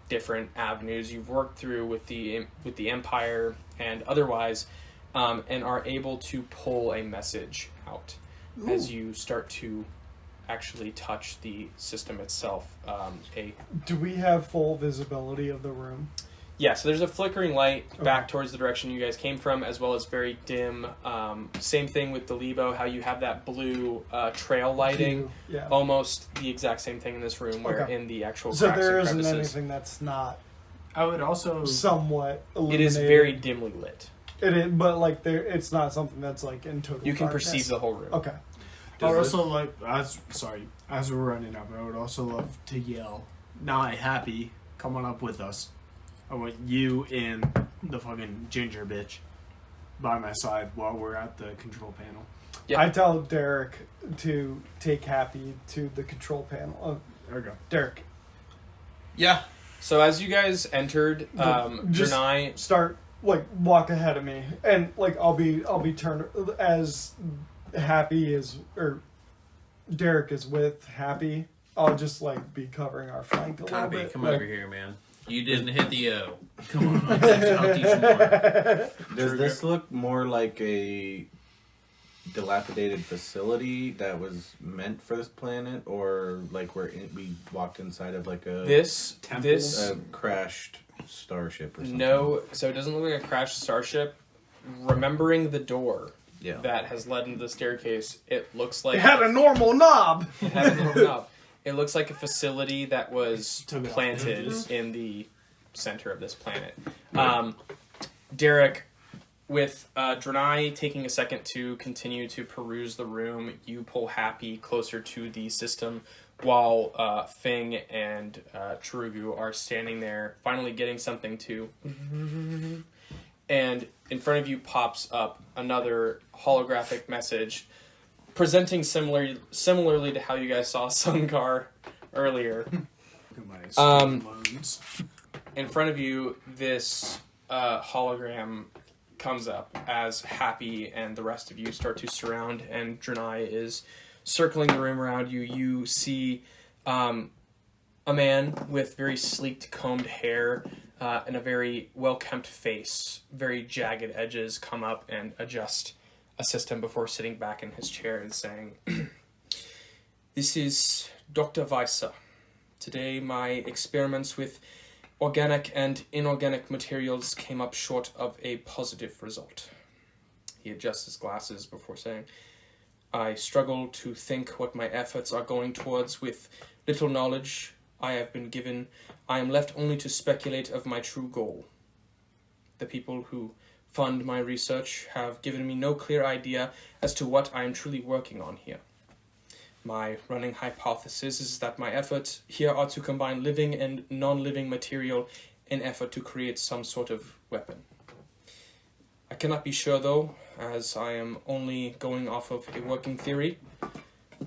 B: different avenues you've worked through with the Empire and otherwise, and are able to pull a message out as you start to actually touch the system itself.
C: Do we have full visibility of the room?
B: Yeah, so there's a flickering light back towards the direction you guys came from, as well as very dim. Same thing with the Lebo, how you have that blue trail lighting.
C: Yeah.
B: Almost the exact same thing in this room, where
C: Okay.
B: in the actual
C: So
B: cracks
C: there
B: and
C: isn't
B: crevices,
C: anything that's not
D: I would also
C: somewhat
B: it
C: illuminated.
B: is very dimly lit.
C: It is, but like it's not something that's like in total.
B: You can
C: darkness.
B: perceive the whole room.
C: Okay.
D: I would
F: Does
D: also like as we're running up, I would also love to yell, "Nah, Happy, come on up with us." I want you and the fucking ginger bitch by my side while we're at the control panel.
B: Yeah.
C: I tell Derek to take Happy to the control panel. Oh,
D: There we go.
C: Derek,
E: Yeah.
B: So as you guys entered,
C: just
B: Drenai,
C: start walk ahead of me, and I'll be turned as Happy is or Derek is with Happy. I'll just be covering our flank a little
E: Happy,
C: bit.
E: come over here, man. You didn't hit the O. Come on, I'll teach you more.
F: Does this look more like a dilapidated facility that was meant for this planet, or like we walked inside of like a
B: this
F: crashed starship or something?
B: no, so it doesn't look like a crashed starship. Remembering the door
F: Yeah.
B: that has led into the staircase, it looks like
C: It had a normal knob.
B: It has a normal knob. It looks like a facility that was
D: Took it off.
B: planted in the center of this planet. Derek, with Drenai taking a second to continue to peruse the room, you pull Happy closer to the system, while Fing and Chirugu are standing there, finally getting something to. And in front of you pops up another holographic message, presenting similarly to how you guys saw Sunkar earlier. In front of you, this hologram comes up as Happy and the rest of you start to surround, and Drenai is circling the room around you. You see a man with very sleeked, combed hair and a very well-kempt face. Very jagged edges come up and assist him before sitting back in his chair and saying, "This is Dr. Weiser. Today my experiments with organic and inorganic materials came up short of a positive result." He adjusts his glasses before saying, "I struggle to think what my efforts are going towards with little knowledge I have been given. I am left only to speculate of my true goal. The people who fund my research have given me no clear idea as to what I am truly working on here. My running hypothesis is that my efforts here are to combine living and non-living material in effort to create some sort of weapon. I cannot be sure though, as I am only going off of a working theory.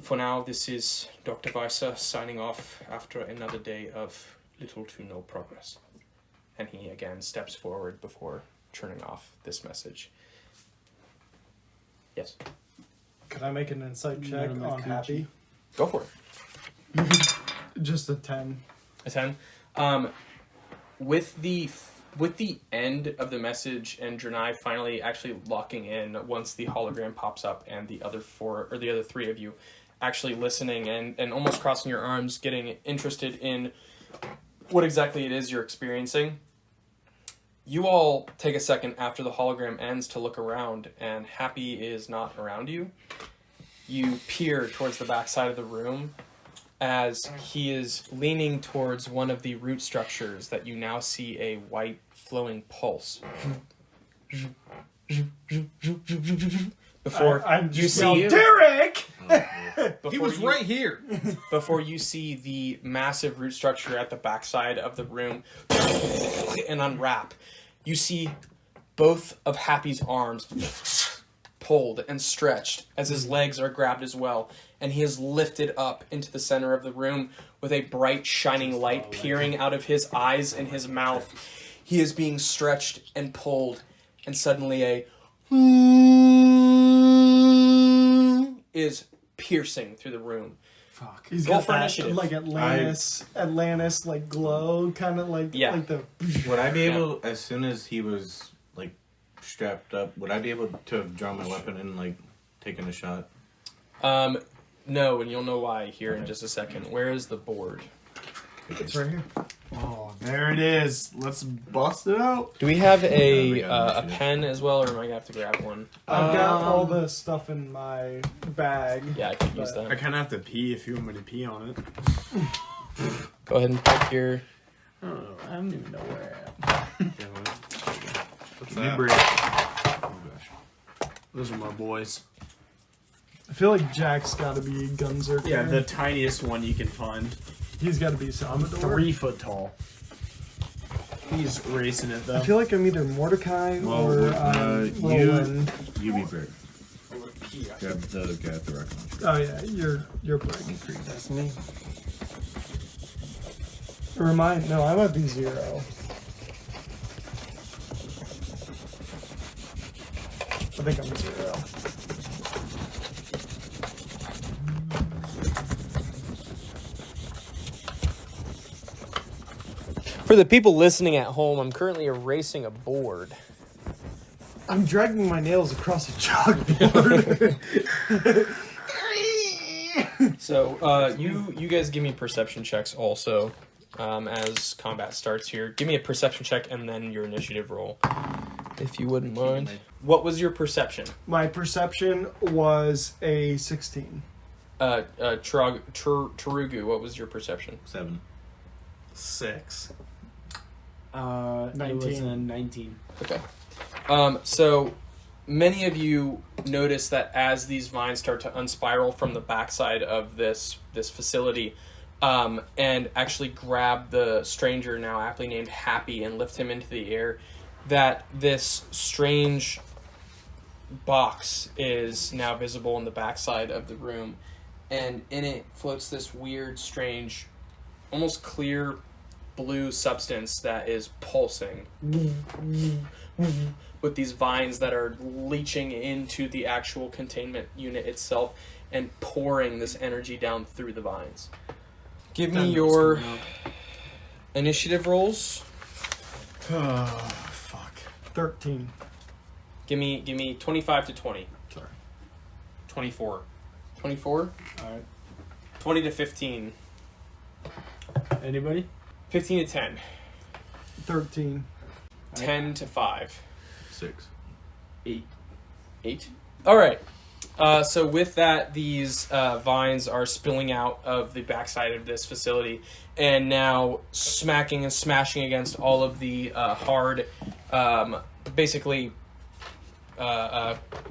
B: For now, this is Dr. Weiser signing off after another day of little to no progress." And he again steps forward before turning off this message. Yes?
C: Could I make an insight check on Happy?
B: Go for it.
C: Just a 10.
B: A 10. With the end of the message and Drenai finally actually locking in once the hologram pops up, and the other three of you actually listening and almost crossing your arms, getting interested in what exactly it is you're experiencing, you all take a second after the hologram ends to look around, and Happy is not around you. You peer towards the back side of the room as he is leaning towards one of the root structures that you now see a white flowing pulse. Before you see
C: Derek!
E: He was right here.
B: Before you see the massive root structure at the backside of the room and unwrap, you see both of Happy's arms pulled and stretched as his legs are grabbed as well, and he is lifted up into the center of the room with a bright shining light peering out of his eyes and his mouth. He is being stretched and pulled, and suddenly a is piercing through the room.
C: Fuck. He's
B: Roll
C: got
B: for
C: that,
B: initiative.
C: like Atlantis, like glow, kind of like,
B: Yeah.
C: like the...
F: Would I be able, as soon as he was, like, strapped up, would I be able to have drawn my weapon and, like, taken a shot?
B: No, and you'll know why here in just a second. Where is the board?
C: It's right here.
D: Oh, there it is. Let's bust it out.
B: Do we have
F: we
B: a
F: got
B: a pen as well, or am I gonna have to grab one?
C: I've got all the stuff in my bag.
B: Yeah, I could use
C: But-
D: I
B: that.
D: kind of have to pee if you want me to pee on it.
B: Go ahead and pick your.
D: Oh, I don't even know where I am.
F: What's
D: Give me a
F: that?
D: break. Oh, gosh. Those are my boys.
C: I feel like Jack's got to be Gunzerker.
D: Yeah, the tiniest one you can find.
C: He's got to be Salvador.
D: 3 foot tall. He's racing it though.
C: I feel like I'm either Mordecai
F: Well,
C: or Roland.
F: You be Bert. Grab the rocket launcher.
C: Oh yeah, you're Blake.
D: That's me.
C: No, I might be 0. I think I'm 0.
B: For the people listening at home, I'm currently erasing a board.
C: I'm dragging my nails across a chalkboard.
B: So, you guys give me perception checks also, as combat starts here. Give me a perception check and then your initiative roll, if you wouldn't mind. What was your perception?
C: My perception was a 16.
B: Terugu, what was your perception?
F: 7.
D: 6.
C: 19.
D: It was a 19.
B: Okay. So many of you notice that as these vines start to unspiral from the backside of this facility, and actually grab the stranger, now aptly named Happy, and lift him into the air, that this strange box is now visible in the backside of the room, and in it floats this weird, strange, almost clear blue substance that is pulsing with these vines that are leaching into the actual containment unit itself and pouring this energy down through the vines. Give me your initiative rolls.
C: Oh, fuck. 13.
B: Give me 25 to 20.
C: Sorry.
E: 24.
B: 24?
C: Alright.
B: 20 to 15.
D: Anybody?
B: 15 to 10.
C: 13.
B: 10 to 5.
F: 6.
B: 8? Alright. So with that, these vines are spilling out of the backside of this facility and now smacking and smashing against all of the hard, basically,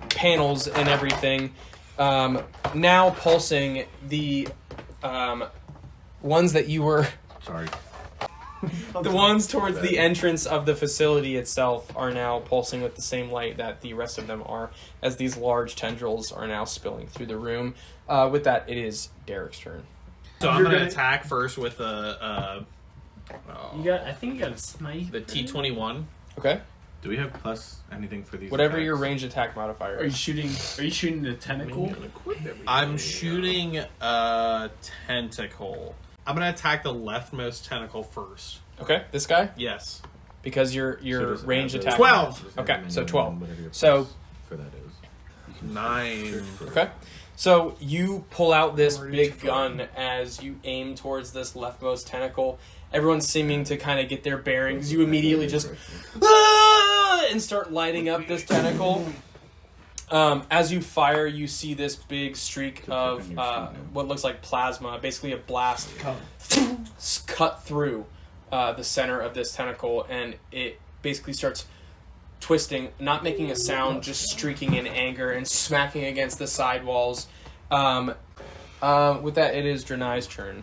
B: panels and everything. Now pulsing the ones that you were...
F: Sorry.
B: The ones towards the entrance of the facility itself are now pulsing with the same light that the rest of them are, as these large tendrils are now spilling through the room. With that, it is Derek's turn.
E: So I'm
C: You're
E: gonna
C: gonna-
E: attack first with
H: I think you got a snipe.
E: the T21.
B: Okay?
F: Do we have plus anything for these?
B: Whatever
F: attacks?
B: your range attack modifier
H: Are you
B: is.
H: shooting? Are you shooting the tentacle?
E: I'm shooting a tentacle. I'm gonna attack the leftmost tentacle first.
B: Okay, this guy?
E: Yes.
B: Because your
F: So does it
B: range
F: have
B: attack...
E: 12.
B: Okay, so 12.
F: Whatever your
B: So-
F: plus for that is.
E: 9.
B: Okay. So you pull out this big gun as you aim towards this leftmost tentacle. Everyone's seeming to kind of get their bearings. You immediately just and start lighting up this tentacle. As you fire, you see this big streak of what looks like plasma, basically a blast, cut through the center of this tentacle, and it basically starts twisting, not making a sound, just streaking in anger and smacking against the side walls. With that, it is Drenai's turn.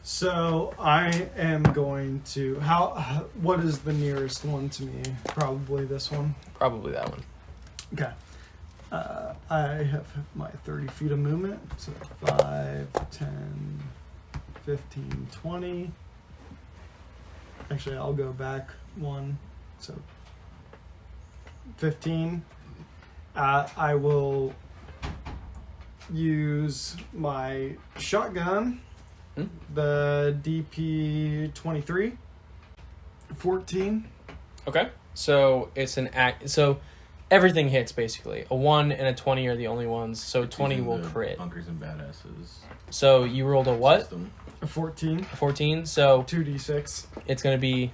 C: So I am going to... What is the nearest one to me? Probably this one.
B: Probably that one.
C: Okay. I have my 30 feet of movement. So 5, 10, 15, 20. Actually, I'll go back one. So 15. I will use my shotgun, the DP-23, 14.
B: Okay. So it's an act. So everything hits basically. A 1 and a 20 are the only ones. So 20 will
F: The
B: crit.
F: Bunkers and badasses.
B: So you rolled a what?
F: System.
C: A 14.
B: 14. So
C: 2d6.
B: it's gonna be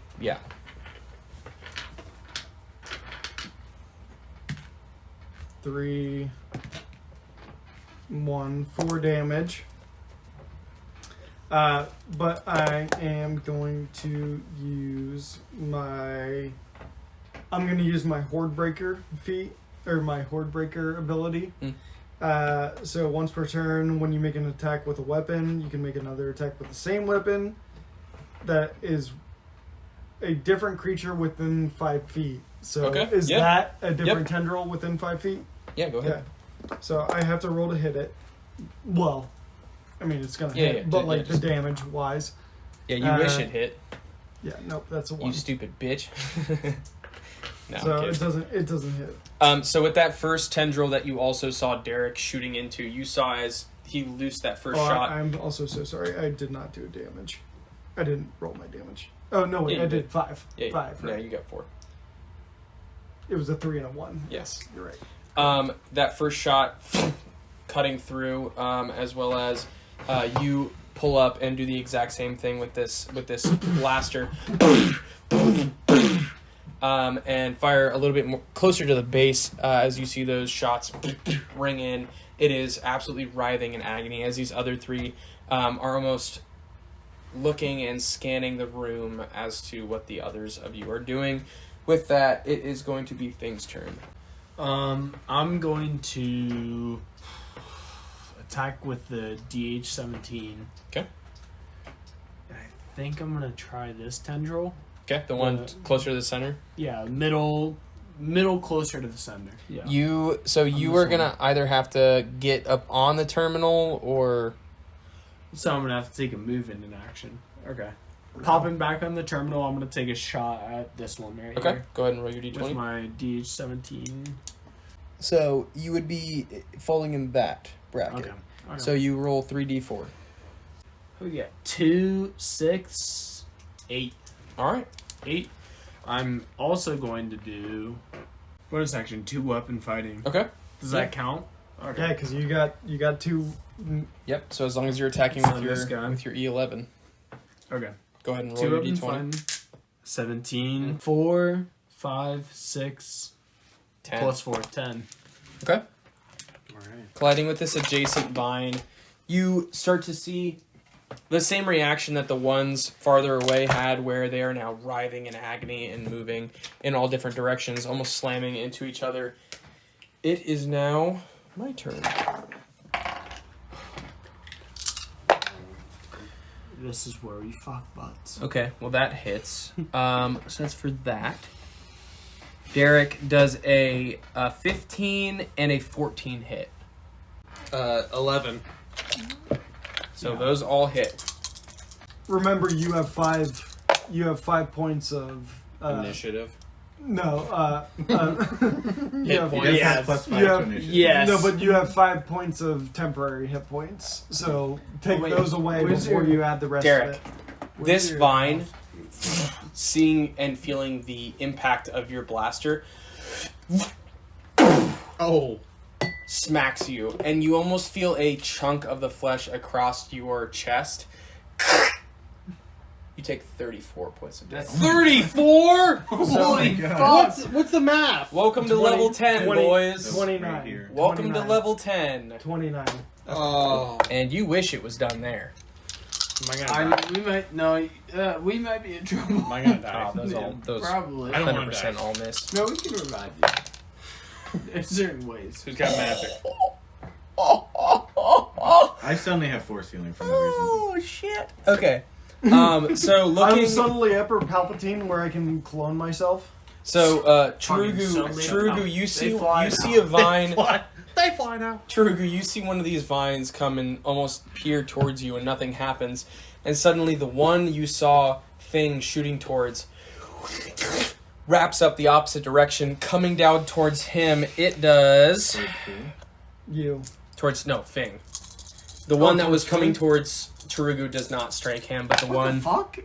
C: Three, 1, 4 damage. But I am going to use my... I'm going to use my Horde Breaker feat, or my Horde Breaker ability. So once per turn, when you make an attack with a weapon, you can make another attack with the same weapon that is a different creature within 5 feet. So
B: Okay,
C: is
B: yeah.
C: that a different
B: Yep.
C: tendril within 5 feet?
B: Yeah, go ahead.
C: Yeah. So I have to roll to hit it. Well, I mean, it's going to
B: Yeah,
C: hit,
B: yeah,
C: but
B: yeah,
C: like
B: just-
C: the damage wise.
B: Yeah, you wish
C: Uh,
B: it hit.
C: Yeah, nope, that's a 1.
B: You stupid bitch. No,
C: So
B: I'm
C: it
B: kidding.
C: doesn't hit.
B: So with that first tendril that you also saw Derek shooting into, you saw as he loosed that first shot.
C: I'm also so sorry. I did not do damage. I didn't roll my damage. Oh no, wait,
B: Yeah, you
C: I did
B: did.
C: 5.
B: Yeah,
C: 5.
B: No,
C: Right?
B: you got 4.
C: It was a 3 and a 1.
B: Yes.
C: You're right.
B: That first shot cutting through, as well as you pull up and do the exact same thing with this blaster, and fire a little bit more closer to the base as you see those shots ring in. It is absolutely writhing in agony as these other 3 are almost looking and scanning the room as to what the others of you are doing. With that, it is going to be Thing's turn.
D: I'm going to attack with the DH-17.
B: Okay.
D: And I think I'm gonna try this tendril.
B: Okay, the one closer to the center.
D: Yeah, middle closer to the center. Yeah.
B: You
D: this
B: are gonna either have to get up on the terminal or
D: So I'm gonna have to take a move into action. Okay. Popping back on the terminal, I'm gonna take a shot at this one right
B: okay.
D: here.
B: Go ahead and roll your
D: With
B: d20.
D: my DH-17.
B: So you would be falling in that bracket.
D: Okay.
B: So you roll 3d4.
D: We get 2, 6, 8.
B: All right.
D: 8. I'm also going to do bonus action 2 weapon fighting.
B: Okay.
D: Does that count? Okay.
C: Yeah, because you got two.
B: Yep. So as long as you're attacking
D: So
B: with
D: this guy.
B: your E11,
D: Okay.
B: go ahead and
D: 2
B: roll your
D: weapon
B: d20.
D: fighting. 17. 4, 5, 6.
B: 10.
D: Plus 4, 10.
B: Okay.
D: Alright.
B: Colliding with this adjacent vine, you start to see the same reaction that the ones farther away had, where they are now writhing in agony and moving in all different directions, almost slamming into each other. It is now my turn.
D: This is where we fuck butts.
B: Okay, well that hits. So that's for that. Derek does a 15 and a 14 hit.
E: 11.
B: So
D: Yeah.
B: those all hit.
C: Remember, you have 5 points of
B: Initiative.
C: no. You
B: Hit
C: have,
B: points.
F: He
D: Yes.
F: has plus 5
C: You
F: to
C: have-
F: initiative.
D: Yes.
C: No, but you have 5 points of temporary hit points. So take
D: wait,
C: those away
D: where's
C: before
D: your-
C: you add the rest
B: Derek.
C: of it.
B: This vine, seeing and feeling the impact of your blaster,
E: Oh.
B: smacks you, and you almost feel a chunk of the flesh across your chest. You take 34 points of damage.
E: 34?
C: Holy
E: fuck! What's the math?
B: Welcome to
C: 20,
B: level 10,
C: 20,
B: boys.
C: 29.
F: Right here.
B: Welcome to
C: 29.
B: level 10.
C: 29.
E: Oh.
B: And you wish it was done there.
E: Am I gonna die?
D: We might be in trouble.
E: Am I gonna die?
B: Oh, those
D: Probably.
E: I don't wanna
B: 100%
E: die.
B: all miss.
D: No, we can revive you. In certain ways.
E: Who's got magic?
F: I suddenly have force healing for no reason.
B: Oh, shit. Okay. So
C: I'm
B: looking...
C: suddenly Emperor Palpatine, where I can clone myself.
B: So,
D: Fucking
B: Trugu, you
D: fly
B: see a vine.
E: They fly now.
B: Trugu, you see one of these vines come and almost peer towards you, and nothing happens. And suddenly, the one you saw thing shooting towards wraps up the opposite direction, coming down towards him. It does
C: You.
B: Fing. The one that was
C: towards
B: coming
C: Fing?
B: towards Trugu does not strike him, but the one.
C: Fuck.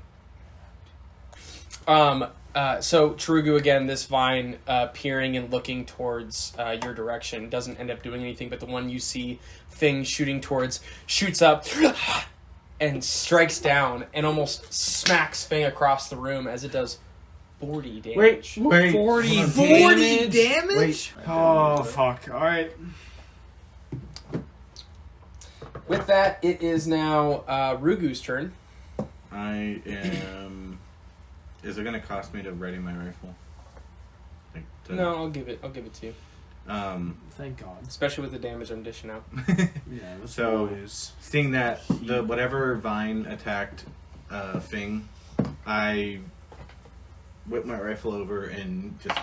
B: So Trugu again, this vine peering and looking towards your direction doesn't end up doing anything, but the one you see Fing shooting towards shoots up and strikes down and almost smacks Fing across the room as it does 40 damage.
F: Wait.
E: 40
F: 40
E: damage?
F: Wait.
D: Oh, fuck. Alright.
B: With that, it is now Rugu's turn.
F: I am. Is it gonna cost me to ready my rifle? Like
B: No, I'll give it to you.
D: Thank God.
B: Especially with the damage I'm dishing out.
D: Yeah, that's
F: So-
D: always.
F: Seeing that the whatever vine attacked Fing, I whip my rifle over and just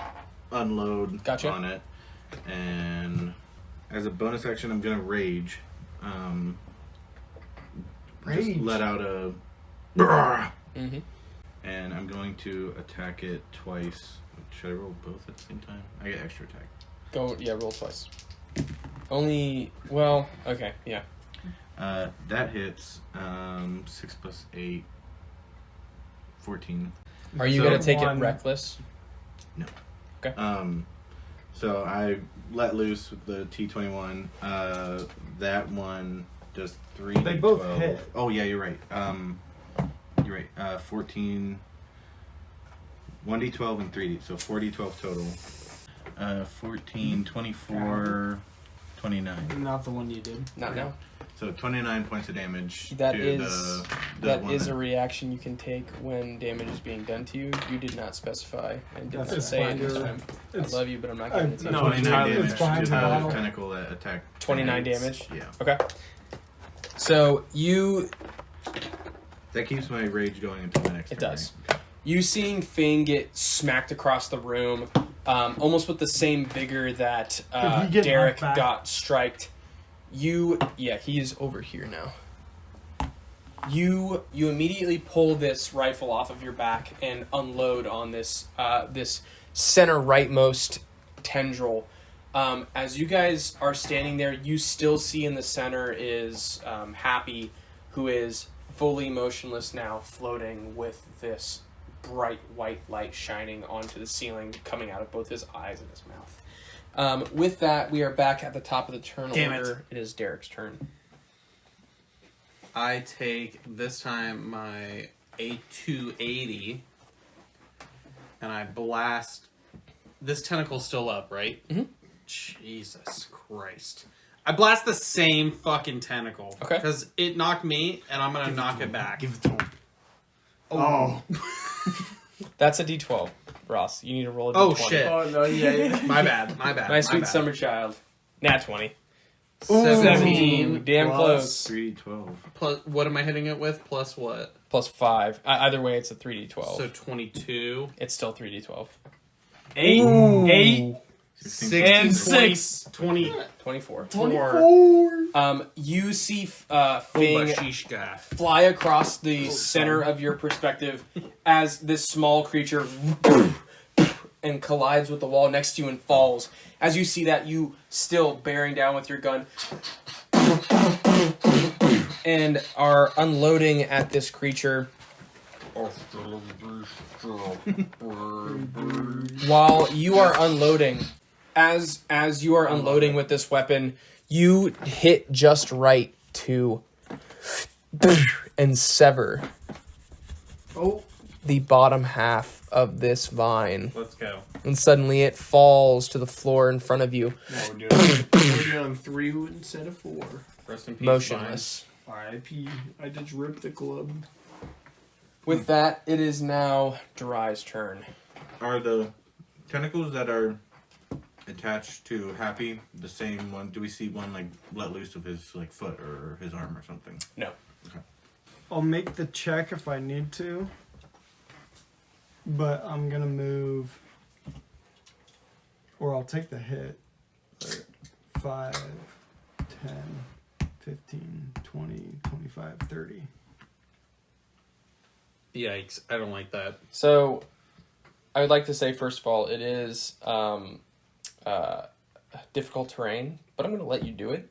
F: unload
B: Gotcha.
F: on it. And as a bonus action, I'm gonna rage. Just
C: Rage.
F: let out a. Brrr,
B: Mm-hmm.
F: and I'm going to attack it twice. Should I roll both at the same time? I get extra attack.
B: Roll twice. Only, well, okay, yeah.
F: That hits 6 plus 8, 14.
B: Are you
F: So-
B: going to take it
C: One.
B: reckless?
F: So I let loose with the T21. That one does 3.
C: They both
F: 12.
C: hit.
F: Oh yeah, you're right. You're right. 14. 1d12 and 3d, so 4d12 total. 14, 24, 29.
D: Not the one you did.
B: Not now.
F: So 29 points of damage
B: That
F: to
B: is
F: the
B: that
F: one
B: is a reaction you can take when damage is being done to you. You did not specify and did
C: That's
B: not
C: it's
B: say
C: fine.
B: it this time. I
C: It's-
B: love you, but I'm not giving it to you.
D: No,
F: 29
D: it's
F: damage
C: behind
F: to
C: the
F: the
C: bottle.
F: tentacle that attacked.
B: 29
F: grenades.
B: damage?
F: Yeah.
B: Okay. So you
F: That keeps my rage going until my next
B: It
F: turn,
B: does.
F: right?
B: You seeing Fang get smacked across the room, almost with the same vigor that
C: Did he get
B: Derek
C: knocked back?
B: got striked. He is over here now. You immediately pull this rifle off of your back and unload on this this center rightmost tendril. As you guys are standing there, you still see in the center is Happy, who is fully motionless now, floating with this bright white light shining onto the ceiling, coming out of both his eyes and his mouth. With that, we are back at the top of the turn
E: Damn it.
B: order. It is Derek's turn.
E: I take this time my A280 and I blast. This tentacle's still up, right?
B: Mhm.
E: Jesus Christ. I blast the same fucking tentacle.
B: Okay.
E: Because it knocked me and I'm going to knock it back.
D: Give it to him. Oh.
B: That's a D12, Ross. You need to roll a D20.
E: Oh, shit.
D: Oh, no, yeah.
E: My bad. My bad.
B: My sweet
E: bad.
B: summer child. Nat 20.
E: 17
B: Damn
D: plus-
B: close.
F: 3d12.
E: plus, what am I hitting it with? Plus what?
B: Plus 5. Either way, it's a 3D12.
E: So 22.
B: It's still 3D12.
D: 8.
F: 16,
D: And
F: 20.
D: 6.
B: 24.
C: 24.
B: You see
E: Oh,
B: Fang
E: bashish guy.
B: fly across the center of your perspective as this small creature and collides with the wall next to you and falls. As you see that, you still bearing down with your gun and are unloading at this creature. While you are unloading, as you are unloading with this weapon, you hit just right to and sever the bottom half of this vine.
E: Let's go.
B: And suddenly it falls to the floor in front of you,
D: No, we're doing 3 instead of 4.
E: Rest in peace.
B: motionless.
D: R.I.P. I just ripped the club.
B: With that, it is now Jiraiya's turn.
F: Are the tentacles that are attached to Happy the same one? Do we see one like let loose of his like foot or his arm or something?
B: No.
C: I'll make the check if I need to. But I'm going to move. Or I'll take the hit. 5, 10, 15, 20, 25, 30.
E: Yikes. I don't like that.
B: So, I would like to say, first of all, it is difficult terrain, but I'm going to let you do it.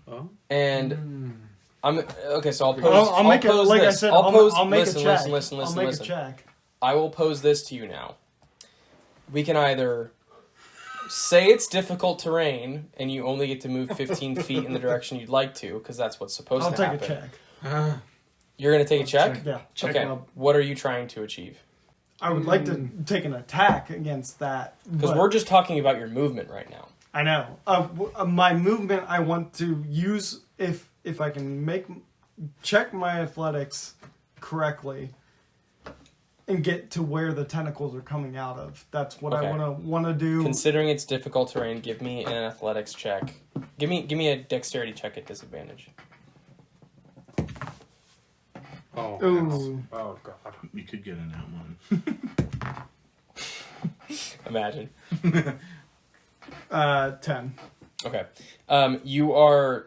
E: Oh.
B: And I'm okay. So I'll pose.
C: I'll make it,
B: pose
C: like
B: this.
C: I said,
B: I'll pose.
C: I'll make
B: listen,
C: a check.
B: listen.
C: I'll make
B: Listen.
C: a check.
B: I will pose this to you now. We can either say it's difficult terrain and you only get to move 15 feet in the direction you'd like to, because that's what's supposed
C: I'll
B: to
C: take
B: happen.
C: a check.
B: You're going to take a check?
C: Yeah, check
B: Okay.
C: it up.
B: What are you trying to achieve?
C: I would like to take an attack against that.
B: Because
C: but-
B: we're just talking about your movement right now.
C: I know. My movement, I want to use if I can check my athletics correctly and get to where the tentacles are coming out of. That's what
B: Okay.
C: I want to do.
B: Considering it's difficult terrain, give me an athletics check. Give me a dexterity check at disadvantage.
E: Oh,
C: Ooh.
E: oh god.
F: You could get an out one.
B: Imagine.
C: 10.
B: Okay. You are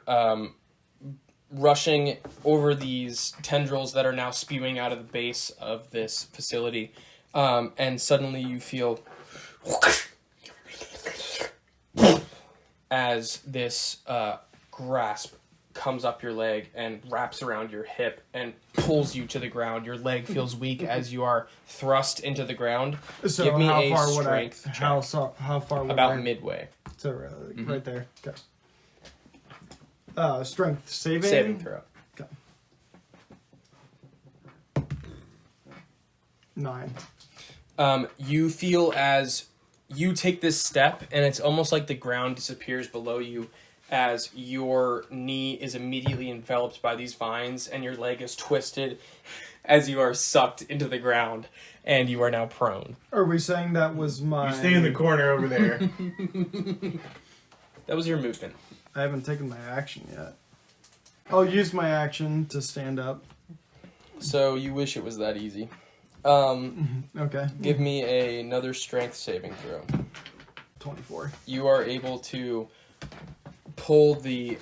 B: rushing over these tendrils that are now spewing out of the base of this facility, and suddenly you feel as this grasp comes up your leg and wraps around your hip and pulls you to the ground. Your leg feels weak as you are thrust into the ground.
C: So
B: Give me
C: how
B: a
C: far would
B: strength check.
C: how far would
B: About
C: I?
B: midway.
C: So right there. Okay. Strength saving.
B: Saving throw.
C: 9.
B: You feel as you take this step, and it's almost like the ground disappears below you, as your knee is immediately enveloped by these vines and your leg is twisted as you are sucked into the ground and you are now prone.
C: Are we saying that was my...
F: You stay in the corner over there.
B: That was your movement.
C: I haven't taken my action yet. I'll use my action to stand up.
B: So you wish it was that easy.
C: Okay.
B: Give me another strength saving throw.
C: 24.
B: You are able to pull the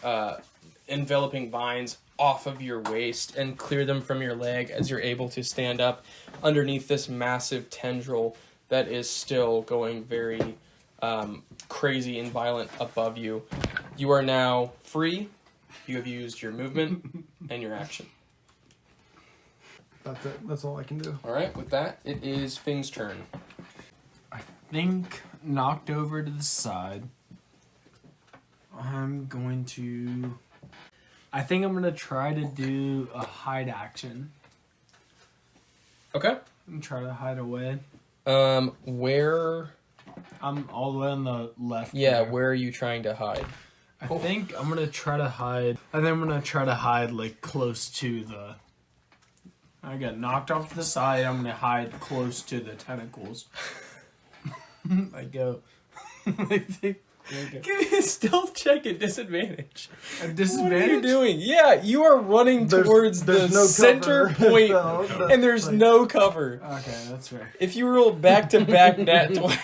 B: enveloping vines off of your waist and clear them from your leg as you're able to stand up underneath this massive tendril that is still going very crazy and violent above you. You are now free. You have used your movement and your action.
C: That's it. That's all I can do.
B: All right, with that, it is Fing's turn.
H: Think knocked over to the side. I think I'm going to try to do a hide action.
B: Okay.
H: And try to hide away.
B: Where?
H: I'm all the way on the left.
B: Yeah,
H: there.
B: where are you trying to hide?
H: I think I'm going to try to hide. I think I'm going to try to hide like close to the... I got knocked off to the side. I'm going to hide close to the tentacles. I go... I think...
B: Give me a stealth check at disadvantage.
H: A
B: What
H: disadvantage?
B: are you doing? Yeah, you are running towards the
C: no
B: center
C: cover.
B: point,
C: No,
B: and there's
C: like-
B: no cover.
H: Okay, that's fair.
B: If you rolled back-to-back nat 20,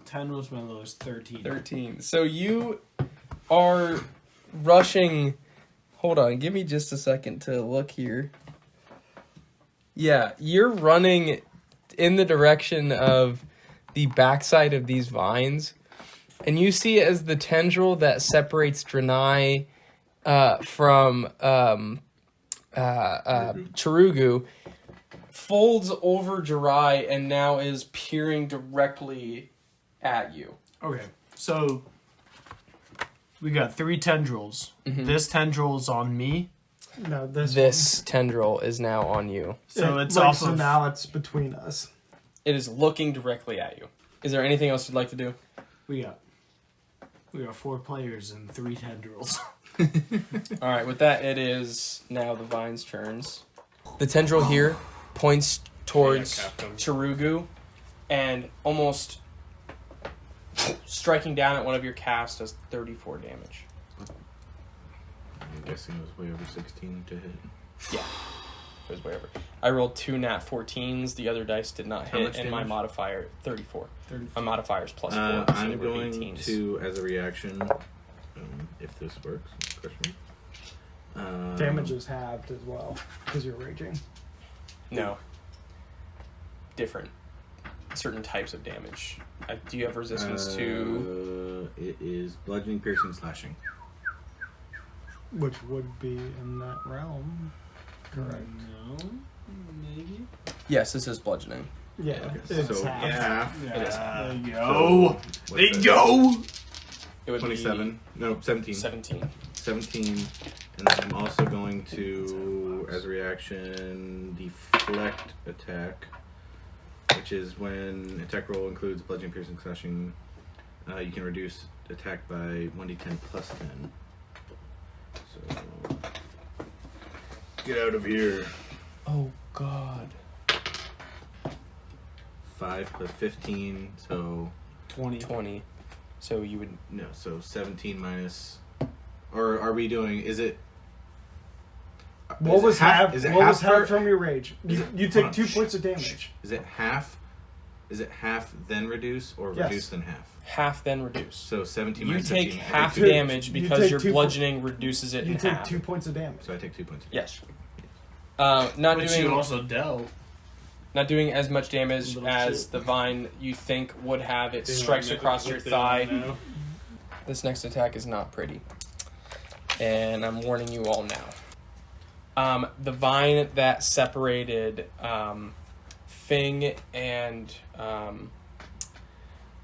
H: 10 was my lowest. 13.
B: 13. So you are rushing... Hold on, give me just a second to look here. Yeah, you're running in the direction of the backside of these vines, and you see it as the tendril that separates Draenei from Chirugu folds over Jirai and now is peering directly at you.
H: Okay, so we got 3 tendrils. This tendril is on me,
C: No,
B: This tendril is now on you.
H: so it's
C: like,
H: off
C: so
H: of.
C: now it's between us.
B: It is looking directly at you. Is there anything else you'd like to do?
H: We got 4 players and 3 tendrils.
B: All right, with that, it is now the vine's turns. The tendril here points towards Chirugu and almost striking down at one of your casts does 34 damage.
F: I'm guessing it was way over 16 to hit.
B: Yeah, it was way over. I rolled 2 nat 14s. The other dice did not
F: How
B: hit,
F: much
B: and my
F: damage?
B: modifier 34. My modifier is plus 4. So
F: I'm
B: they were
F: going
B: 18s.
F: to, as a reaction, if this works, question.
C: Damage is halved as well because you're raging.
B: No. Different. Certain types of damage. Do you have resistance to...
F: It is bludgeoning, piercing, slashing.
C: Which would be in that realm. Correct.
H: No, maybe.
B: Yes, this is bludgeoning.
C: Yeah,
F: Okay,
C: it's
F: so
C: half.
F: half.
B: It is.
H: There you
F: So,
H: go.
F: what's
H: There you
F: that?
H: go.
B: It would
F: 27. No, 17.
B: be 17.
F: 17. And then I'm also going to, as a reaction, deflect attack, which is when attack roll includes bludgeoning, piercing, slashing. You can reduce attack by 1d10 plus 10. So, get out of here.
B: Oh, God.
F: 5 plus 15, so
B: 20. So you would...
F: no, so 17 minus. Or are we doing? Is it?
C: What
F: is it
C: was half?
F: Is it
C: What
F: half
C: was half
F: per-
C: from your rage?
F: is
C: You,
F: it-
C: you
F: hold
C: take
F: on,
C: 2
F: shh,
C: points of
F: shh.
C: damage.
F: Is it half? Is it half then reduce or
C: Yes.
F: reduce then half?
B: half then reduce.
F: So 17
B: You
F: minus
B: take
F: 15.
B: half
C: take-
B: damage
C: you
B: because
C: take
B: your
C: 2
B: bludgeoning reduces it
C: You
B: in
C: take
B: half.
C: 2 points of damage.
F: So I take 2 points.
B: Yes. Not
H: Which
B: doing
H: you also dealt.
B: not doing as much damage
H: Little
B: as
H: shit.
B: the vine you think would have. It strikes across your thigh. This next attack is not pretty. And I'm warning you all now. The vine that separated Fing and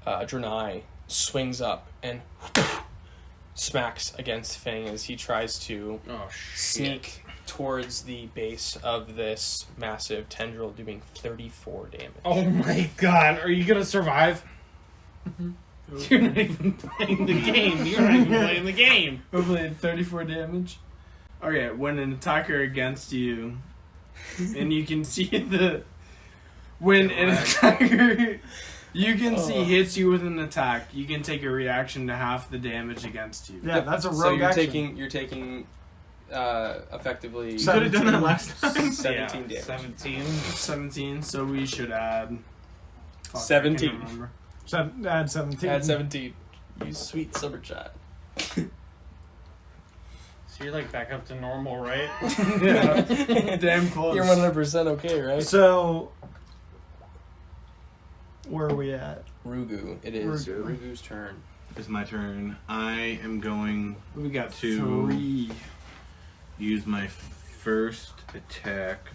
B: Draenei swings up and smacks against Fing as he tries to
E: Oh,
B: sneak towards the base of this massive tendril, doing 34 damage.
E: Oh my god, are you gonna survive? You're not even playing the game. You're not even playing the game.
H: Hopefully 34 damage. Okay, when an attacker against you, and you can see when an attacker you can see hits you with an attack, you can take a reaction to half the damage against you.
C: Yeah, that's a rogue
B: So you're
C: action.
B: taking effectively
F: You could have done that last time.
B: 17 damage.
E: 17.
H: 17, so we should add... Fuck,
B: 17.
H: I can't remember.
C: Add 17.
B: Add 17. You sweet summer chat.
E: So you're like back up to normal, right?
H: Yeah, damn close.
B: You're 100% okay, right?
C: So, where are we at?
B: Rugu. It is
C: Rugu.
B: Rugu's turn.
F: It's my turn. I am going
H: We got
F: to
H: 3.
F: use my first attack.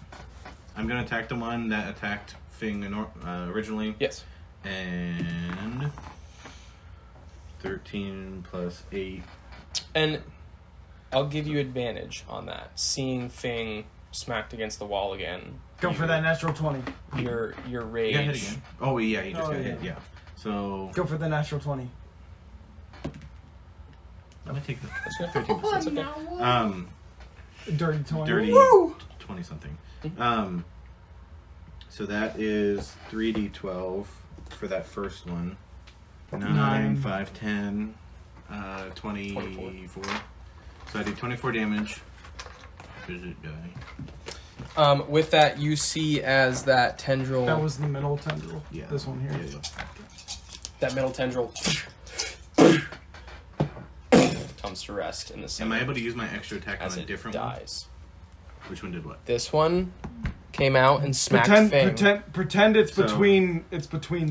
F: I'm going to attack the one that attacked Fing originally.
B: Yes.
F: And 13 plus 8.
B: And I'll give you advantage on that. Seeing Fing smacked against the wall again.
C: Go for that natural 20.
B: Your
F: You
B: rage.
F: got hit again. Oh, yeah, he just
C: Oh,
F: got
C: yeah.
F: hit. Yeah. So,
C: Go for the natural 20.
F: I'm going to take the
B: That's good.
F: 13%.
B: That's okay.
C: Dirty 20.
F: Dirty
C: Woo!
F: 20 something. So that is 3d12 for that first one. 9,
C: 9.
F: 5, 10, 24. So I do 24 damage. Does it die?
B: With that, you see as that tendril,
C: That was the middle tendril.
F: Yeah.
C: This one here.
F: Yeah, yeah.
B: that middle tendril comes to rest in the center.
F: Am I able to use my extra attack
B: as
F: on a
B: it
F: different
B: dies?
F: one? Which one did what?
B: This one came out and smacked Fing.
C: Pretend it's
F: So-
C: between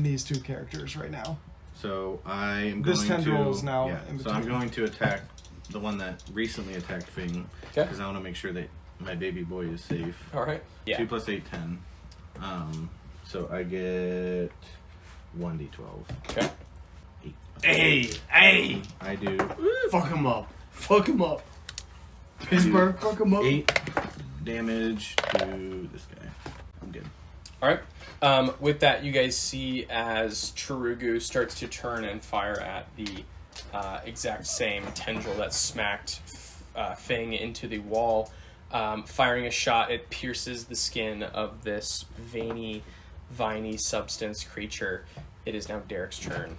C: these two characters right now.
F: So I am
C: This
F: going
C: tendril
F: to...
C: is now
F: yeah,
C: in
F: so I'm
C: between.
F: going to attack the one that recently attacked Fing.
B: Okay.
F: Because I want to make sure that my baby boy is safe.
B: All right. Yeah.
F: 2 plus 8, 10. So I get 1d12.
B: Okay.
H: Hey!
F: I do
H: Fuck him up. Fuck him up. Pittsburgh, fuck him up.
F: 8 damage to this guy. I'm good.
B: All right. With that, you guys see as Chirugu starts to turn and fire at the exact same tendril that smacked Fing into the wall. Firing a shot, it pierces the skin of this veiny, viney substance creature. It is now Derek's turn.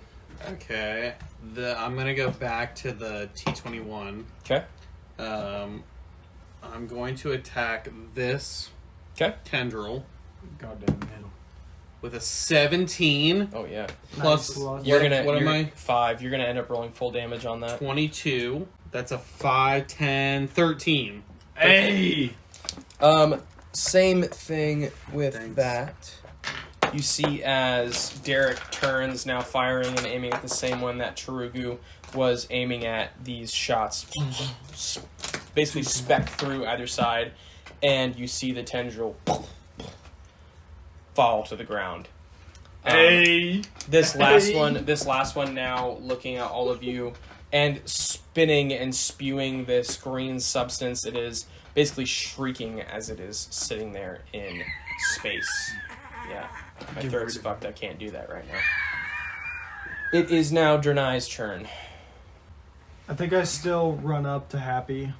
E: Okay. I'm gonna go back to the T21.
B: Okay.
E: I'm going to attack this
B: Okay.
E: tendril
H: Goddamn middle.
E: with a 17
B: Oh yeah.
E: plus.
C: Nice.
B: You're gonna.
E: What am
B: you're
E: I?
B: 5. You're gonna end up rolling full damage on that.
E: 22. That's a 5, 10, 13.
H: Hey!
B: Same thing with
E: Thanks.
B: that. You see as Derek turns, now firing and aiming at the same one that Chirugu was aiming at. These shots basically speck through either side, and you see the tendril fall to the ground.
H: Hey!
B: This last one now looking at all of you and spinning and spewing this green substance. It is basically shrieking as it is sitting there in space. Yeah, my throat's fucked. I can't do that right now. It is now Drenai's turn.
C: I think I still run up to Happy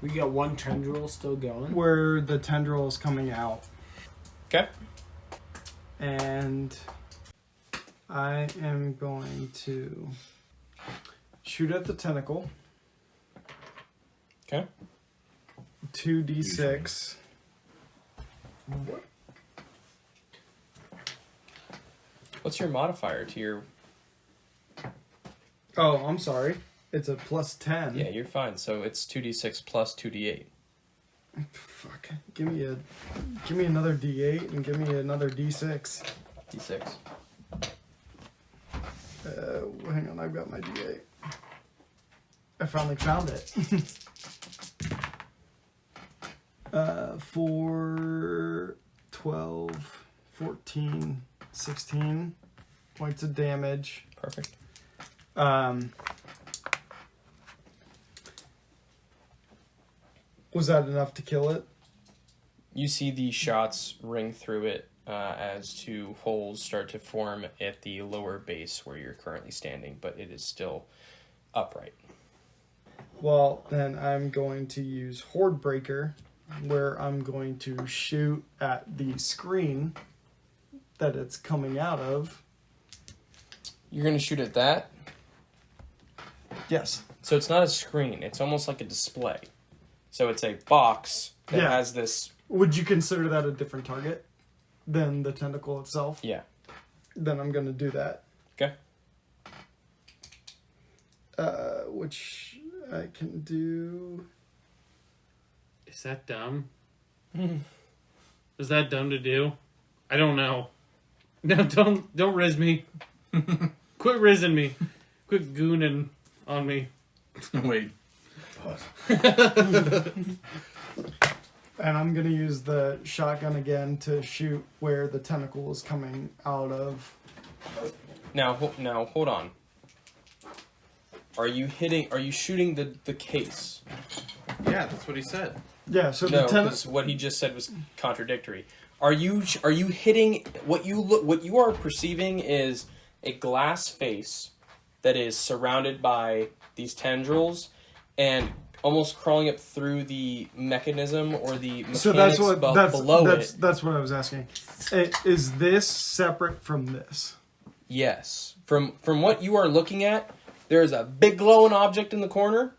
H: We got one tendril still going.
C: where the tendril is coming out.
B: Okay.
C: And I am going to shoot at the tentacle.
B: Okay.
C: 2d6.
B: What's your modifier to your...
C: Oh, I'm sorry. It's a plus 10.
B: Yeah, you're fine. So it's 2d6 plus 2d8.
C: Fuck. Give me another d8 and give me another d6.
B: D6.
C: Hang on, I've got my d8. I finally found it. 4, 12, 14, 16 points of damage.
B: Perfect.
C: Was that enough to kill it?
B: You see the shots ring through it as two holes start to form at the lower base where you're currently standing, but it is still upright.
C: Well, then I'm going to use Horde Breaker, where I'm going to shoot at the screen that it's coming out of.
B: You're going to shoot at that?
C: Yes.
B: So it's not a screen. It's almost like a display. So it's a box that
C: Yeah.
B: has this...
C: Would you consider that a different target than the tentacle itself?
B: Yeah.
C: Then I'm going to do that.
B: Okay.
C: Which I can do.
G: Is that dumb? Is that dumb to do? I don't know. No, don't riz me. Quit rizzing me. Quit gooning on me.
F: Wait.
C: And I'm going to use the shotgun again to shoot where the tentacle is coming out of.
B: Now, hold on. Are you shooting the case?
F: Yeah, that's what he said.
C: Yeah, so
B: No,
C: the tentacle.
B: because what he just said was contradictory. Are you hitting what you are perceiving is a glass face that is surrounded by these tendrils and almost crawling up through the mechanism or the mechanics
C: So that's what
B: below it.
C: that's what I was asking. Is this separate from this?
B: Yes. From what you are looking at, there is a big glowing object in the corner.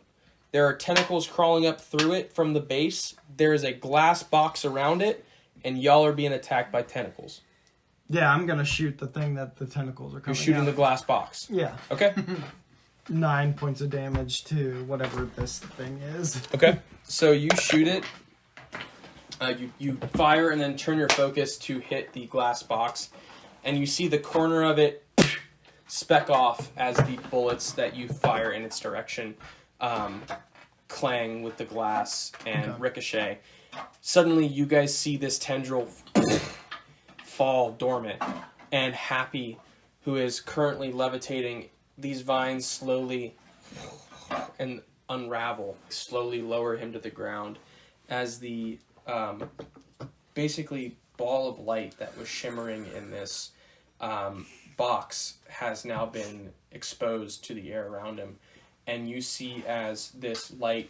B: There are tentacles crawling up through it from the base. There is a glass box around it, and y'all are being attacked by tentacles.
C: Yeah, I'm gonna shoot the thing that the tentacles are coming.
B: You're shooting
C: out
B: the
C: of.
B: glass box.
C: Yeah,
B: Okay.
C: 9 points of damage to whatever this thing is.
B: Okay. So you shoot it. You fire and then turn your focus to hit the glass box, and you see the corner of it speck off as the bullets that you fire in its direction clang with the glass and ricochet. Suddenly, you guys see this tendril fall dormant, and Happy, who is currently levitating, these vines slowly and unravel, slowly lower him to the ground as the basically ball of light that was shimmering in this box has now been exposed to the air around him, and you see as this light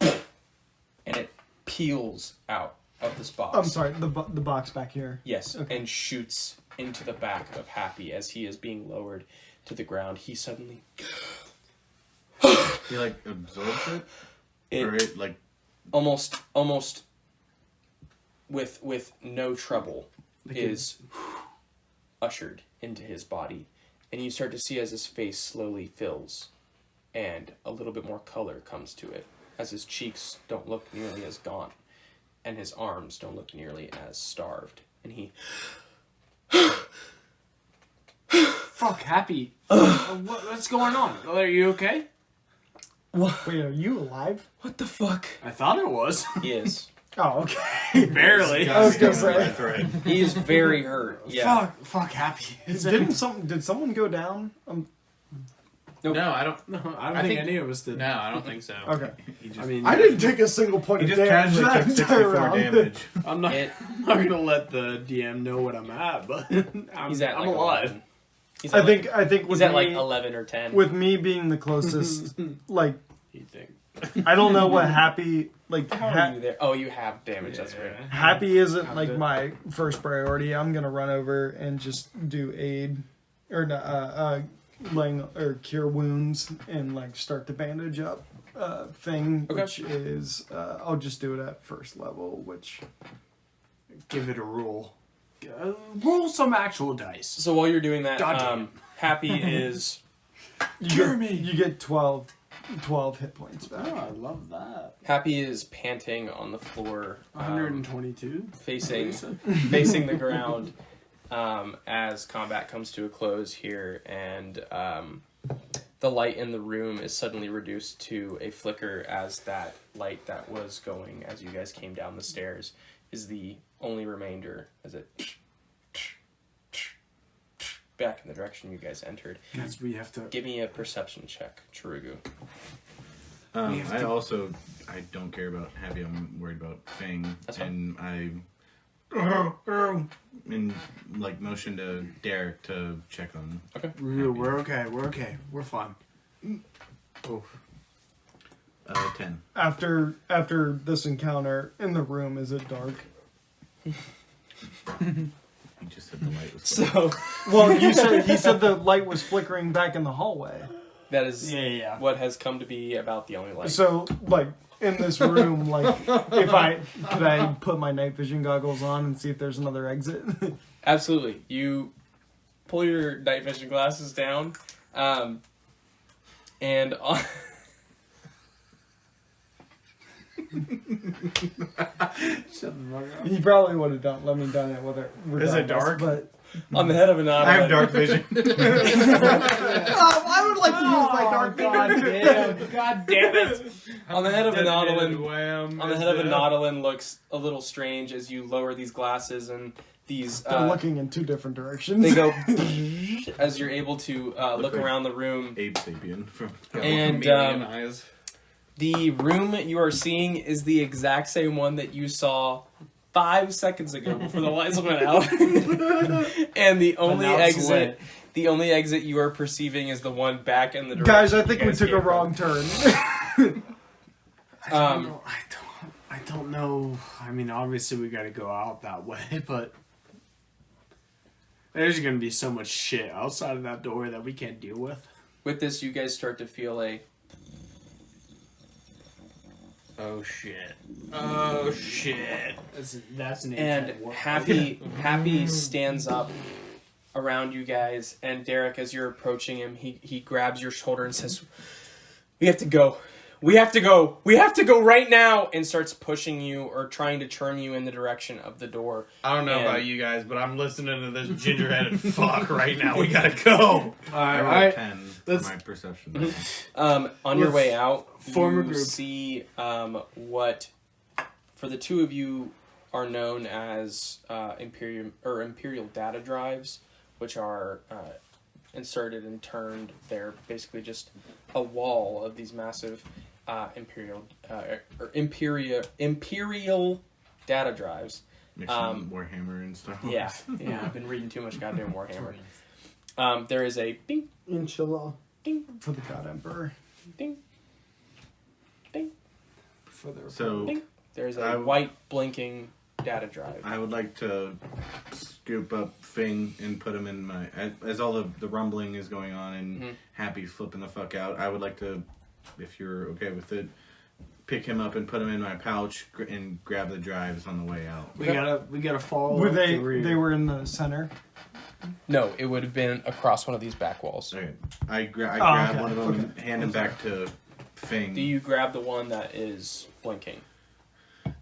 B: and it peels out of this box.
C: I'm sorry, the box back here.
B: Yes,
C: Okay.
B: and shoots into the back of Happy as he is being lowered to the ground. He suddenly
F: He like absorbs it, or
B: it
F: it like
B: almost with no trouble is ushered into his body, and you start to see as his face slowly fills and a little bit more color comes to it as his cheeks don't look nearly as gaunt and his arms don't look nearly as starved, and he
H: Fuck, Happy. What's going on? Are you okay?
C: Wait, are you alive?
B: what the fuck
H: I thought it was.
B: he is.
C: Oh, okay.
H: Barely.
C: I was gonna say.
B: He is very hurt. Yeah.
H: Fuck, Happy.
C: Did someone go down?
E: No, I don't.
H: No, I don't
E: I
H: think
E: think-
H: any of us did.
E: No, I don't think so.
C: Okay.
F: he just,
H: I mean,
C: I didn't take a single point
F: he
C: of
F: just
C: damage
F: casually
C: that
F: took
C: entire
F: 64
C: round.
F: damage.
H: I'm not,
B: It-
H: not gonna let the DM know what I'm at, but
B: He's at
H: I'm
B: like
H: alive.
B: 11. He's at
C: I think
B: he's
C: with
B: at
C: me,
B: like 11 or 10.
C: with me being the closest, like
H: You think?
C: I don't know what Happy like.
B: How are you there? Oh, you have damage. That's right.
C: Happy isn't like my first priority. I'm gonna run over and just do aid or laying or cure wounds and like start the bandage up thing,
B: Okay.
C: which is I'll just do it at first level, which
H: Give it a roll. Roll some actual dice.
B: So while you're doing that,
H: Goddamn.
B: Happy is
C: you get 12 hit points back.
H: Oh, I love that.
B: Happy is panting on the floor,
H: 122.
B: facing facing the ground as combat comes to a close here, and the light in the room is suddenly reduced to a flicker as that light that was going as you guys came down the stairs is the only remainder as it back in the direction you guys entered.
H: Guys, we have to.
B: Give me a perception check, Chirugu.
F: I don't care about Happy. I'm worried about Fang,
B: That's fine.
F: and I and like motion to Derek to check on.
H: We're okay. We're okay. We're fine.
F: 10.
C: After this encounter in the room, is it dark?
F: You just said the light was.
B: So
C: Well, he said the light was flickering back in the hallway.
B: that is
H: Yeah.
B: what has come to be about the only light.
C: So, like, in this room, like, could I put my night vision goggles on and see if there's another exit?
B: Absolutely. You pull your night vision glasses down, and on.
C: He probably would have let me done it with it.
H: Is it dark?
C: But
B: On the head of an
F: I have
B: ottoman.
F: dark vision.
C: I would like to use my dark vision.
H: God damn it!
B: On the head of an
H: Detonated
B: nautilin.
H: wham.
B: On the head of a nautilin looks a little strange as you lower these glasses and these.
C: They're looking in two different directions.
B: They go as you're able to look
F: like
B: around the room.
F: Ape sapien from.
B: And
E: Alien eyes.
B: the room you are seeing is the exact same one that you saw 5 seconds ago before the lights went out. And the only
H: now it's
B: exit,
H: lit.
B: the only exit you are perceiving is the one back in the direction.
C: Guys, I
B: you
C: think we
B: guys
C: took a
B: came from.
C: wrong turn.
H: I don't know. I mean, obviously we got to go out that way, but there's gonna be so much shit outside of that door that we can't deal with.
B: With this, you guys start to feel a
G: Oh shit. Oh shit.
H: That's an
B: and
H: intent.
B: Happy stands up around you guys, and Derek, as you're approaching him, he grabs your shoulder and says, "We have to go. We have to go. We have to go right now," and starts pushing you or trying to turn you in the direction of the door.
G: I don't know
B: And-
G: about you guys, but I'm listening to this gingerheaded fuck right now. We gotta go.
F: I rolled
H: Alright,
F: 10 for
H: let's-
F: my perception.
B: On your
H: Let's
B: way out,
H: form a
B: you
H: group.
B: see what, for the two of you, are known as Imperial data drives, which are inserted and turned. They're basically just a wall of these massive Imperial data drives.
F: Mixing Warhammer and stuff.
B: Yeah, I've been reading too much goddamn Warhammer. There is a ding,
C: Inshallah.
B: ding,
C: For the God Emperor.
B: ding, ding.
C: For their
F: So
B: Ding. There's a
F: I-
B: white blinking data drive.
F: I would like to scoop up Fing and put him in my. As all the rumbling is going on and
B: Mhm.
F: Happy's flipping the fuck out, I would like to, if you're okay with it, pick him up and put him in my pouch and grab the drives on the way out.
H: we gotta follow.
C: Were
H: up
C: they?
H: the rear.
C: They were in the center.
B: No, it would have been across one of these back walls.
F: Okay. I grab
C: okay,
F: one of them and hand him back to Fing.
B: Do you grab the one that is blinking?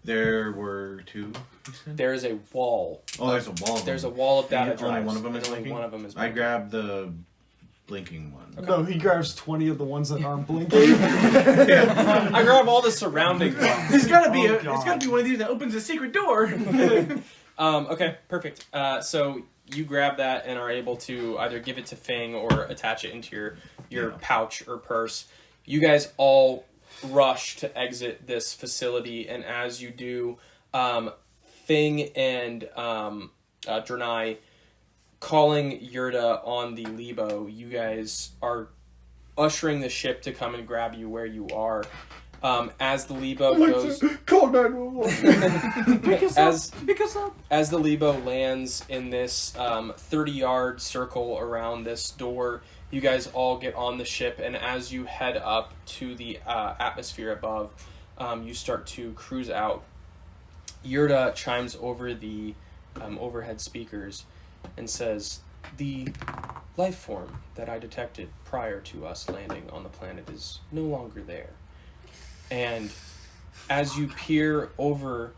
F: There were two.
B: There is a wall.
F: Oh, there's a wall. Of
B: There's a
F: them.
B: wall of data
F: And
B: drives.
F: only one of them
B: and
F: is
B: only
F: blinking?
B: one of them is
F: I
B: blinking.
F: grabbed the blinking one.
C: No, he grabs 20 of the ones that aren't blinking.
B: I grab all the surrounding ones.
F: It's gotta be
H: Oh, God.
F: it's gotta be one of these that opens a secret door.
B: Okay, perfect. So you grab that and are able to either give it to Fing or attach it into your pouch or purse. You guys all rush to exit this facility, and as you do, Fing and Drenai, calling Yurda on the Lebo, you guys are ushering the ship to come and grab you where you are. As the Lebo goes...
C: Call 911.
B: As the Lebo lands in this 30-yard circle around this door, you guys all get on the ship, and as you head up to the atmosphere above, you start to cruise out. Yurda chimes over the overhead speakers and says, "The life form that I detected prior to us landing on the planet is no longer there." And as you peer over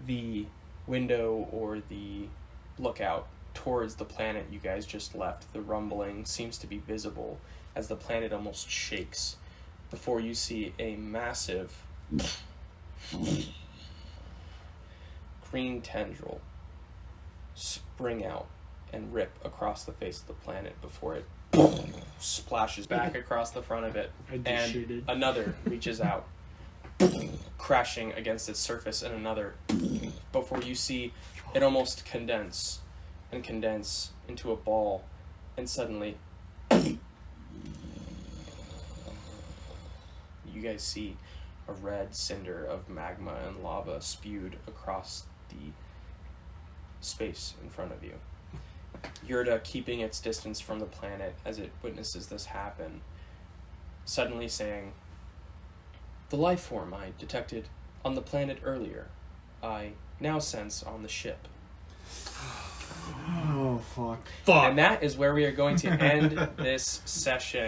B: the window or the lookout towards the planet you guys just left, the rumbling seems to be visible as the planet almost shakes before you see a massive green tendril spring out and rip across the face of the planet before it splashes back across the front of it,
H: I just
B: and
H: shooted.
B: another reaches out, crashing against its surface, and another before you see it almost condense into a ball, and suddenly you guys see a red cinder of magma and lava spewed across the space in front of you. Yurda, keeping its distance from the planet as it witnesses this happen, suddenly saying, "The life form I detected on the planet earlier, I now sense on the ship."
C: Oh, fuck.
G: Fuck.
B: And that is where we are going to end this session.